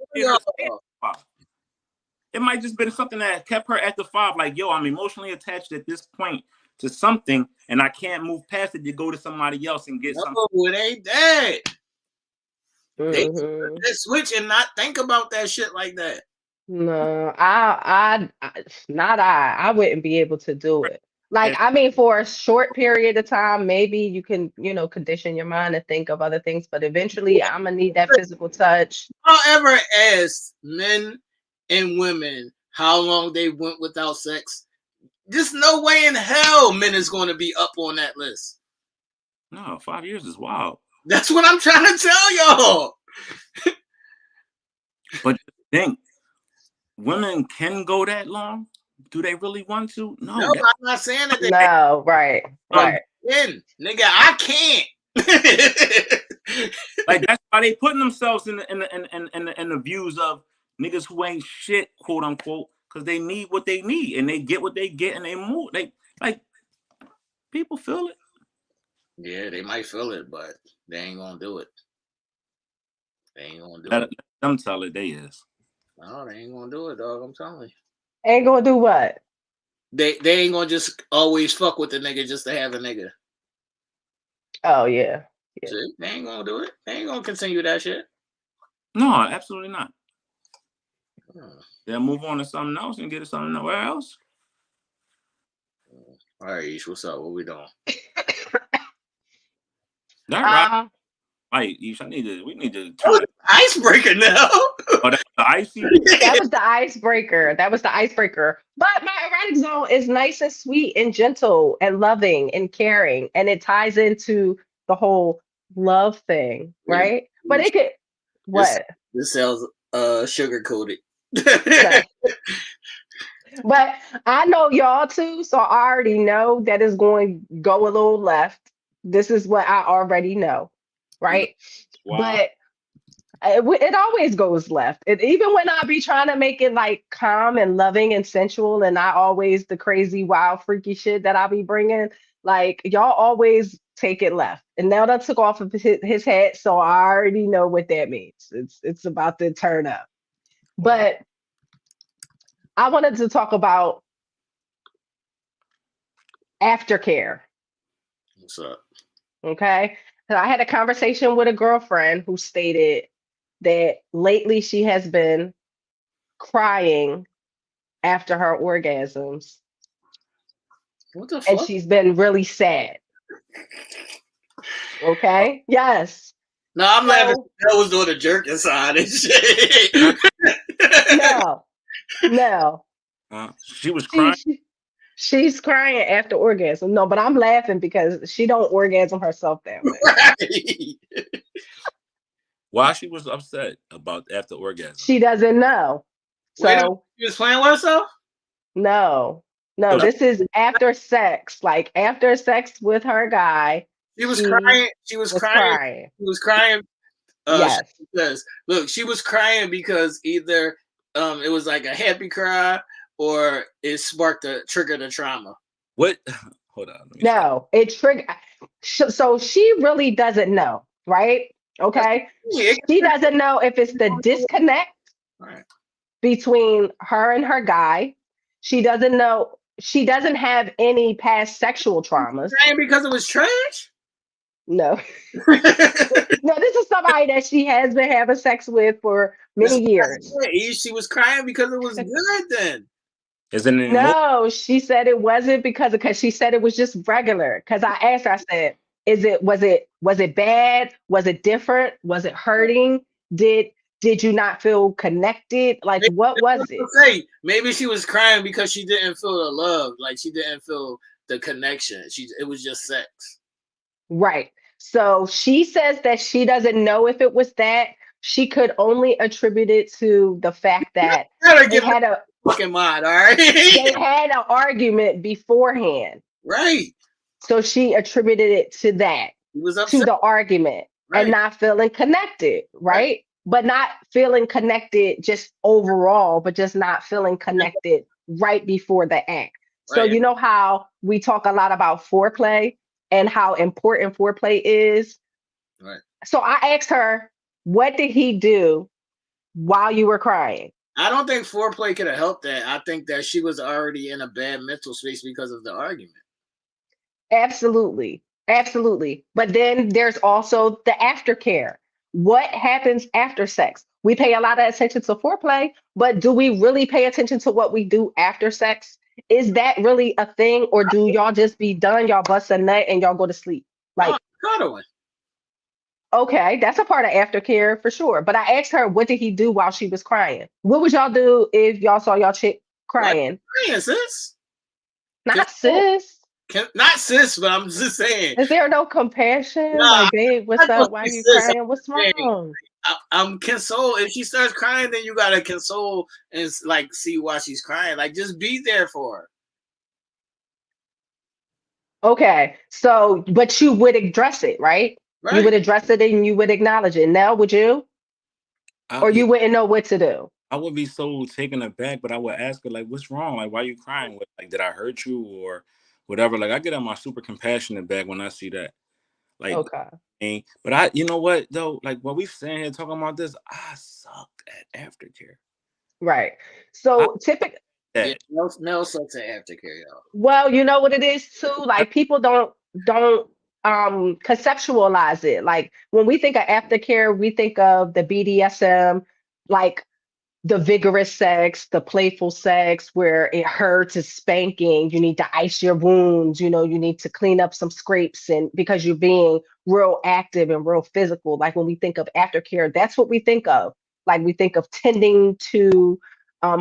it might just been something that kept her at the 5. Like, yo, I'm emotionally attached at this point to something, and I can't move past it to go to somebody else and get something. No, it ain't that. They switch and not think about that shit like that. No, I wouldn't be able to do it. Like, I mean, for a short period of time, maybe you can, condition your mind to think of other things, but eventually I'm gonna need that physical touch. I'll ever ask men and women how long they went without sex. There's no way in hell men is going to be up on that list. No, 5 years is wild. That's what I'm trying to tell y'all. But think, women can go that long. Do they really want to? No, I'm not saying that. No, right. Nigga, I can't. Like, that's why they putting themselves in the views of niggas who ain't shit, quote unquote, because they need what they need and they get what they get and they move. They like people feel it. Yeah, they might feel it, but they ain't gonna do it. They ain't gonna do Let it. them tell it they is. No, they ain't gonna do it, dog. I'm telling you. Ain't gonna do what? They ain't gonna just always fuck with the nigga just to have a nigga. Oh yeah. See, they ain't gonna do it. They ain't gonna continue that shit. No, absolutely not. They'll move on to something else and get it something nowhere else. All right, Ish, what's up? What we doing? That right. Right, Ish, we need to turn icebreaker now. Oh, that's the icy. That was the icebreaker. But my erotic zone is nice and sweet and gentle and loving and caring. And it ties into the whole love thing, right? But it could This sounds sugar coated. But I know y'all too, so I already know that it's going to go a little left. This is what I already know, right? Wow. But it always goes left. Even when I be trying to make it like calm and loving and sensual, and I always the crazy, wild, freaky shit that I be bringing, like y'all always take it left. And now that took off of his head, so I already know what that means. It's about to turn up. But I wanted to talk about aftercare. What's up? Okay. So I had a conversation with a girlfriend who stated that lately she has been crying after her orgasms. What the fuck? And she's been really sad. Okay. Yes. No, I'm laughing. That was doing a jerk inside and shit. No. No. She was She, crying. she she's crying after orgasm. No, but I'm laughing because she don't orgasm herself that way. Right. Why she was upset about after orgasm? She doesn't know. Wait a minute, So she was playing with herself? no. No, So she, this is after sex. Like after sex with her guy, She was she crying. She was was crying. crying. She was crying. Yes. Because look, she was crying because either it was like a happy cry or it triggered a trauma. what? Hold on. Let me stop. No, it trigger. So she really doesn't know, right? That's Okay. it. She doesn't know if it's the disconnect Right. between her and her guy. She doesn't know. She doesn't have any past sexual traumas. Crying because it was trash. No. That's No, this is somebody that she has been having sex with for what many I years. said. She was crying because it was good. Then Isn't it anymore? No, she said it wasn't because she said it was just regular. Because I asked her, I said, was it bad? Was it different? Was it hurting? Did did you not feel connected? Like maybe, what was it? maybe she was crying because she didn't feel the love, like she didn't feel the connection. It was just sex. Right. So she says that she doesn't know if it was that. She could only attribute it to the fact that Gotta they get my had a fucking mind, all right? they had an argument beforehand. Right. So she attributed it to that, He was to upset. the argument, and Right. not feeling connected, Right. right? But not feeling connected just overall, but just not feeling connected right before the act. So, Right. you know how we talk a lot about foreplay and how important foreplay is? Right. So I asked her, what did he do while you were crying? I don't think foreplay could have helped that. I think that she was already in a bad mental space because of the argument. Absolutely. Absolutely. But then there's also the aftercare. What happens after sex? We pay a lot of attention to foreplay, but do we really pay attention to what we do after sex? Is that really a thing, or do y'all just be done, y'all bust a nut and y'all go to sleep? No, Like, cuddling. okay, that's a part of aftercare for sure. But I asked her, what did he do while she was crying? What would y'all do if y'all saw y'all chick What? crying? Sis? Not sis. Not sis, but I'm just saying. Is there no compassion? Nah, Like, babe, I'm what's not gonna up? Why say you sis. crying? What's I'm saying wrong? I'm console. If she starts crying, then you gotta console and like see why she's crying. Like just be there for her. Okay, so but you would address it, right? You Right. would address it and you would acknowledge it. Now, would you? Or Yeah, you wouldn't know what to do? I would be so taken aback, but I would ask her like, "What's wrong? Like, why are you crying? Like, did I hurt you or whatever?" Like, I get on my super compassionate back when I see that. Like, Okay, but you know what though? Like, while we sitting here talking about this, I suck at aftercare. right. I So typically, Yeah. that No such an aftercare, y'all. well, you know what it is too. I, Like people don't conceptualize it. Like when we think of aftercare, we think of the BDSM, like the vigorous sex, the playful sex where it hurts, is spanking, you need to ice your wounds, you need to clean up some scrapes and because you're being real active and real physical. Like when we think of aftercare, that's what we think of. Like we think of tending to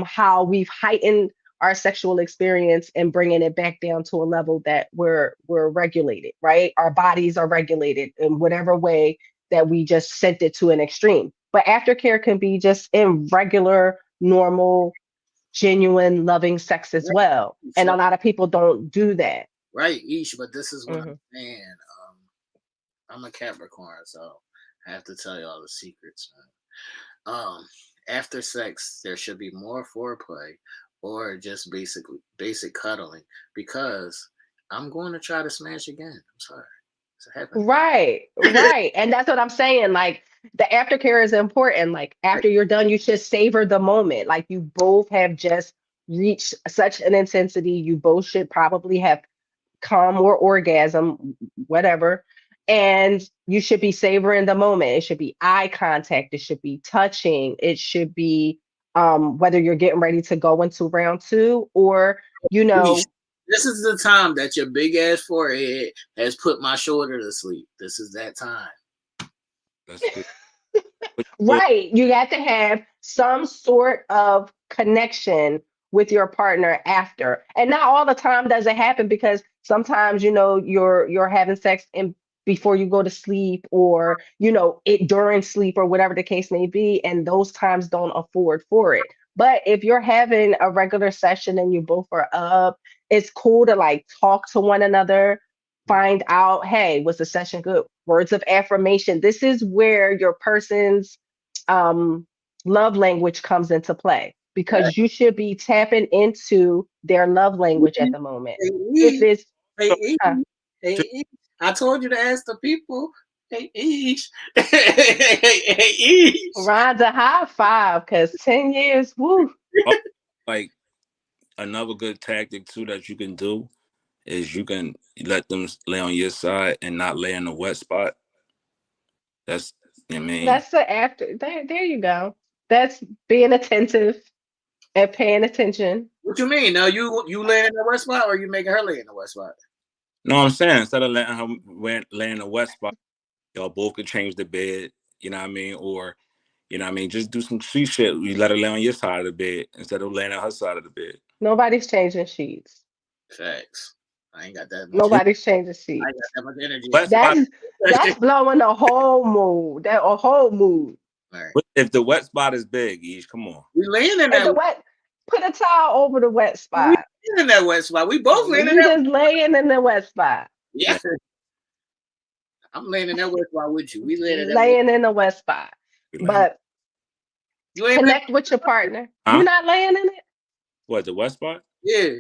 how we've heightened our sexual experience and bringing it back down to a level that we're regulated, right? Our bodies are regulated in whatever way that we just sent it to an extreme. But aftercare can be just in regular, normal, genuine, loving sex as well. And a So, lot of people don't do that. right, Ish, but this is what I'm Mhm. saying. I'm a Capricorn, so I have to tell you all the secrets, man. After sex, there should be more foreplay or just basic cuddling because I'm going to try to smash again. I'm sorry. It's happening. Right, right. And that's what I'm saying. Like the aftercare is important. Like Right. after you're done, you should savor the moment. Like you both have just reached such an intensity. You both should probably have come or orgasm, whatever. And you should be savoring the moment. It should be eye contact. It should be touching. It should be whether you're getting ready to go into round two or, you Ish, know, this is the time that your big ass forehead has put my shoulder to sleep. This is that time. that's good. But, right. You have to have some sort of connection with your partner after. And not all the time does it happen, because sometimes, you're having sex in before you go to sleep, or it during sleep, or whatever the case may be, and those times don't afford for it. But if you're having a regular session and you both are up, it's cool to like talk to one another, find out, hey, was the session good? Words of affirmation. This is where your person's um love language comes into play, because you should be tapping into their love language at the moment. If it's Hey, uh, hey, I told you to ask the people. Hey, each. Hey, each. Rhonda, high five, because 10 years, woo. Like another good tactic too that you can do is you can let them lay on your side and not lay in the wet spot. That's, I mean, That's the after. There you go. That's being attentive and paying attention. What you mean? Now you laying in the wet spot, or you making her lay in the wet spot? no, I'm saying instead of letting her lay in the wet spot, y'all both could change the bed. You know what I mean? Or, just do some sweet shit. You let her lay on your side of the bed instead of laying on her side of the bed. Nobody's changing sheets. Facts. I ain't got that much. Nobody's changing I ain't got sheets. that much energy. Wet spot. That's blowing the whole mood. That a whole mood. All right. If the wet spot is big, Ish, come on. We laying in And that the wet, put a towel over the wet we spot. laying in that wet spot. We both laying in You that. just laying in the wet spot. Yeah. I'm laying in that wet spot with you. We laying in that. Laying in the wet spot. But You ain't connect with your partner. Huh? You're not laying in it? What, the wet spot? Yeah.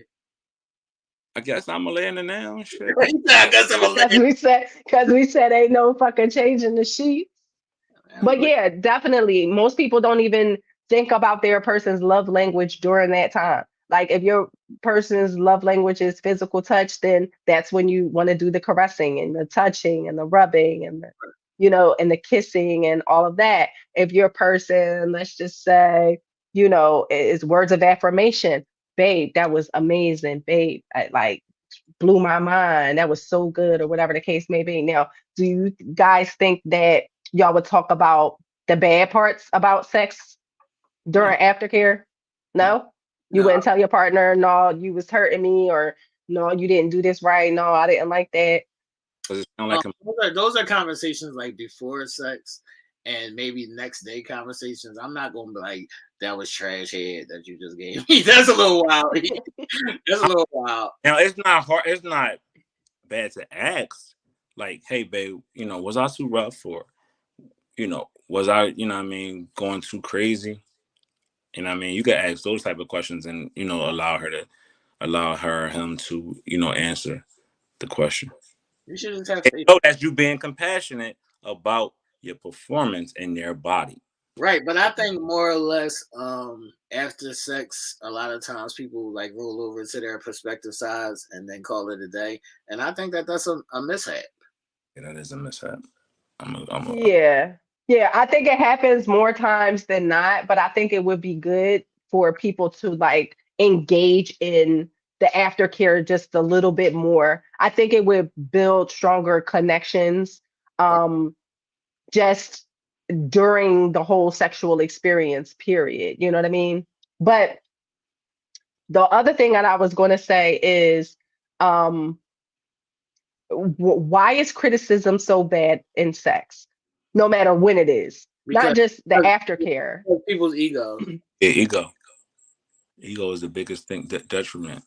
I guess I'm a laying in now. Shit. Because we said ain't no fucking changing the sheets. But yeah, definitely. Most people don't even think about their person's love language during that time. Like if your person's love language is physical touch, then that's when you want to do the caressing and the touching and the rubbing and and the kissing and all of that. If your person, let's just say, is words of affirmation, babe, that was amazing, babe. Like blew my mind. That was so good, or whatever the case may be. Now, do you guys think that y'all would talk about the bad parts about sex during aftercare? No? You wouldn't tell your partner, no, you was hurting me, or no, you didn't do this right. No, I didn't like that. Does it sound like those are conversations like before sex and maybe next day conversations. I'm not gonna be like, that was trash head that you just gave me. That's a little wild. That's a little wild. Now it's not hard. It's not bad to ask. Like, hey, babe, was I too rough, or, was I, going too crazy? You could ask those type of questions and, allow him to, answer the question. You should just have to know that you being compassionate about your performance in their body. Right, but I think more or less after sex, a lot of times people like roll over to their prospective sides and then call it a day. And I think that that's a mishap. Yeah, that is a mishap. Yeah, I think it happens more times than not, but I think it would be good for people to like engage in the aftercare just a little bit more. I think it would build stronger connections just during the whole sexual experience period. You know what I mean? But the other thing that I was going to say is why is criticism so bad in sex, no matter when it is? Not just the aftercare. People's ego. Yeah, ego is the biggest thing, that detriment.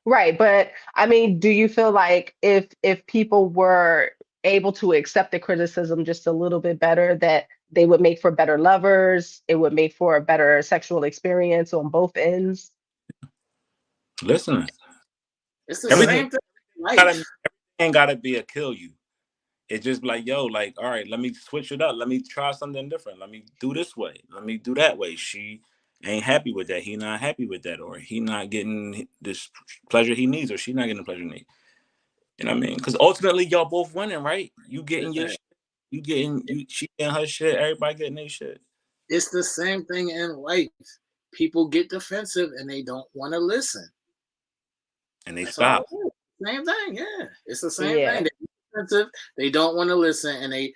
Right, but I mean, do you feel like if people were able to accept the criticism just a little bit better, that they would make for better lovers, it would make for a better sexual experience on both ends? Listening. It's the same thing. Everything gotta be a kill you. It's just like, yo, like, all right, let me switch it up. Let me try something different. Let me do this way. Let me do that way. She ain't happy with that. He not happy with that, or he not getting this pleasure he needs, or she not getting the pleasure he needs. You know what I mean? Because ultimately, y'all both winning, right? You getting your shit. She getting her shit. Everybody getting their shit. It's the same thing in life. People get defensive and they don't want to listen. And they stop. Same thing, yeah. It's the same thing. They don't want to listen, and and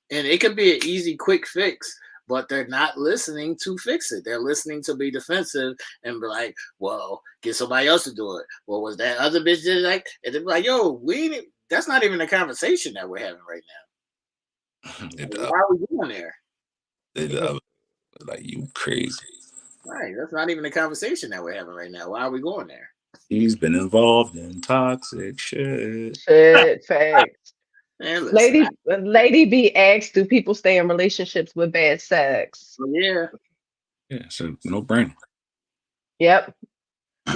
it could be an easy, quick fix. but they're not listening to fix it. They're listening to be defensive and be like, well, get somebody else to do it. Well, was that other bitch did it like, and they're like, yo, that's not even a conversation that we're having right now. Why are we going there? Like, you crazy. Right. That's not even a conversation that we're having right now. Why are we going there? He's been involved in toxic shit. Shit, facts. Man, listen, Lady B asked, do people stay in relationships with bad sex? yeah. Yeah, so no brainer. Yep.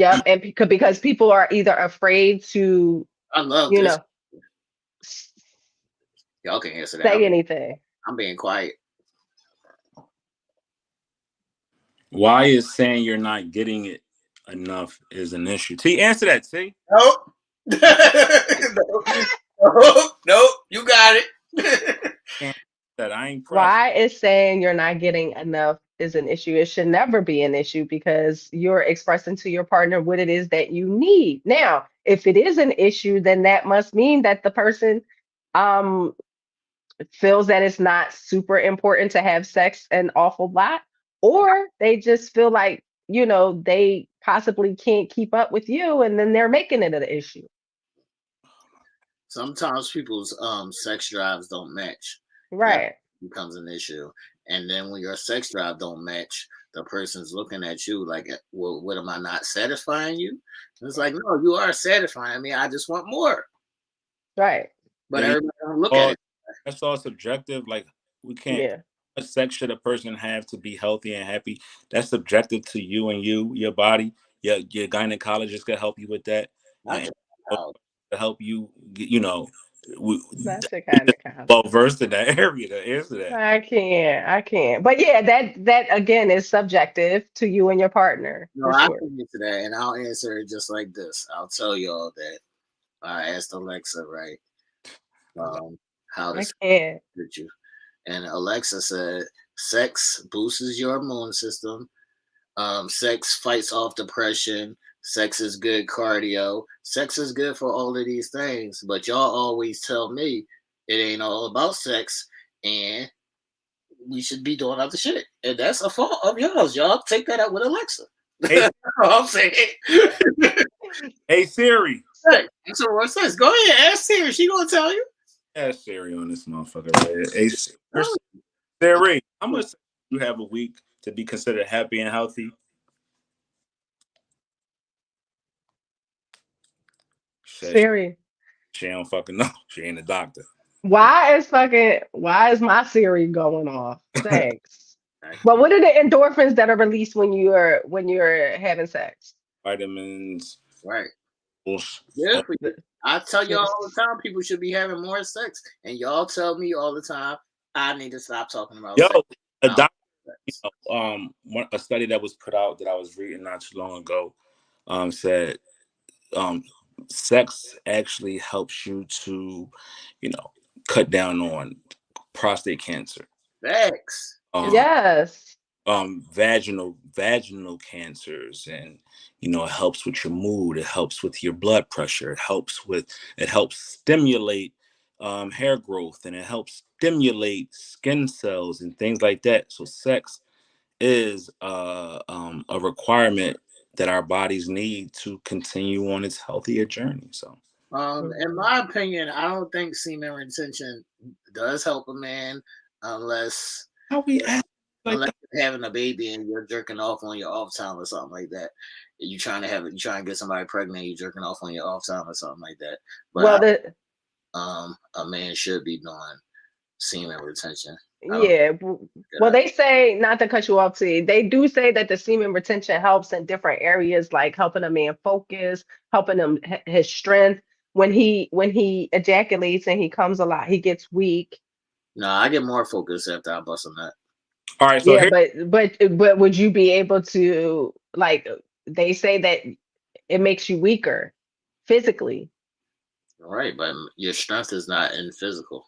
And because people are either afraid to, I love you this. know, Y'all can answer that. say anything. I'm being quiet. Why is saying you're not getting it enough is an issue? T, answer that, T. Nope. Nope. You got it. That I ain't pressed. Why is saying you're not getting enough is an issue? It should never be an issue because you're expressing to your partner what it is that you need. Now, if it is an issue, then that must mean that the person feels that it's not super important to have sex an awful lot, or they just feel like, they possibly can't keep up with you, and then they're making it an issue. Sometimes people's sex drives don't match. Right. That becomes an issue. And then when your sex drive don't match, the person's looking at you like, well, what, am I not satisfying you? And it's like, no, you are satisfying me. I just want more. Right. But everybody don't look at it. That's all subjective. Like, we can't. Yeah. What sex should a person have to be healthy and happy? That's subjective to you and your body. Your gynecologist can help you with that. And to help you, That's the kind of well versed in that area to answer that. I can't. But yeah, that again is subjective to you and your partner. No, for I sure. can get to that, and I'll answer it just like this. I'll tell y'all that I asked Alexa, right? How to with you, and Alexa said, "Sex boosts your immune system. Sex fights off depression. Sex is good cardio. Sex is good for all of these things. But y'all always tell me it ain't all about sex, and we should be doing other shit. And that's a fault of yours. Y'all take that out with Alexa." Hey, I'm saying. Hey Siri. So what's this? Go ahead, ask Siri. She gonna tell you. Ask Siri on this motherfucker right here. Hey Siri, how much you have a week to be considered happy and healthy? Siri. She don't fucking know. She ain't a doctor. Why is my Siri going off? Thanks. But what are the endorphins that are released when you're having sex? Vitamins. Right. Yeah, I tell y'all all the time people should be having more sex. And y'all tell me all the time I need to stop talking about sex. A doctor, a study that was put out that I was reading not too long ago said sex actually helps you to, cut down on prostate cancer. Sex. Yes. Vaginal cancers, and it helps with your mood. It helps with your blood pressure. It helps stimulate hair growth, and it helps stimulate skin cells and things like that. So sex is a requirement that our bodies need to continue on its healthier journy. So, in my opinion, I don't think semen retention does help a man unless you're having a baby and you're jerking off on your off time or something like that. You're trying to get somebody pregnant, you're jerking off on your off time or something like that. But a man should be doing semen retention. Yeah. Well, they say, not to cut you off, T, they do say that the semen retention helps in different areas, like helping a man focus, helping him his strength. When he ejaculates and he comes a lot, he gets weak. No, I get more focused after I bust a nut. All right. So yeah, but would you be able to, like, they say that it makes you weaker physically. Right, but your strength is not in physical.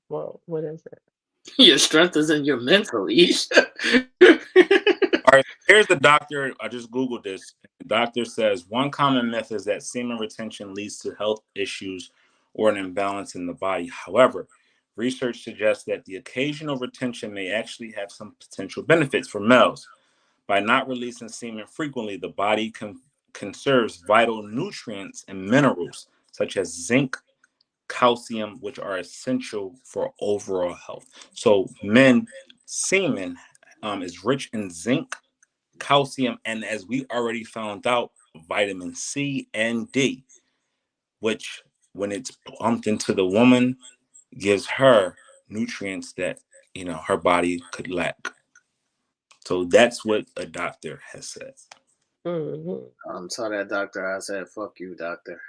Well, what is it? Your strength is in your mental, Aisha. All right, here's the doctor. I just Googled this. The doctor says one common myth is that semen retention leads to health issues or an imbalance in the body. However, Research suggests that the occasional retention may actually have some potential benefits for males. By not releasing semen frequently, the body conserves vital nutrients and minerals such as zinc, calcium, which are essential for overall health. So, men semen is rich in zinc, calcium, and as we already found out, vitamin C and D, which, when it's pumped into the woman, gives her nutrients that her body could lack. So that's what a doctor has said. Saw that doctor. I said, "Fuck you, doctor."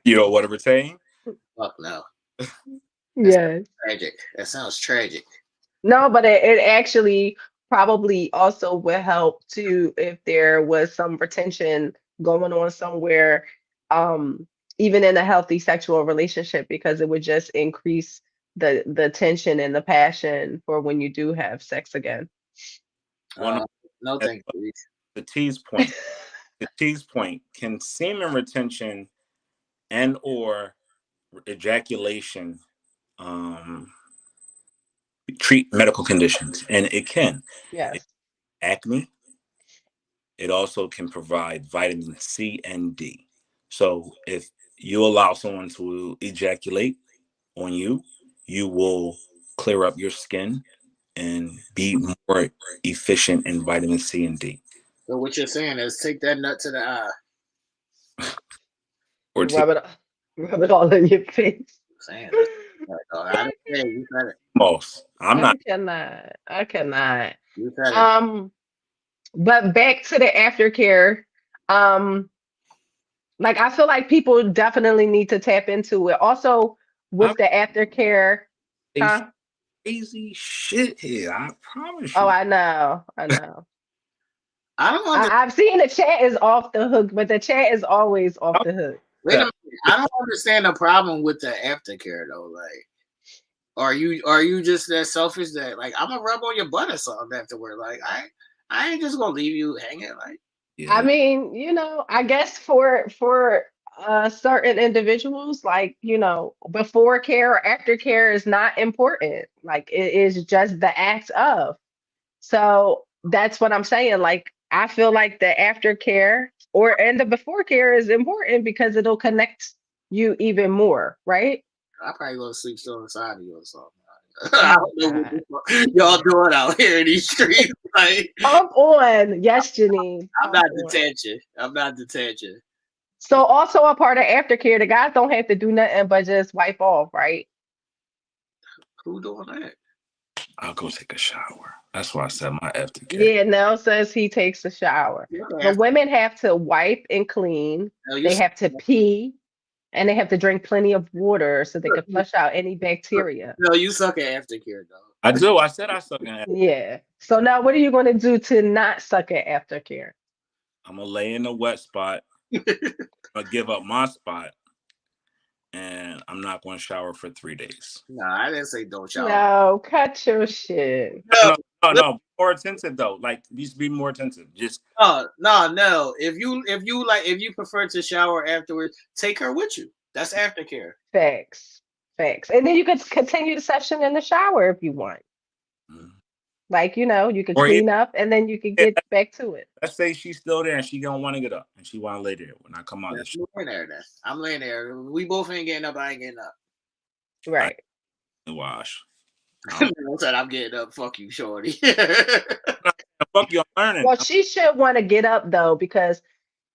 You know what I'm saying? Fuck no. Yes. Tragic. That sounds tragic. No, but it actually probably also would help too if there was some retention going on somewhere, um, even in a healthy sexual relationship, because it would just increase the tension and the passion for when you do have sex again. No, thank you. The tease point. The tease point. Can semen retention and or ejaculation treat medical conditions? And it can. Yes. Acne. It also can provide vitamin C and D. So if you allow someone to ejaculate on you, you will clear up your skin and be more efficient in vitamin C and D. So what you're saying is take that nut to the eye. Or rub it all in your face. Saying I didn't say you said it. Most. I'm not. I cannot. You said it. But back to the aftercare. Like I feel like people definitely need to tap into it. Also with the aftercare. Huh? Crazy shit here. I promise you. Oh, I know. I don't understand. I've seen the chat is off the hook, but the chat is always off the hook. Wait a minute. I don't understand the problem with the aftercare though. Like, are you just that selfish that like I'm gonna rub on your butt or something afterward? Like I ain't just gonna leave you hanging. Like, Yeah. I mean, I guess for certain individuals, like, before care or after care is not important. Like it is just the act of. So that's what I'm saying. Like I feel like the aftercare and the before care is important because it'll connect you even more, right? I probably go to sleep still inside of you or something. I don't know what y'all doing out here in these streets. Like, Pump on. Yes, Janine. I'm not detaching. So also a part of aftercare, the guys don't have to do nothing but just wipe off, right? Who doing that? I'll go take a shower. That's why I said my aftercare. Yeah, Nell says he takes a shower. The women have to wipe and clean. They have to pee. And they have to drink plenty of water so they can flush out any bacteria. No, you suck at aftercare, though. I do. I said I suck at aftercare. Yeah. So now what are you going to do to not suck at aftercare? I'm going to lay in a wet spot. I'm going to give up my spot. And I'm not going to shower for 3 days. No, I didn't say don't shower. No, cut your shit. No. More attentive, though. Like, just be more attentive. Just no. If you prefer to shower afterwards, take her with you. That's aftercare. Facts. And then you could continue the session in the shower if you want. Like, you could clean up and then you could get back to it. Let's say she's still there and she don't want to get up and she want to lay there when I come out. I'm laying there. We both ain't getting up. I ain't getting up. Right. Wash. I said I'm getting up. Fuck you, shorty. Fuck you, I'm learning. Well, she should want to get up though, because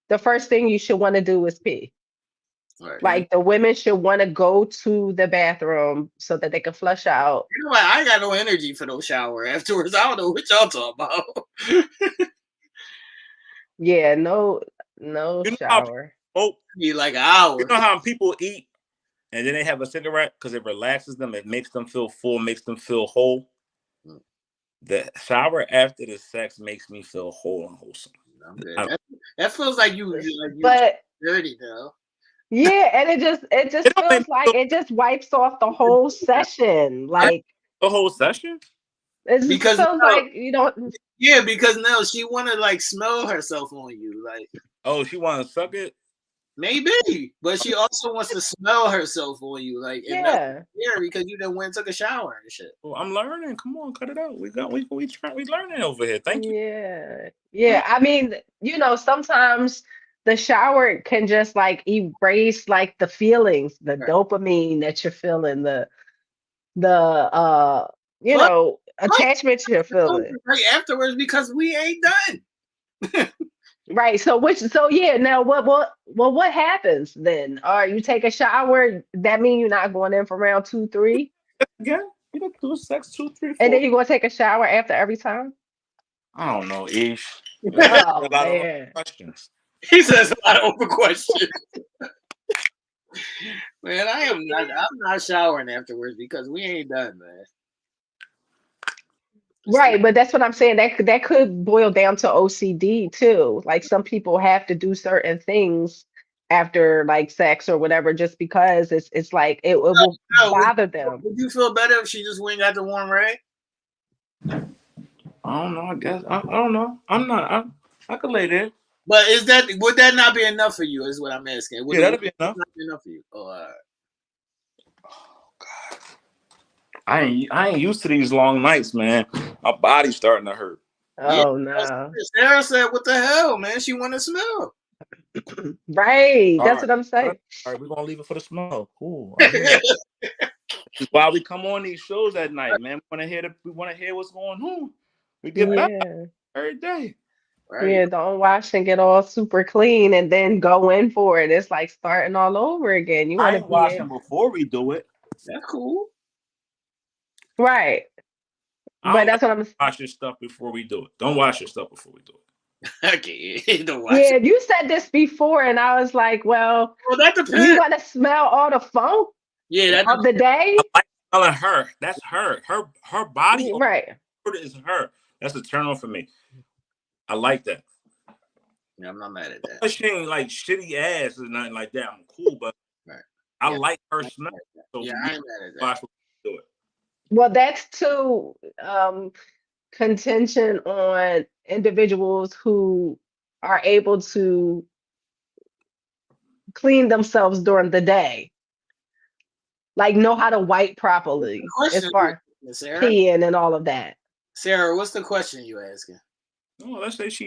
the first thing you should want to do is pee. Right. Like the women should want to go to the bathroom so that they can flush out. You know what? I ain't got no energy for no shower afterwards. I don't know what y'all talking about. Yeah, no shower. You like an hour. You know how people eat and then they have a cigarette because it relaxes them, it makes them feel full, makes them feel whole. The shower after the sex makes me feel whole and wholesome. That feels like you but dirty though. Yeah, and it just feels like it just wipes off the whole session. Like the whole session? It feels like you don't. Yeah, because Nell, she wanna like smell herself on you, like. Oh, she wanna suck it? Maybe, but she also wants to smell herself on you, like, and that's Yeah. scary because you done went and took a shower and shit. Well, I'm learning. Come on, cut it out. We learning over here. Thank you. Yeah. Yeah. I mean, sometimes the shower can just like erase like the feelings, the Right. dopamine that you're feeling, the Plus, attachment you're feeling. right afterwards because we ain't done. Right. So yeah, now what happens then? Or you take a shower, that mean you're not going in for round 2, 3, Yeah, you can do sex 2, 3, and 4. then you're gonna take a shower after every time? I don't know, Ish. Oh A lot of man. questions. He says a lot of open questions. Man, I'm not showering afterwards because we ain't done, man. Right, but that's what I'm saying. That could boil down to OCD too. Like some people have to do certain things after like sex or whatever just because it's like it will No, bother them. would you feel better if she just went and got the warm rag? I don't know. I guess I don't know. I'm not. I could lay there. But would that not be enough for you? Is what I'm asking. Would Yeah, that'd be enough. not be enough for you? Oh, all right. God, I ain't used to these long nights, man. My body's starting to hurt. Oh no. Sarah said, "What the hell, man? She want to smell." Right. All That's right. what I'm saying. All right, we're gonna leave it for the smell. Cool. That's why we come on these shows at night, man. We wanna hear what's going on. We get better Yeah. every day. Right. Yeah, don't wash and get all super clean and then go in for it. It's like starting all over again. You I want to ain't be in. washing before we do it. That's cool. Right. I But don't that's like what I'm. wash your stuff before we do it. Don't wash your stuff before we do it. Okay, don't watch Yeah, it. you said this before, and I was like, well, Well, that you depends. want to smell all the funk Yeah, that of the I day? like smelling her. That's her. Her body Right. odor is her. That's a turn on for me. I like that. Yeah, I'm not mad at that. But she ain't like shitty ass or nothing like that. I'm cool, but Right. I Yeah. like her smell. So Yeah, I ain't mad at that. wash before we do it. Well, that's too contention on individuals who are able to clean themselves during the day, like know how to wipe properly as Question, far as Sarah. peeing and all of that. Sarah, what's the question you asking? No, let's say she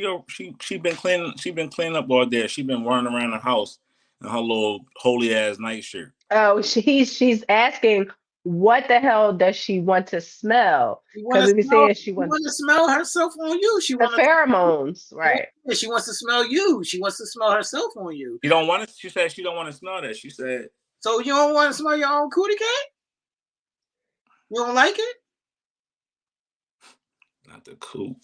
been cleaning up all day. She been running around the house in her little holy ass nightshirt. Oh, she's asking what the hell does she want to smell? Because we be saying she wants to smell herself on you. She the wants pheromones, right? She wants to smell you. She wants to smell herself on you. You don't want to. She said she don't want to smell that. She said. So you don't want to smell your own cootie cat? You don't like it? Not the cool.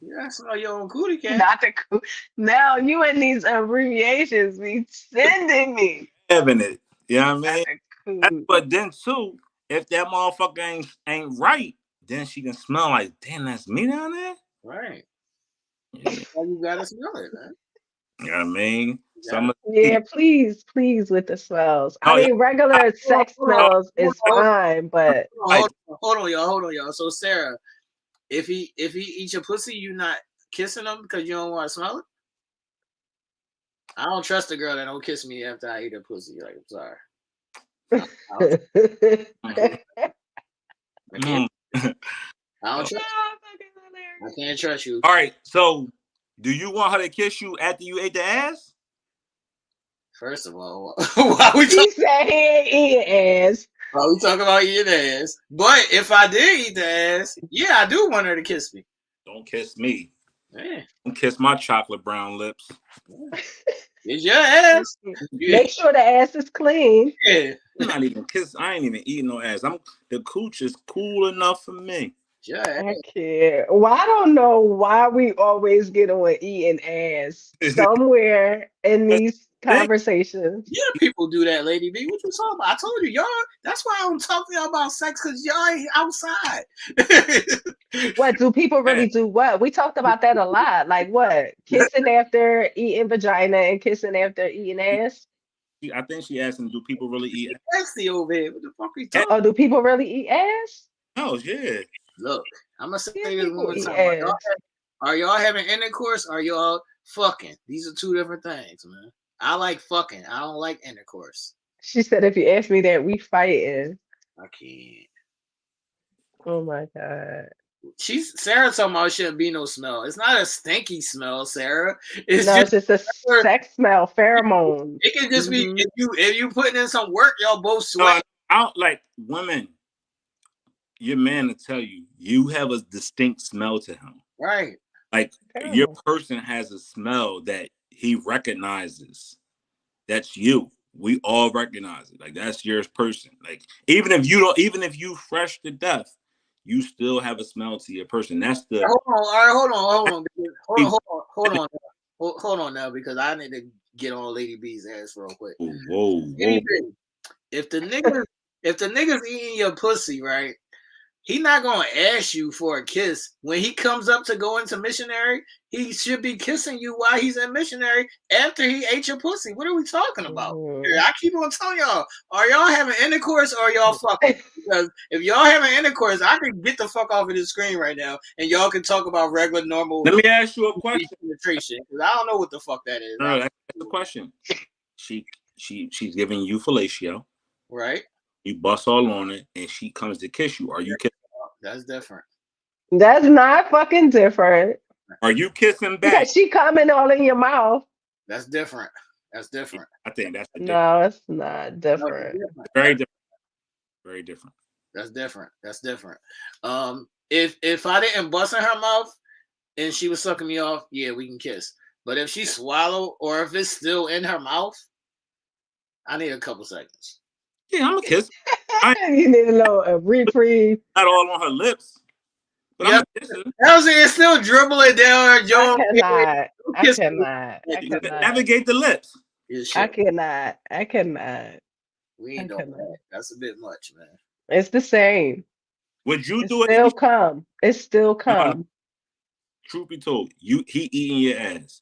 You gotta smell your own cootie cat. Not the cool. Now you and these abbreviations be sending me. Having it. You know what I mean? Cool. But then too, if that motherfucker ain't right, then she can smell like, damn, that's me down there. Right. That's why you gotta smell it, man. You know what I mean? Yeah, please with the smells. Oh, I mean, regular sex smells is fine, but hold on, y'all. So Sarah, if he eats your pussy, you not kissing him because you don't want to smell it? I don't trust a girl that don't kiss me after I eat her pussy. Like, I'm sorry. I don't trust. I can't trust you. All right. So, do you want her to kiss you after you ate the ass? First of all, why we he said he ain't eating ass. Why we talking about eating ass? But if I did eat the ass, yeah, I do want her to kiss me. Don't kiss me. Man. Don't kiss my chocolate brown lips. It's your ass. Make sure the ass is clean. Yeah. I'm not even kiss. I ain't even eating no ass. The cooch is cool enough for me. Yeah. I can't. Well, I don't know why we always get on eating ass somewhere in these conversations. Yeah, people do that, Lady B. What you talking about? I told you, y'all. That's why I don't talk to y'all about sex, because y'all ain't outside. What do people really do? What we talked about that a lot. Like what? Kissing after eating vagina and kissing after eating ass. I think she asked him, "Do people really eat ass?" Nasty over here. What the fuck are you talking? Oh, do people really eat ass? Oh yeah. Look, I'm gonna say this one more time. Are y'all having intercourse? Or are y'all fucking? These are two different things, man. I like fucking. I don't like intercourse. She said, if you ask me that, we fighting. I can't. Oh my God. Sarah talking about shouldn't be no smell. It's not a stinky smell, Sarah. It's No, just it's just a sex smell, pheromones. it can just be Hmm. if you putting in some work, y'all both No, sweat. I don't like women. Your man will tell you you have a distinct smell to him. Right. Like your Pheromones. person has a smell that he recognizes. That's you. We all recognize it. Like that's your person. Like even if you fresh to death, you still have a smell to your person. That's the Hold on. All right, hold on now, because I need to get on Lady B's ass real quick. whoa. Lady B, if the nigga's eating your pussy, right? He not gonna ask you for a kiss when he comes up to go into missionary. He should be kissing you while he's in missionary after he ate your pussy. What are we talking about? Mhm. I keep on telling y'all: are y'all having intercourse or y'all fucking? Because if y'all having intercourse, I can get the fuck off of this screen right now, and y'all can talk about regular, normal. Let me ask you a question. Penetration, because I don't know what the fuck that is. No, that's the question. She's giving you fellatio. Right. You bust all on it, and she comes to kiss you. Are you kissing? That's different. That's not fucking different. Are you kissing back? Because she coming all in your mouth. That's different. That's different. I think that's the difference. No, it's not different. Very different. Very different. That's different. That's different. If I didn't bust in her mouth and she was sucking me off, yeah, we can kiss. But if she swallow or if it's still in her mouth, I need a couple seconds. Yeah, I'm a kiss. You need a little reprieve. Not all on her lips, but Yeah, I'm a kisser. it's still dribbling down her jaw. I cannot. Navigate the lips. I cannot. We I ain't doing cannot. that. That's a bit much, man. It's the same. Would you It do it? still come. It still come. Truth be told, he eating your ass.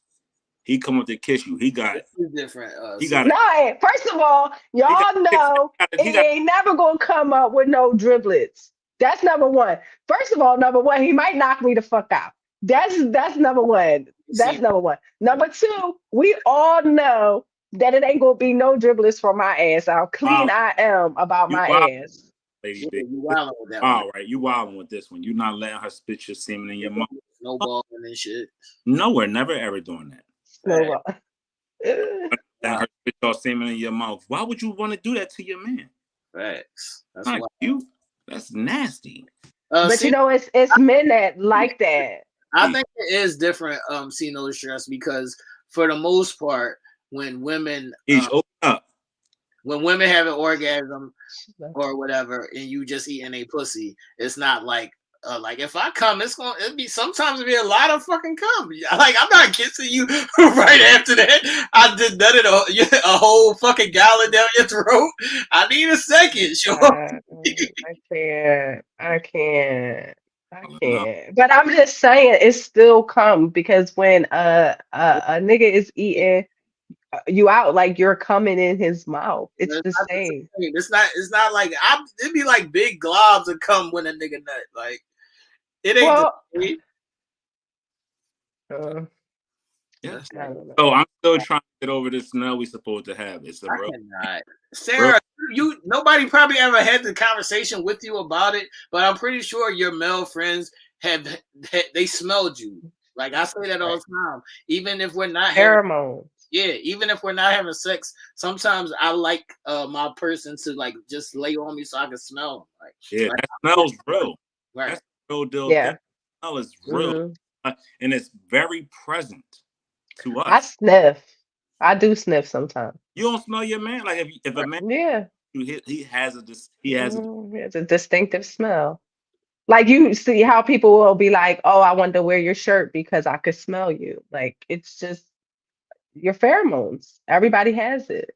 He come up to kiss you. He got different. He got No, first of all, y'all know he he ain't never gonna come up with no driblets. That's number one. First of all, number one, he might knock me the fuck out. That's number one. That's number one. Number two, we all know that it ain't gonna be no dribblets for my ass. How clean I am about my ass. Lady Yeah, B. you wilding with that Wow, one. right? You wilding with this one. You not letting her spit your semen in your mouth. Snowballing and shit. No, we're never ever doing that. Snowball. Let her spit your semen in your mouth. Why would you want to do that to your man? Facts. That's not why. cute. That's nasty. But See, you know, it's men that like that. I think it is different. See no stress, because for the most part, when women Open up. when women have an orgasm or whatever, and you just eating a pussy, it's not like if I come, it'll be sometimes it'll be a lot of fucking cum. Like I'm not kissing you right after that. I did none of a whole fucking gallon down your throat. I need a second, sure. I can't. But I'm just saying, it's still come because when a nigga is eating you out, like you're coming in his mouth. It's the same. It's not like it'd be like big globs of cum when a nigga nut. Like it ain't the same. Yes. So I'm still trying to get over this smell we supposed to have. It's a real. Cannot. Sarah, nobody probably ever had the conversation with you about it, but I'm pretty sure your male friends they smelled you. Like I say that all the time. Even if we're not pheromones. Even if we're not having sex, sometimes I like my person to like just lay on me so I can smell them. That smells real. Right. That's a real deal. Yeah. That smell is real. And it's very present to us. I sniff. I do sniff sometimes. You don't smell your man? Like if a man he has a distinctive smell. Like you see how people will be like, "Oh, I want to wear your shirt because I could smell you." Like it's just your pheromones. Everybody has it.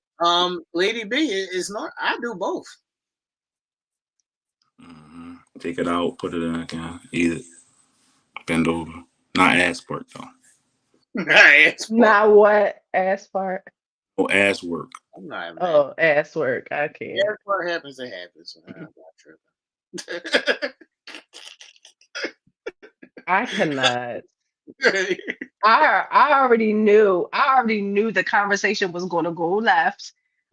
Lady B is not. I do both. Mm-hmm. Take it out, put it in again. Eat it. Bend over. Not ass work though. Not what ass part. Oh, ass work. I'm not. Oh, ass work. I can't. Ass work happens. It happens. I'm not tripping. I cannot. I already knew. I already knew the conversation was going to go left.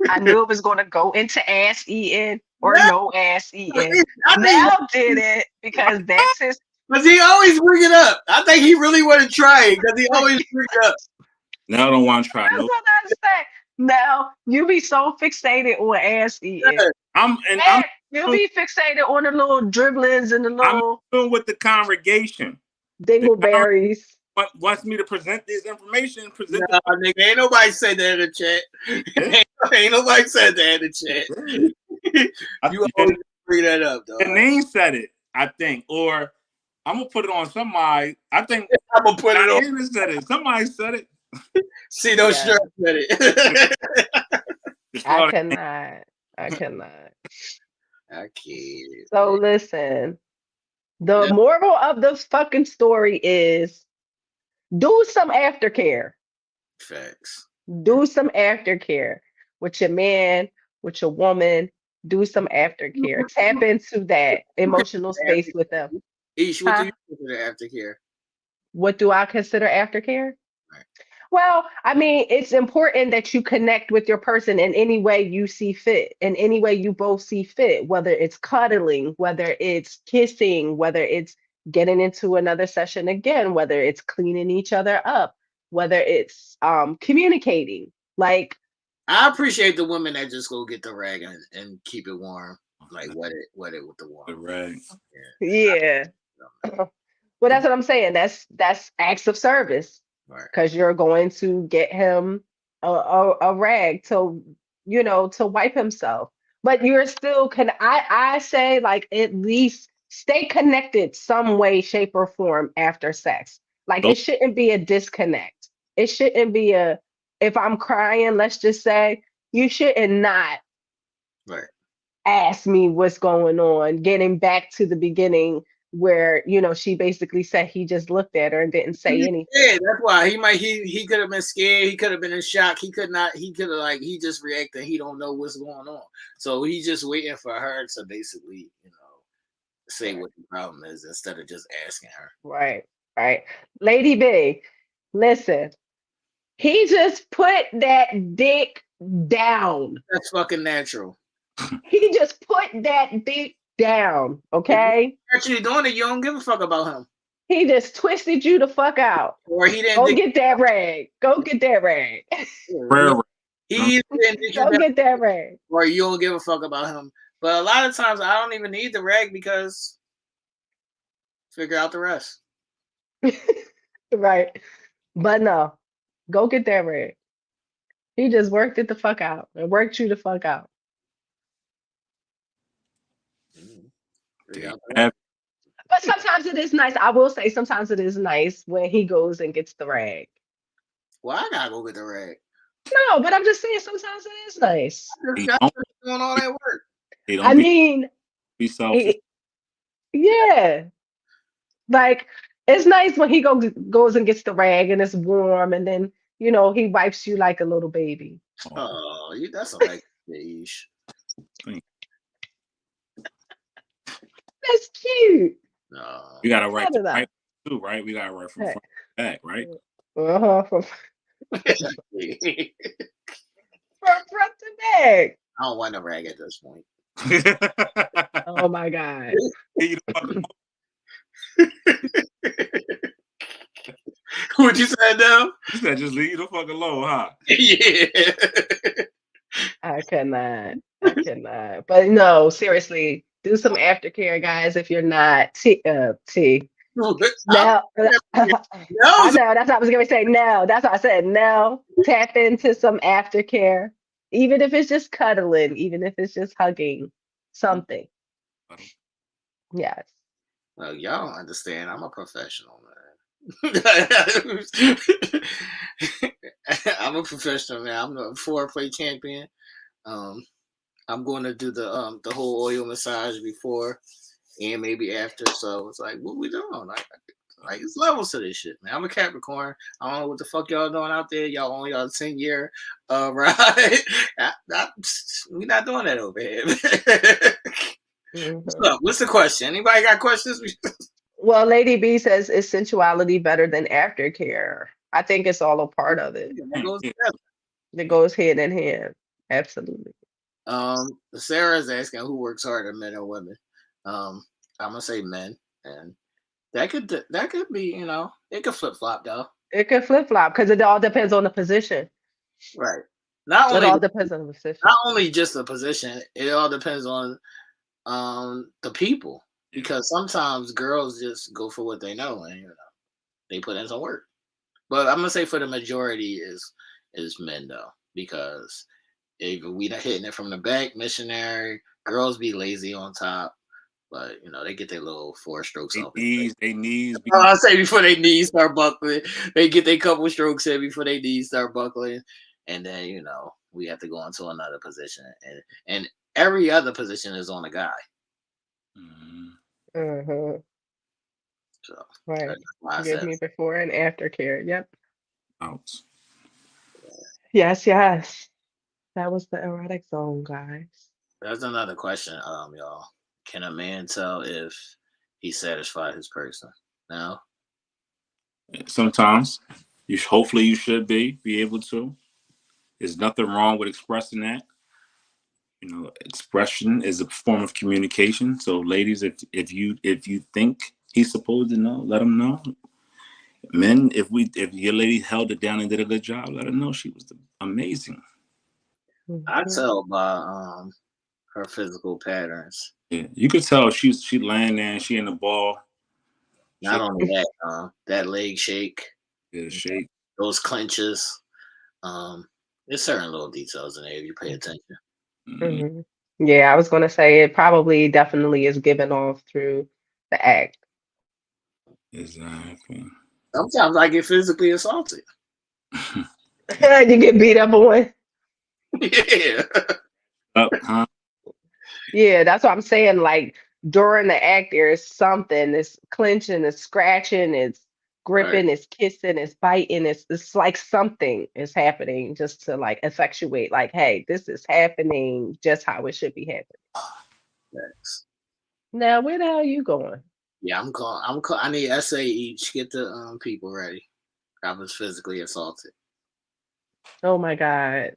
I knew it was going to go into ass eating or Yeah, no ass eating. I think Nell did it because that's his. because he always bring it up. I think he really want to try it because he always bring it up. Now I don't want to try That's no. what I said. Nell, you be so fixated on ass eating. I'm And you be fixated on the little dribblings and the I'm little doing with the congregation. The dingleberries. wants me to present this information. Present Nah, nigga, ain't nobody said that in the chat. Ain't nobody said that in the chat. You always bring that up, though. The name said it, I think, or I'm gonna put it on somebody. I think I'm gonna put it on. Diana said it. Somebody said it. See, no stress with it. I cannot. I cannot. I can't. So listen, the Yeah. moral of the fucking story is do some aftercare. Facts. Do some aftercare with your man, with your woman. Do some aftercare. Tap into that emotional space with them. Ish, what do Huh? you consider aftercare? What do I consider aftercare? Right. Well, I mean, it's important that you connect with your person in any way you see fit, in any way you both see fit, whether it's cuddling, whether it's kissing, whether it's getting into another session again, whether it's cleaning each other up, whether it's communicating. Like, I appreciate the women that just go get the rag and keep it warm, like wet it with the warm. The rag. yeah. Well, that's what I'm saying. That's acts of service. Right. Because you're going to get him a rag to to wipe himself, but you're still I say, like, at least stay connected some way, shape, or form after sex. Like, it shouldn't be a disconnect. It shouldn't be a, if I'm crying, let's just say, you shouldn't not Right. ask me what's going on, getting back to the beginning where she basically said he just looked at her and didn't say anything. Yeah, that's why he could have been scared. He could have been in shock. He could not. He could have he just reacted. He don't know what's going on. So he's just waiting for her to basically say what the problem is instead of just asking her. Right. Lady B, listen. He just put that dick down. That's fucking natural. He just put that dick down. Okay. Actually doing it, you don't give a fuck about him. He just twisted you the fuck out. Or he didn't. Go get that rag. Go get that rag. He didn't. Go get that rag. Or you don't give a fuck about him. But a lot of times I don't even need the rag because figure out the rest. Right. But no, go get that rag. He just worked it the fuck out and worked you the fuck out. But sometimes it is nice. I will say sometimes it is nice when he goes and gets the rag. Well, I gotta go get the rag. No, but I'm just saying sometimes it is nice. Doing all that work. I mean, be selfish. Yeah. Like, it's nice when he goes and gets the rag and it's warm, and then he wipes you like a little baby. Oh, that's a nice age. That's cute. No. You gotta write the right too, right? We gotta write from front to back, right? From front to back. I don't want a rag at this point. Oh my God. What you said now? You said just leave the fuck alone, huh? Yeah. I cannot. But no, seriously, do some aftercare, guys. If you're not Now, I know that's what I was gonna say. Now, that's what I said. Now, tap into some aftercare, even if it's just cuddling, even if it's just hugging, something. Yes. Well, y'all don't understand. I'm a professional, man. I'm a professional, man. I'm the foreplay champion. I'm going to do the whole oil massage before and maybe after. So it's like, what we doing? Like it's levels to this shit, man. I'm a Capricorn. I don't know what the fuck y'all doing out there. Y'all on y'all 10-year ride. We not doing that over here. What's the question? Anybody got questions? Well, Lady B says, is sensuality better than aftercare? I think it's all a part of it. That goes together. It goes hand in hand. Absolutely. Sarah's asking who works harder, men or women. I'm gonna say men, and that could be, it could flip flop though. It can flip flop because it all depends on the position. Right. Not It only all depends on the position. not only just the position, it all depends on the people, because sometimes girls just go for what they know, and they put in some work. But I'm gonna say for the majority is men though, because if we not hitting it from the back, missionary, girls be lazy on top, but they get their little 4 strokes off. They knees. I say before they knees start buckling, they get their couple strokes in before they knees start buckling, and then we have to go into another position, and every other position is on a guy. Mm-hmm. So Right. that's why I Give said me before and after care. Yep. Out. Yes, yes. That was the erotic zone, guys. That's another question, y'all. Can a man tell if he satisfied his person? No. Sometimes hopefully you should be able to. There's nothing wrong with expressing that. Expression is a form of communication. So ladies, if you think he's supposed to know, let him know. Men, if your lady held it down and did a good job, let her know she was amazing. I tell by her physical patterns. Yeah, you could tell she laying there and she in the ball. Not only that, that leg shake, shake, those clenches. There's certain little details in there if you pay attention. Mm-hmm. Yeah, I was gonna say it probably definitely is given off through the act. Exactly. Sometimes I get physically assaulted. You get beat up on. Yeah. Huh? Yeah, that's what I'm saying. Like during the act, there's something. It's clenching, it's scratching, it's gripping, it's kissing, it's biting. It's like something is happening just to like effectuate. Like, hey, this is happening just how it should be happening. Thanks. Now, where the hell are you going? Yeah, I'm calling. I need SA each. Get the people ready. I was physically assaulted. Oh my God.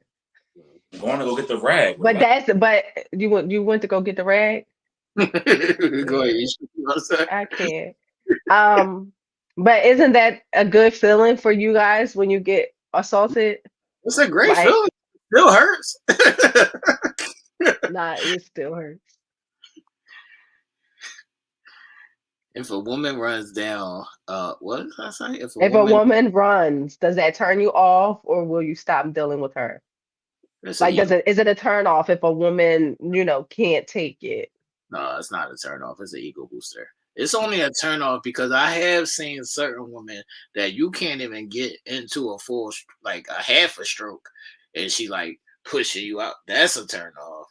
I'm going to go get the rag. But you went to go get the rag? Go ahead. I can't. But isn't that a good feeling for you guys when you get assaulted? It's a great Like, feeling. It still hurts. Nah, it still hurts. If a woman runs down, what did I say? If If a woman runs, does that turn you off or will you stop dealing with her? Like, is it a turn off if a woman, can't take it? No, it's not a turn off. It's an ego booster. It's only a turn off because I have seen certain women that you can't even get into a full, like a half a stroke, and she like pushing you out. That's a turn off.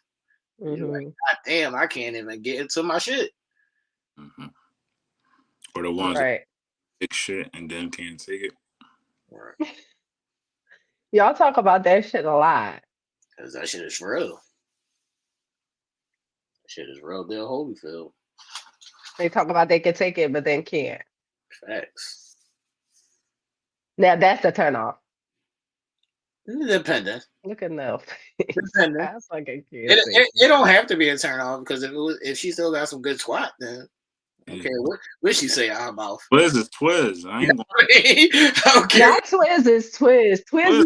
You're like, God damn, I can't even get into my shit. Mm-hmm. Or the ones that take shit and then can't take it. Right. Y'all talk about that shit a lot. Because that shit is real. That shit is real deal Holyfield. They talk about they can take it, but then can't. Facts. Now that's a turn off. Dependent. Look at Nell. Dependent. I fucking can't it don't have to be a turn off because if she still got some good twat, then okay, what she say out her mouth? Twiz is Twiz. I ain't gonna okay. Not Twiz is Twiz. Twiz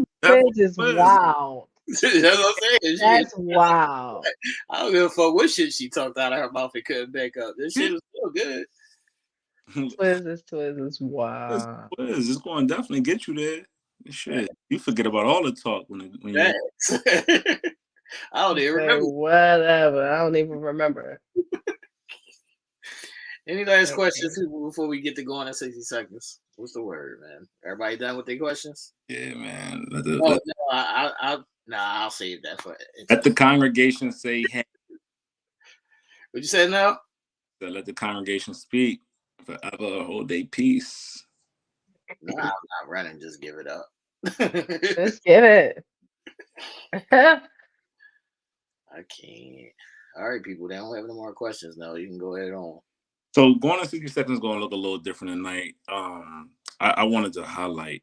is wild. That's what I'm saying. That's wild. I don't give a fuck what shit she talked out of her mouth and couldn't back up. This shit is still good. Twiz is wild. Twiz is going to definitely get you there. Shit, you forget about all the talk when you. I don't even remember. Whatever. I don't even remember. Any last questions before we get to going in 60 seconds? What's the word, man? Everybody done with their questions? Yeah, man. I'll save that for. Let the congregation say, "Hey." What you say now? So let the congregation speak. Forever hold their peace. No, I'm not running. Just give it up. Just give it. I can't. All right, people. They don't have no more questions now. You can go ahead on. So going on 60 seconds is going to look a little different tonight. I wanted to highlight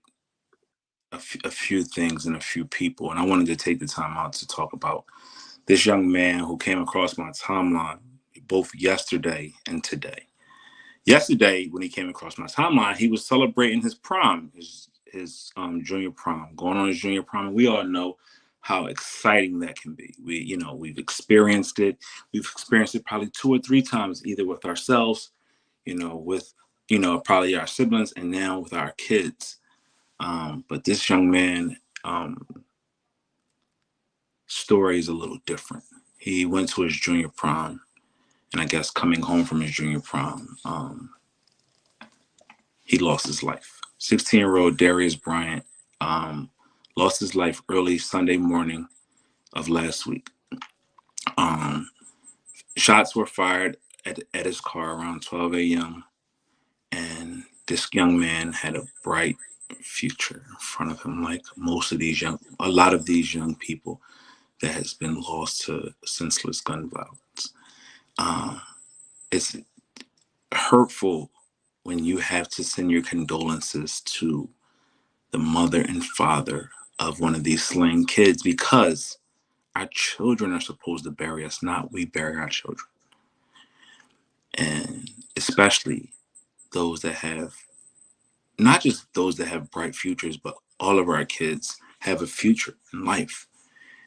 a few things and a few people, and I wanted to take the time out to talk about this young man who came across my timeline both yesterday and today. Yesterday, when he came across my timeline, he was celebrating his prom, his junior prom, going on his junior prom. And we all know how exciting that can be. We've experienced it. We've experienced it probably 2 or 3 times, either with ourselves, with probably our siblings, and now with our kids. But this young man story is a little different. He went to his junior prom, and I guess coming home from his junior prom, he lost his life. 16-year-old Darius Bryant lost his life early Sunday morning of last week. Shots were fired at his car around 12 a.m. And this young man had a bright future in front of him, like a lot of these young people that has been lost to senseless gun violence. It's hurtful when you have to send your condolences to the mother and father of one of these slain kids, because our children are supposed to bury us, not we bury our children. And especially those that have, not just those that have bright futures, but all of our kids have a future in life.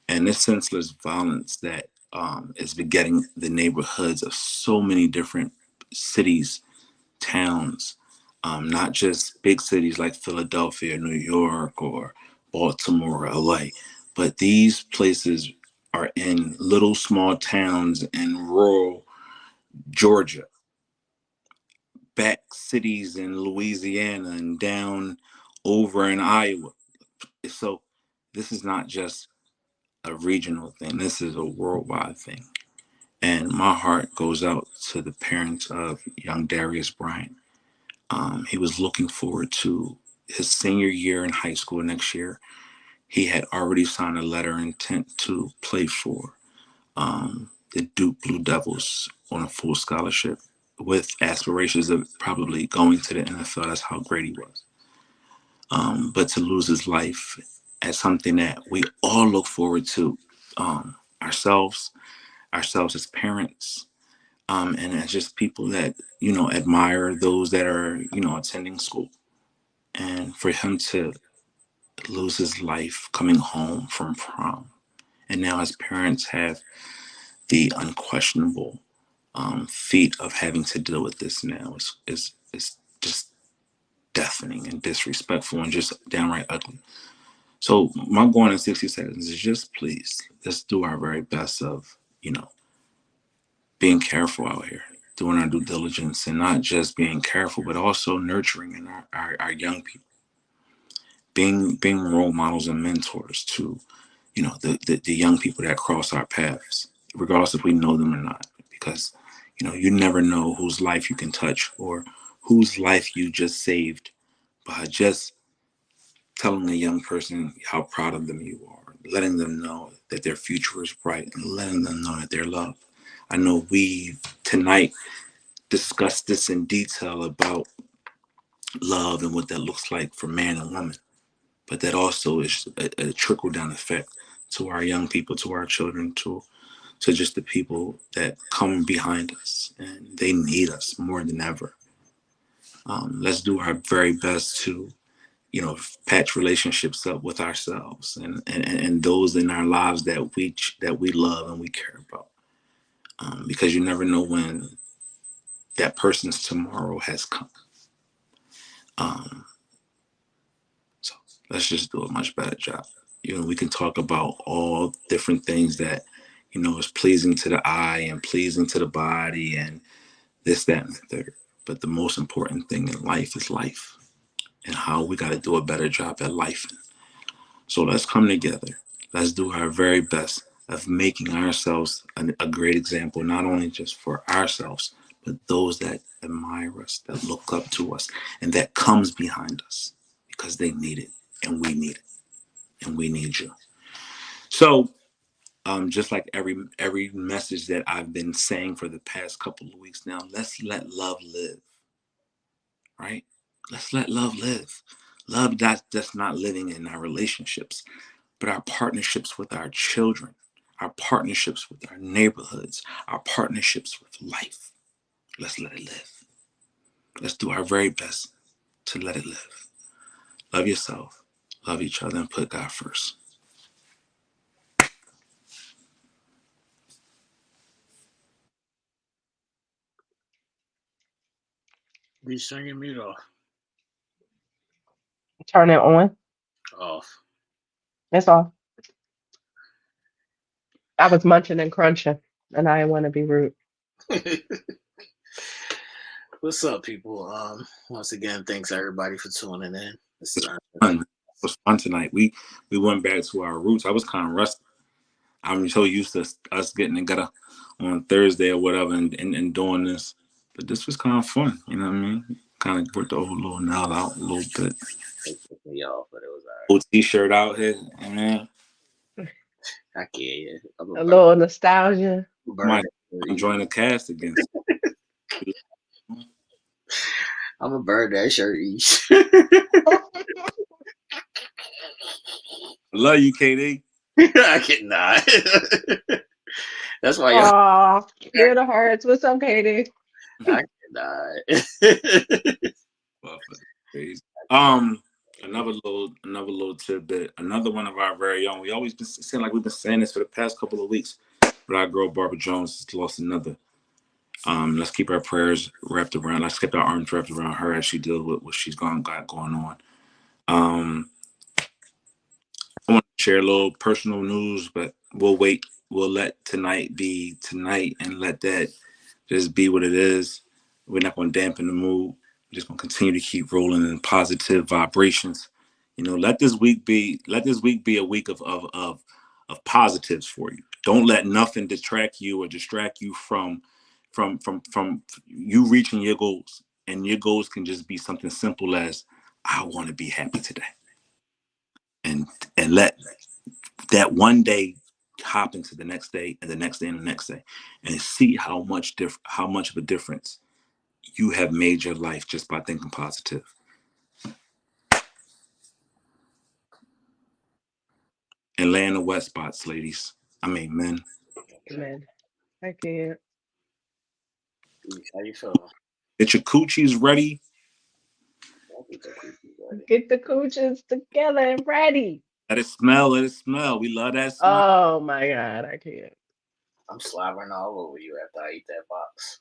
And this senseless violence that is begetting the neighborhoods of so many different cities, towns, not just big cities like Philadelphia, New York, or Baltimore, or LA, but these places are in little small towns in rural Georgia, back cities in Louisiana, and down over in Iowa. So this is not just a regional thing. This is a worldwide thing. And my heart goes out to the parents of young Darius Bryant. He was looking forward to his senior year in high school next year. He had already signed a letter of intent to play for the Duke Blue Devils on a full scholarship, with aspirations of probably going to the NFL. That's how great he was. But to lose his life as something that we all look forward to, ourselves as parents, and as just people that, admire those that are, attending school. And for him to lose his life coming home from prom, and now his parents have the unquestionable feat of having to deal with this now is just deafening and disrespectful and just downright ugly. So my going in 60 seconds is just, please, let's do our very best of, being careful out here, doing our due diligence, and not just being careful, but also nurturing in our young people, being role models and mentors to, the young people that cross our paths, regardless if we know them or not, because, you never know whose life you can touch or whose life you just saved by just telling a young person how proud of them you are, letting them know that their future is bright, and letting them know that they're loved. I know we tonight discussed this in detail about love and what that looks like for man and woman, but that also is a trickle down effect to our young people, to our children, to just the people that come behind us, and they need us more than ever. Let's do our very best to, patch relationships up with ourselves and those in our lives that we love and we care about, because you never know when that person's tomorrow has come. So let's just do a much better job. We can talk about all different things that, is pleasing to the eye and pleasing to the body and this, that, and the third. But the most important thing in life is life, and how we got to do a better job at life. So let's come together. Let's do our very best of making ourselves a great example, not only just for ourselves, but those that admire us, that look up to us, and that comes behind us, because they need it, and we need it, and we need you. So just like every message that I've been saying for the past couple of weeks now, let's let love live, right? Let's let love live. Love that's not living in our relationships, but our partnerships with our children, our partnerships with our neighborhoods, our partnerships with life. Let's let it live. Let's do our very best to let it live. Love yourself, love each other, and put God first. Be turning mute off. Turn it on. Off. That's all. I was munching and crunching, and I didn't want to be rude. What's up, people? Once again, thanks everybody for tuning in. This is It was fun tonight. We went back to our roots. I was kind of rusty. I'm so used to us getting together on Thursday or whatever and doing this. But this was kind of fun. You know what I mean? Kind of worked the old little Nell out a little bit. It took me off, but it was all right. Old t-shirt out here. Man. I can't. A little nostalgia. I'm enjoying the cast again. I'm a bird that shirt each. Love you, KD. I cannot. That's why y'all. Aw, hear the hearts. What's up, Katie? I cannot. Crazy. Another little tidbit. Another one of our very own. We always been saying, like we've been saying this for the past couple of weeks, but our girl Barbara Jones has lost another. Let's keep our prayers wrapped around. Let's keep our arms wrapped around her as she deals with what she's got going on. I want to share a little personal news, but we'll wait. We'll let tonight be tonight and let that just be what it is. We're not going to dampen the mood. We're just going to continue to keep rolling in positive vibrations. You know, let this week be a week of positives for you. Don't let nothing distract you or distract you from you reaching your goals. And your goals can just be something simple as I want to be happy today. And let that one day hop into the next day and the next day and the next day, and see how much of a difference you have made your life just by thinking positive. And lay in the wet spots, ladies. I mean, men. Man, I can't. How you feeling? Get your coochies ready. Get the cooches together and ready. Let it smell. Let it smell. We love that smell. Oh my God, I can't. I'm slobbering all over you after I eat that box.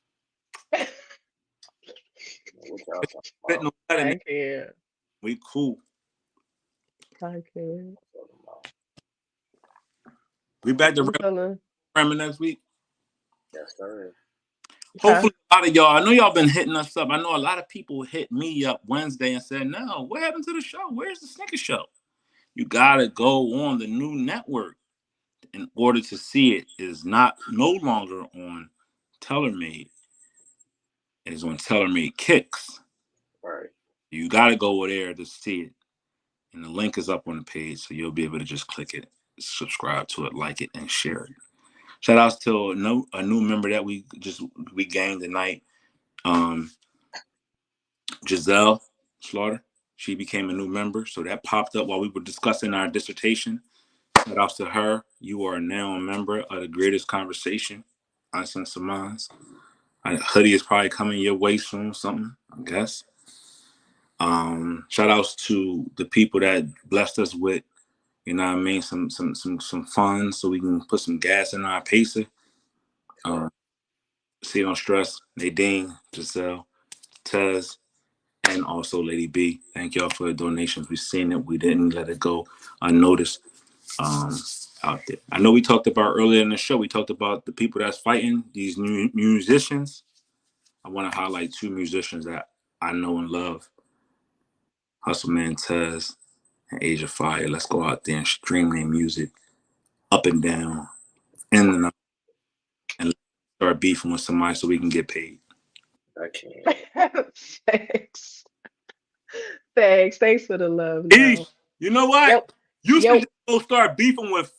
What y'all talking about? I can't. We cool. I can't. We back to Remy next week. Yes, sir. Hopefully, a lot of y'all. I know y'all been hitting us up. I know a lot of people hit me up Wednesday and said, "No, what happened to the show? Where's the Snicker Show?" You gotta go on the new network in order to see it. It is no longer on TellerMade. It is on TellerMade Kicks. Right. You gotta go over there to see it, and the link is up on the page, so you'll be able to just click it, subscribe to it, like it, and share it. Shout outs to a new member that we gained tonight. Giselle Slaughter. She became a new member, so that popped up while we were discussing our dissertation. Shout outs to her. You are now a member of the greatest conversation, Uncensored Minds. A hoodie is probably coming your way soon, something, I guess. Shout outs to the people that blessed us with, you know what I mean, some funds so we can put some gas in our pacer. See Don't Stress, Nadine, Giselle, Tez, and also Lady B. Thank y'all for the donations. We've seen it. We didn't let it go unnoticed out there. I know we talked about earlier in the show, we talked about the people that's fighting, these new musicians. I want to highlight two musicians that I know and love. Hustle Man Tez and Age of Fire. Let's go out there and stream their music up and down, in and out, and start beefing with somebody so we can get paid. I can't. Thanks for the love. Ish, you know what? Yep. You should just go start beefing with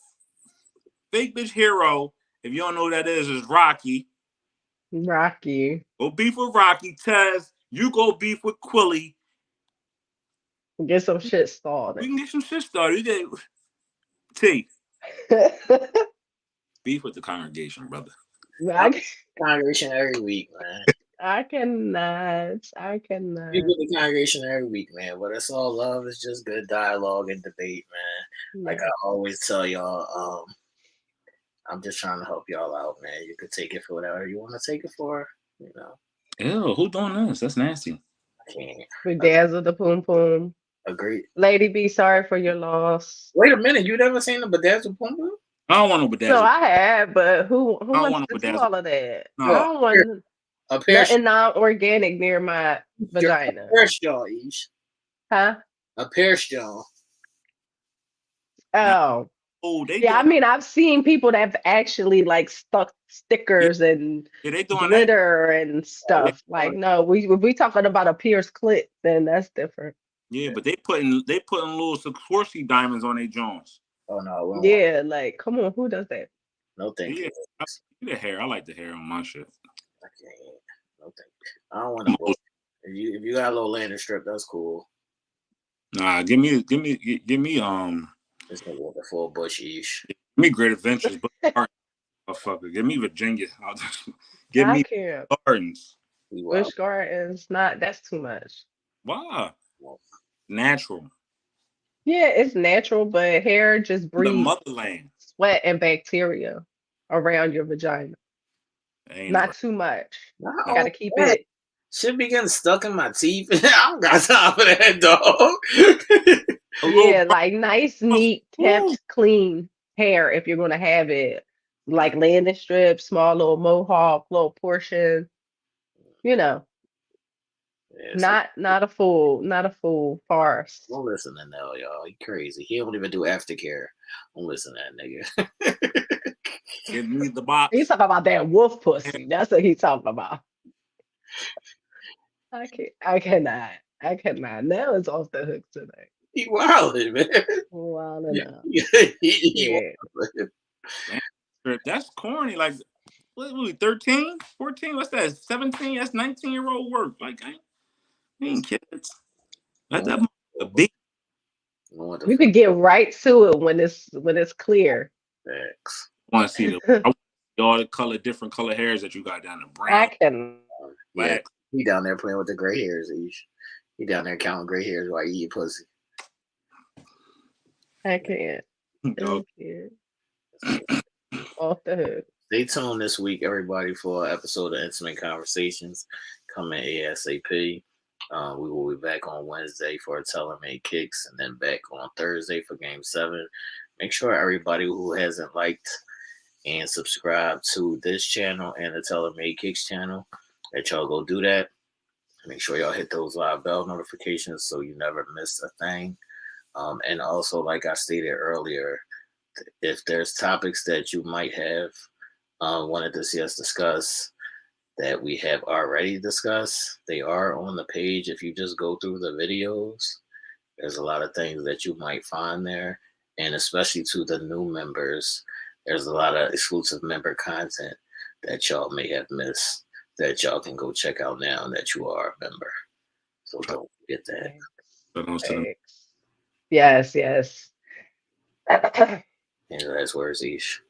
Fake Bitch Hero. If you don't know who that is Rocky. Rocky. Go beef with Rocky. Tez, you go beef with Quilly. Get some shit We started. can get some shit started. You get T. Beef with the congregation, brother. I, Congregation every week, man. I cannot. I We cannot. get the congregation every week, man. But it's all love. It's just good dialogue and debate, man. Like Yeah. I always tell y'all, I'm just trying to help y'all out, man. You could take it for whatever you want to take it for. You know, Ew, who doing this? That's nasty. I can't Bedazzle the Poom Poom. agree. Lady B, sorry for your loss. Wait a minute, you never seen the Bedazzled Pum Pum? I don't want no No, bedazzle. I have, but who I don't wants want to no do bedazzle. all of that? I No. don't want A pair, nothing non-organic near my vagina. a pair straw, Ish. Huh? A pair straw. Nah. Oh. Oh, they Yeah, I doing mean, I've seen people that have actually like stuck yeah, stickers and yeah, they doing that. glitter and Oh, yeah. stuff. Like, no, if we talking about a pierced clit, then that's different. Yeah, but they putting little Swarovski diamonds on their joints. Oh no, we don't want. Yeah, like, come on, who does that? No, thank Yeah, you. I like the hair. I like the hair on my shit. I can't. No, thank you. I don't want to bullshit. If you got a little landing strip, that's cool. Nah, give me This nigga with the full bush Ish. Great Adventures, but motherfucker. Give me Virginia. Give I me can't. Gardens. We wild. Bush Gardens, not that's too much. Why? Natural. Yeah, it's natural, but hair just The breeds motherland. sweat and bacteria around your vagina. Ain't Not never. too much. Not Nah. Gotta all keep that. it Shit be getting stuck in my teeth. I don't got time for that, dog. A little yeah, like nice, neat, ooh, kept, clean hair if you're gonna have it. Like landing strips, small little mohawk, little portion, you know, Yeah, so not a full farce. don't listen to Nell, y'all. He crazy. He don't even do aftercare. Don't listen to that nigga. give me the He's box. talking about that wolf pussy. That's what he's talking about. I cannot. Now it's off the hook tonight. He wildin', man. Wild enough. He Yeah. wildin'. That's corny. Like, what was 13, 14? What's that? 17? That's 19-year-old work. Like, we ain't kids. Let that motherfucker be. You could get right to it when it's clear. Facts. I want to see all the different color hairs that you got down the I brown, can. Yeah, black. he down there playing with the gray hairs. He down there counting gray hairs while he eat pussy. I can't. Dog. I can't. Off the hook. Stay tuned this week, everybody, for an episode of Intimate Conversations coming ASAP. We will be back on Wednesday for a Telemade Kicks and then back on Thursday for Game 7. Make sure everybody who hasn't liked and subscribed to this channel and the Telemade Kicks channel, that y'all go do that. Make sure y'all hit those live bell notifications so you never miss a thing. And also, like I stated earlier, if there's topics that you might have wanted to see us discuss that we have already discussed, they are on the page. If you just go through the videos, there's a lot of things that you might find there. And especially to the new members, there's a lot of exclusive member content that y'all may have missed that y'all can go check out now that you are a member. So don't forget that. Thanks. Yes. And that's where it's Ish.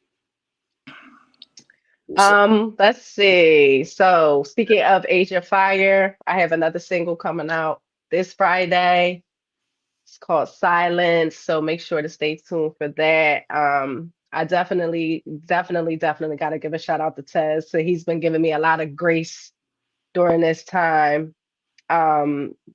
Let's see. So speaking of Asia Fire, I have another single coming out this Friday. It's called Silence. So make sure to stay tuned for that. I definitely got to give a shout out to Tez. So he's been giving me a lot of grace during this time.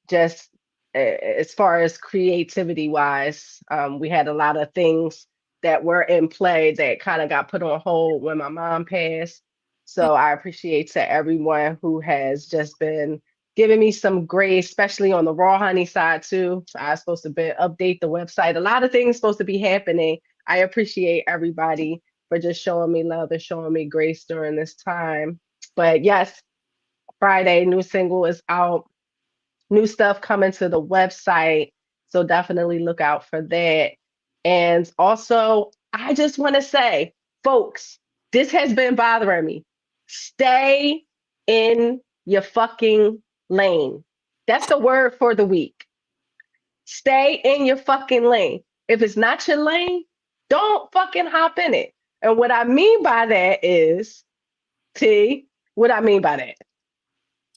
Just as far as creativity wise, we had a lot of things that were in play that kind of got put on hold when my mom passed. So I appreciate to everyone who has just been giving me some grace, especially on the raw honey side too. So I was supposed to update the website. A lot of things supposed to be happening. I appreciate everybody for just showing me love and showing me grace during this time. But yes, Friday, new single is out, new stuff coming to the website. So definitely look out for that. And also, I just want to say, folks, this has been bothering me. Stay in your fucking lane. That's the word for the week. Stay in your fucking lane. If it's not your lane, don't fucking hop in it. And what I mean by that is, T, what I mean by that.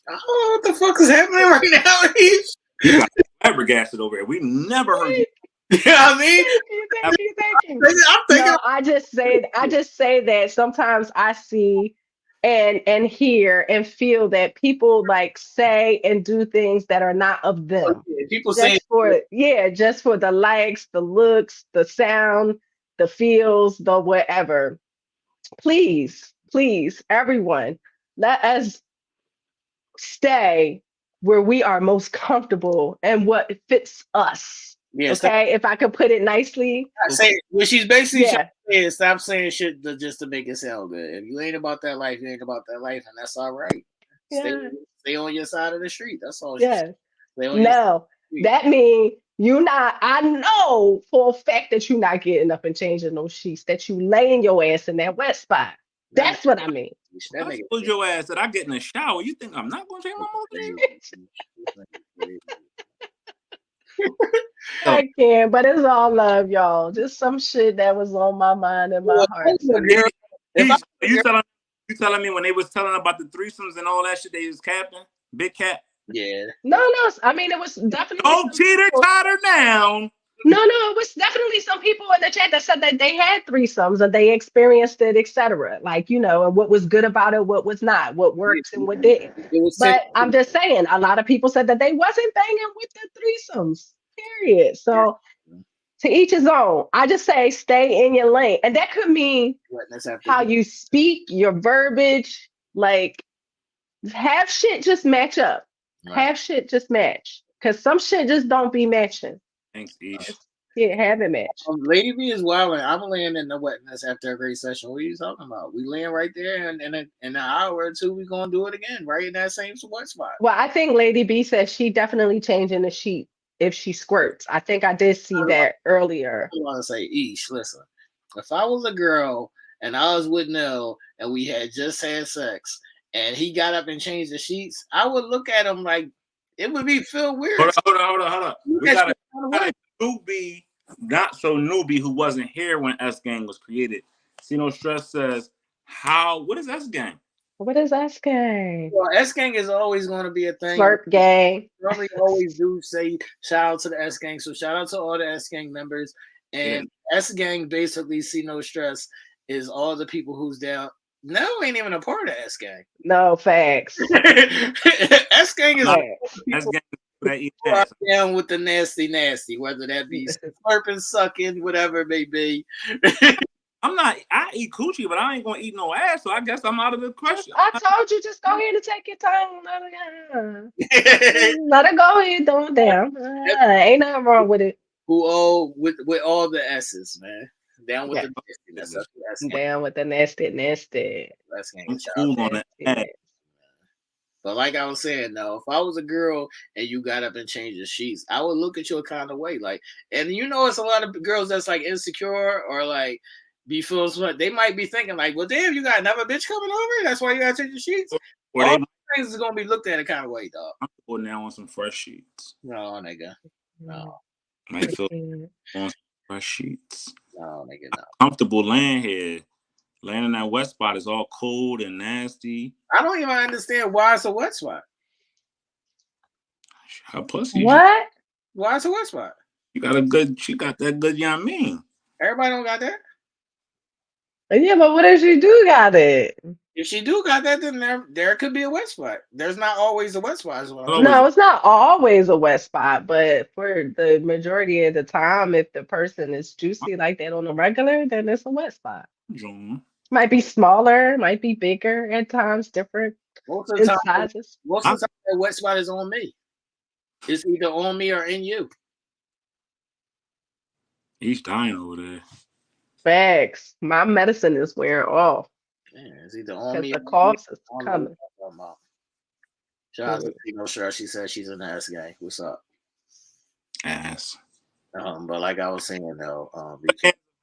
I don't know what the fuck is happening right now. You got flabbergasted over here. We never heard you. You know what I mean? Thank you. I'm thinking. No, I just say that sometimes I see and hear and feel that people like say and do things that are not of them. People saying Just for the likes, the looks, the sound, the feels, the whatever. Please, everyone, let us stay where we are most comfortable and what fits us. yes. Okay, if I could put it nicely. Say what she's basically Yeah. trying to say is stop saying shit just to make it sound good. If you ain't about that life, you ain't about that life, and that's all right. Yeah. Stay on your side of the street. That's all. Yeah. Stay on your side of the street. That means you not. I know for a fact that you're not getting up and changing those sheets. That you laying your ass in that wet spot. That's what I mean. I told your ass that I get in the shower. You think I'm not gonna change my mood? I can, but it's all love, y'all. Just some shit that was on my mind and my heart. You telling me when they was telling about the threesomes and all that shit, they was capping? Big cap? Yeah. No. I mean, it was definitely. Don't teeter-totter down. No, it was definitely some people in the chat that said that they had threesomes and they experienced it, etc. Like, and what was good about it, what was not, what works and what didn't. But I'm just saying, a lot of people said that they wasn't banging with the threesomes, period. So to each his own. I just say stay in your lane. And that could mean how you speak, your verbiage, like have shit just match up. Right. Have shit just match. Because some shit just don't be matching. Thanks, Ish. Yeah, have it match. Lady B is wilding. I'm laying in the wetness after a great session. What are you talking about? We laying right there, and in an hour or two, we're gonna do it again, right in that same wet spot. Well, I think Lady B says she definitely changing the sheet if she squirts. I think I did see that earlier. I want to say, Ish, listen. If I was a girl and I was with Nell and we had just had sex, and he got up and changed the sheets, I would look at him like it would feel weird. Hold on. We got a newbie, not so newbie, who wasn't here when S Gang was created. See No Stress says, what is S Gang? What is S Gang? Well, S Gang is always going to be a thing. Slurp Gang. Probably always do say shout out to the S Gang. So shout out to all the S Gang members. And S Gang basically, See No Stress, is all the people who's down. No, ain't even a part of S Gang. No, facts. S Gang is S Gang down with the nasty, whether that be slurping, sucking, whatever it may be. I eat coochie, but I ain't gonna eat no ass, so I guess I'm out of the question. I told you, just go ahead and take your time. Let it go ahead, don't down. Ain't nothing wrong with it. With all the S's, man. Down with the nastiness. Down with the nasty. Let's get on that. But like I was saying, though, if I was a girl and you got up and changed the sheets, I would look at you a kind of way. Like, and it's a lot of girls that's like insecure or like be feeling smart. They might be thinking like, well, damn, you got another bitch coming over? That's why you got to change the sheets? Or all things is going to be looked at a kind of way, dog. I'm putting now on some fresh sheets. No, nigga. No. Might feel on some fresh sheets. No, nigga, no. Comfortable laying here. Laying in that wet spot is all cold and nasty. I don't even understand why it's a wet spot. Her pussy. What? Why it's a wet spot? She got that good, you know what I mean? Everybody don't got that. Yeah, but what if she do got it? If she do got that, then there could be a wet spot. There's not always a wet spot. No, it's not always a wet spot, but for the majority of the time, if the person is juicy like that on the regular, then it's a wet spot. Might be smaller, might be bigger at times, different most of the time, sizes. Most of the time, that wet spot is on me. It's either on me or in you. He's dying over there. Facts. My medicine is wearing off. Yeah, it's either on me or the coughs is coming. Shout out to No Stress. She said she's in the S Gang. What's up? Ass. But like I was saying though,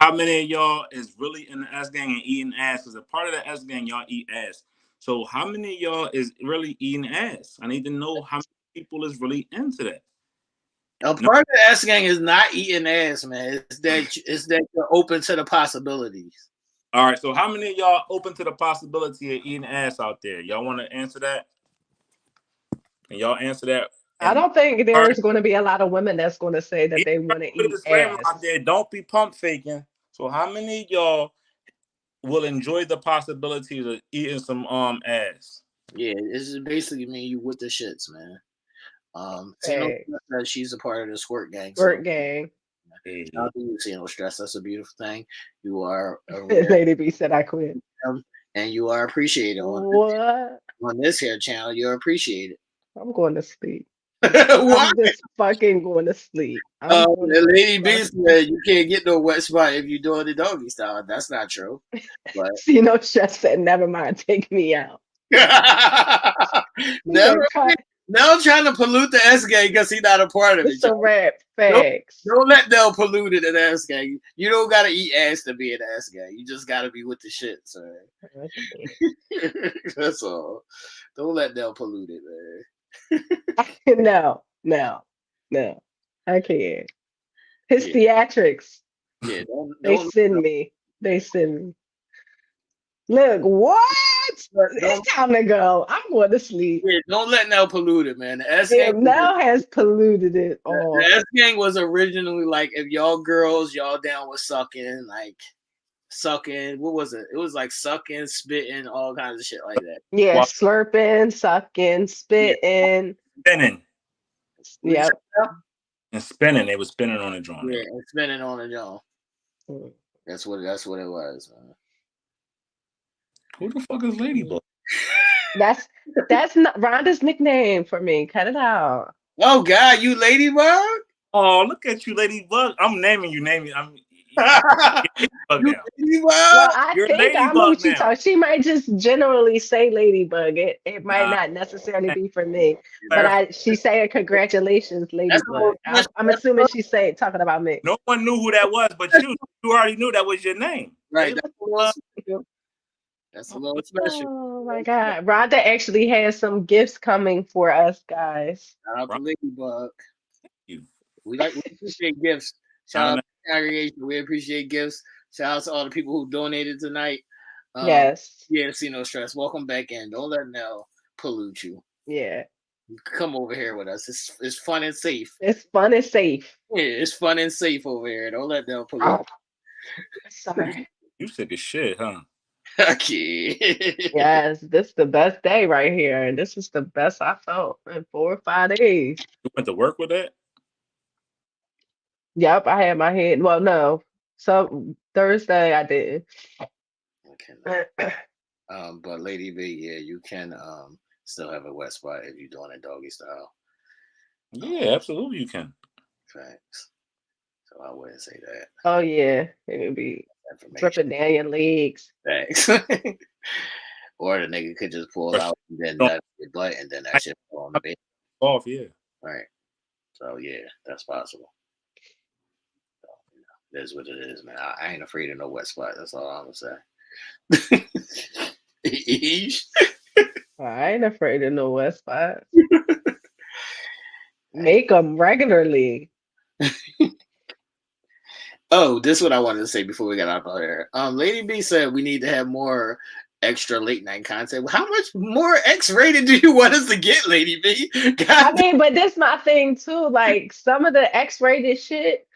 how many of y'all is really in the S Gang and eating ass? Because a part of the S Gang, y'all eat ass. So how many of y'all is really eating ass? I need to know how many people is really into that. A part of the ass gang is not eating ass, man. It's that you're open to the possibilities. All right. So how many of y'all open to the possibility of eating ass out there? Y'all want to answer that? Can y'all answer that? I And don't think all right, there's going to be a lot of women that's going to say that yeah, they want to put a eat disclaimer out ass. there. Don't be pump faking. So how many of y'all will enjoy the possibility of eating some ass? Yeah, this is basically me. You with the shits, man. See no Hey, stress that she's a part of the squirt gang. So work gang. Hey, shout out to you, see no stress. That's a beautiful thing. You are a rare Lady B said I quit. gem, and you are appreciated What? on this here channel. You're appreciated. I'm going to sleep. What? I'm just fucking going to sleep. I'm going to Lady B fucking said you can't get no wet spot if you're doing the doggy style. That's not true. But see no stress said never mind, take me out. He Nell, said cut. Nell trying to pollute the S gang because he's not a part of it. It's a rap. Don't, Facts. don't let Nell pollute it in the ass gang. You don't gotta eat ass to be an ass gang. You just gotta be with the shit, sir. That's all. Don't let Nell pollute it, man. No, no, no. I can't. His Yeah, theatrics. yeah. They Don't send me. They send me. Look, what? don't It's time to go. I'm going to sleep. yeah, don't let Nell pollute it, man. The S gang. Damn, now has polluted it The all. S gang was originally like if y'all girls y'all down with sucking, like sucking. What was it? It was like sucking, spitting, all kinds of shit like that. Yeah, while slurping, sucking, Yeah. spitting. spinning What you Yep. say? and spinning, they was spinning on the drum. Yeah, and spinning on the jaw. Mm. That's what it was. Man. Who the fuck is Ladybug? That's not Rhonda's nickname for me. Cut it out. Oh God, you ladybug? Oh, look at you, Ladybug. I'm naming you. Naming. I'm Ladybug You now. Well, ladybug? I You're think I know Ladybug what you now. talk. She might just generally say ladybug. It might Nah, not necessarily be for me. But clarify. she's saying congratulations, That's the ladybug. most special. I'm assuming she's saying talking about me. No one knew who that was, but you. You already knew that was your name. Right. Ladybug. That's a little special. That's a little special. Oh my God. Rhonda actually has some gifts coming for us guys. Shout out to Right. Ladybug. You. We appreciate gifts. Shout I out don't to the congregation. We appreciate gifts. Shout out to all the people who donated tonight. Yes. Yeah, see no stress. Welcome back in. Don't let Nell pollute you. Yeah. Come over here with us. It's fun and safe. It's fun and safe. Yeah, it's fun and safe over here. Don't let Nell pollute. Oh, sorry. You sick as shit, huh? Okay. Yes, this is the best day right here. And this is the best I felt in 4 or 5 days. You went to work with that? Yep, I had my head. Well, no. So Thursday I did. Okay. But Lady B, yeah, you can still have a wet spot if you're doing a doggy style. Yeah, absolutely. You can. Facts. So I wouldn't say that. Oh yeah, it would be Information. dripping down your legs. Thanks. Or the nigga could just pull out and then nut your butt and then that shit fall on the bed. Off, yeah. Right. So yeah, that's possible. So, it is what it is, man. I ain't afraid of no wet spot. That's all I'm gonna say. I ain't afraid of no wet spots. Make them regularly. Oh, this is what I wanted to say before we got out of here. Lady B said we need to have more extra late night content. How much more X-rated do you want us to get, Lady B? I mean, but this my thing too. Like some of the X-rated shit,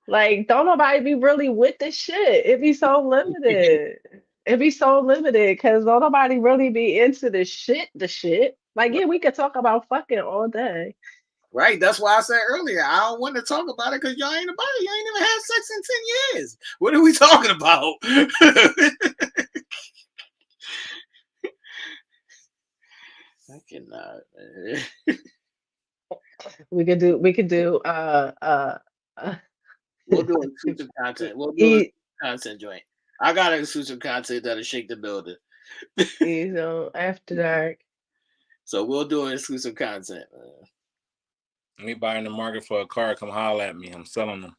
like don't nobody be really with the shit. It be so limited. It be so limited because don't nobody really be into the shit. The shit. Like yeah, we could talk about fucking all day. Right, that's why I said earlier, I don't want to talk about it because y'all ain't about it. You ain't even had sex in 10 years. What are we talking about? I cannot, man. We could do We'll do exclusive content. We'll do eat, a content joint. I got exclusive content that'll shake the building. after dark. So we'll do an exclusive content, man. Anybody in the market for a car, come holler at me. I'm selling them.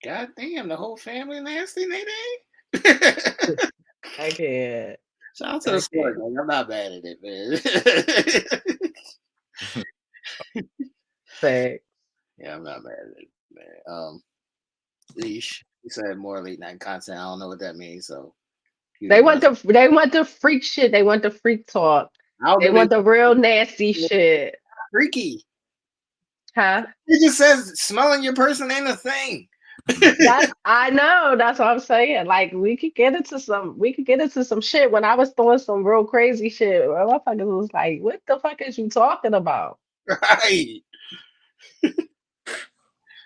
God damn, the whole family nasty, Nene. I can't. Shout out to the sport, man. I'm not bad at it, man. Thanks. Yeah, I'm not mad at it, man. Leash. You said more late night content. I don't know what that means, so you the They want best. the freak shit. They want the freak talk. How They do they want the real nasty shit. freaky? Huh? It just says smelling your person ain't a thing. I know. That's what I'm saying. Like we could get into some shit. When I was doing some real crazy shit, motherfuckers was like, "What the fuck is you talking about?" Right.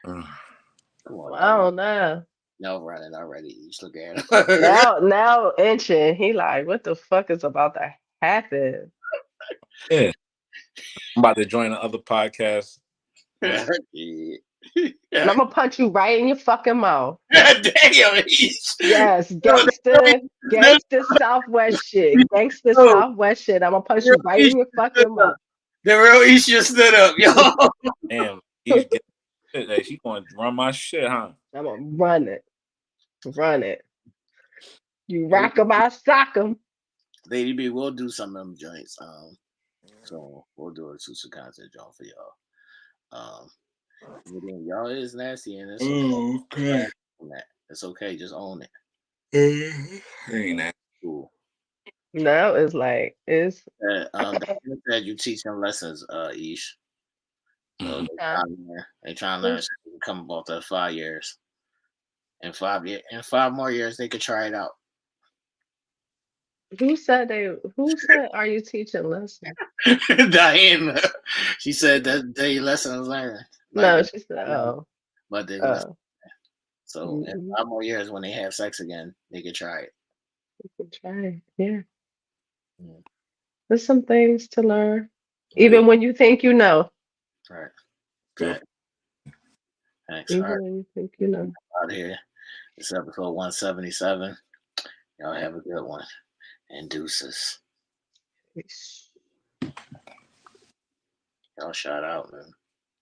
Mm. Come on, I now. don't know. No running already. You just look at him. Now inching. He like, what the fuck is about to happen? Yeah. I'm about to join the other podcast. Yeah. And I'm gonna punch you right in your fucking mouth. Damn. Yes, No, gangster Southwest shit. Gangster no, Southwest shit. I'm gonna punch the you right in your fucking real mouth. East just stood up, yo. Damn, he's getting shit. Hey, she going to run my shit, huh? I'm gonna run it. Run it. You rock 'em, I sock 'em. Lady B, we'll do some of them joints. So we'll do a exclusive content joint for y'all. Y'all is nasty and it's okay. Okay. It's okay, just own it. Ain't that Cool. No, it's like it's That you teach them lessons, Ish. So uh, they trying to learn something come about that 5 years. In 5 more years they could try it out. who said are you teaching lessons? Diane, she said that they lessons learned. Like No, she said, oh, but they listen. oh. So in 5 more years when they have sex again, they could try it. You can try. Yeah. Mm. There's some things to learn. Right. Even when you think you know. Right. good? Thanks. All Even right. when you think you know. Out here. It's episode 177. Y'all have a good one. And deuces. Y'all shout out, man.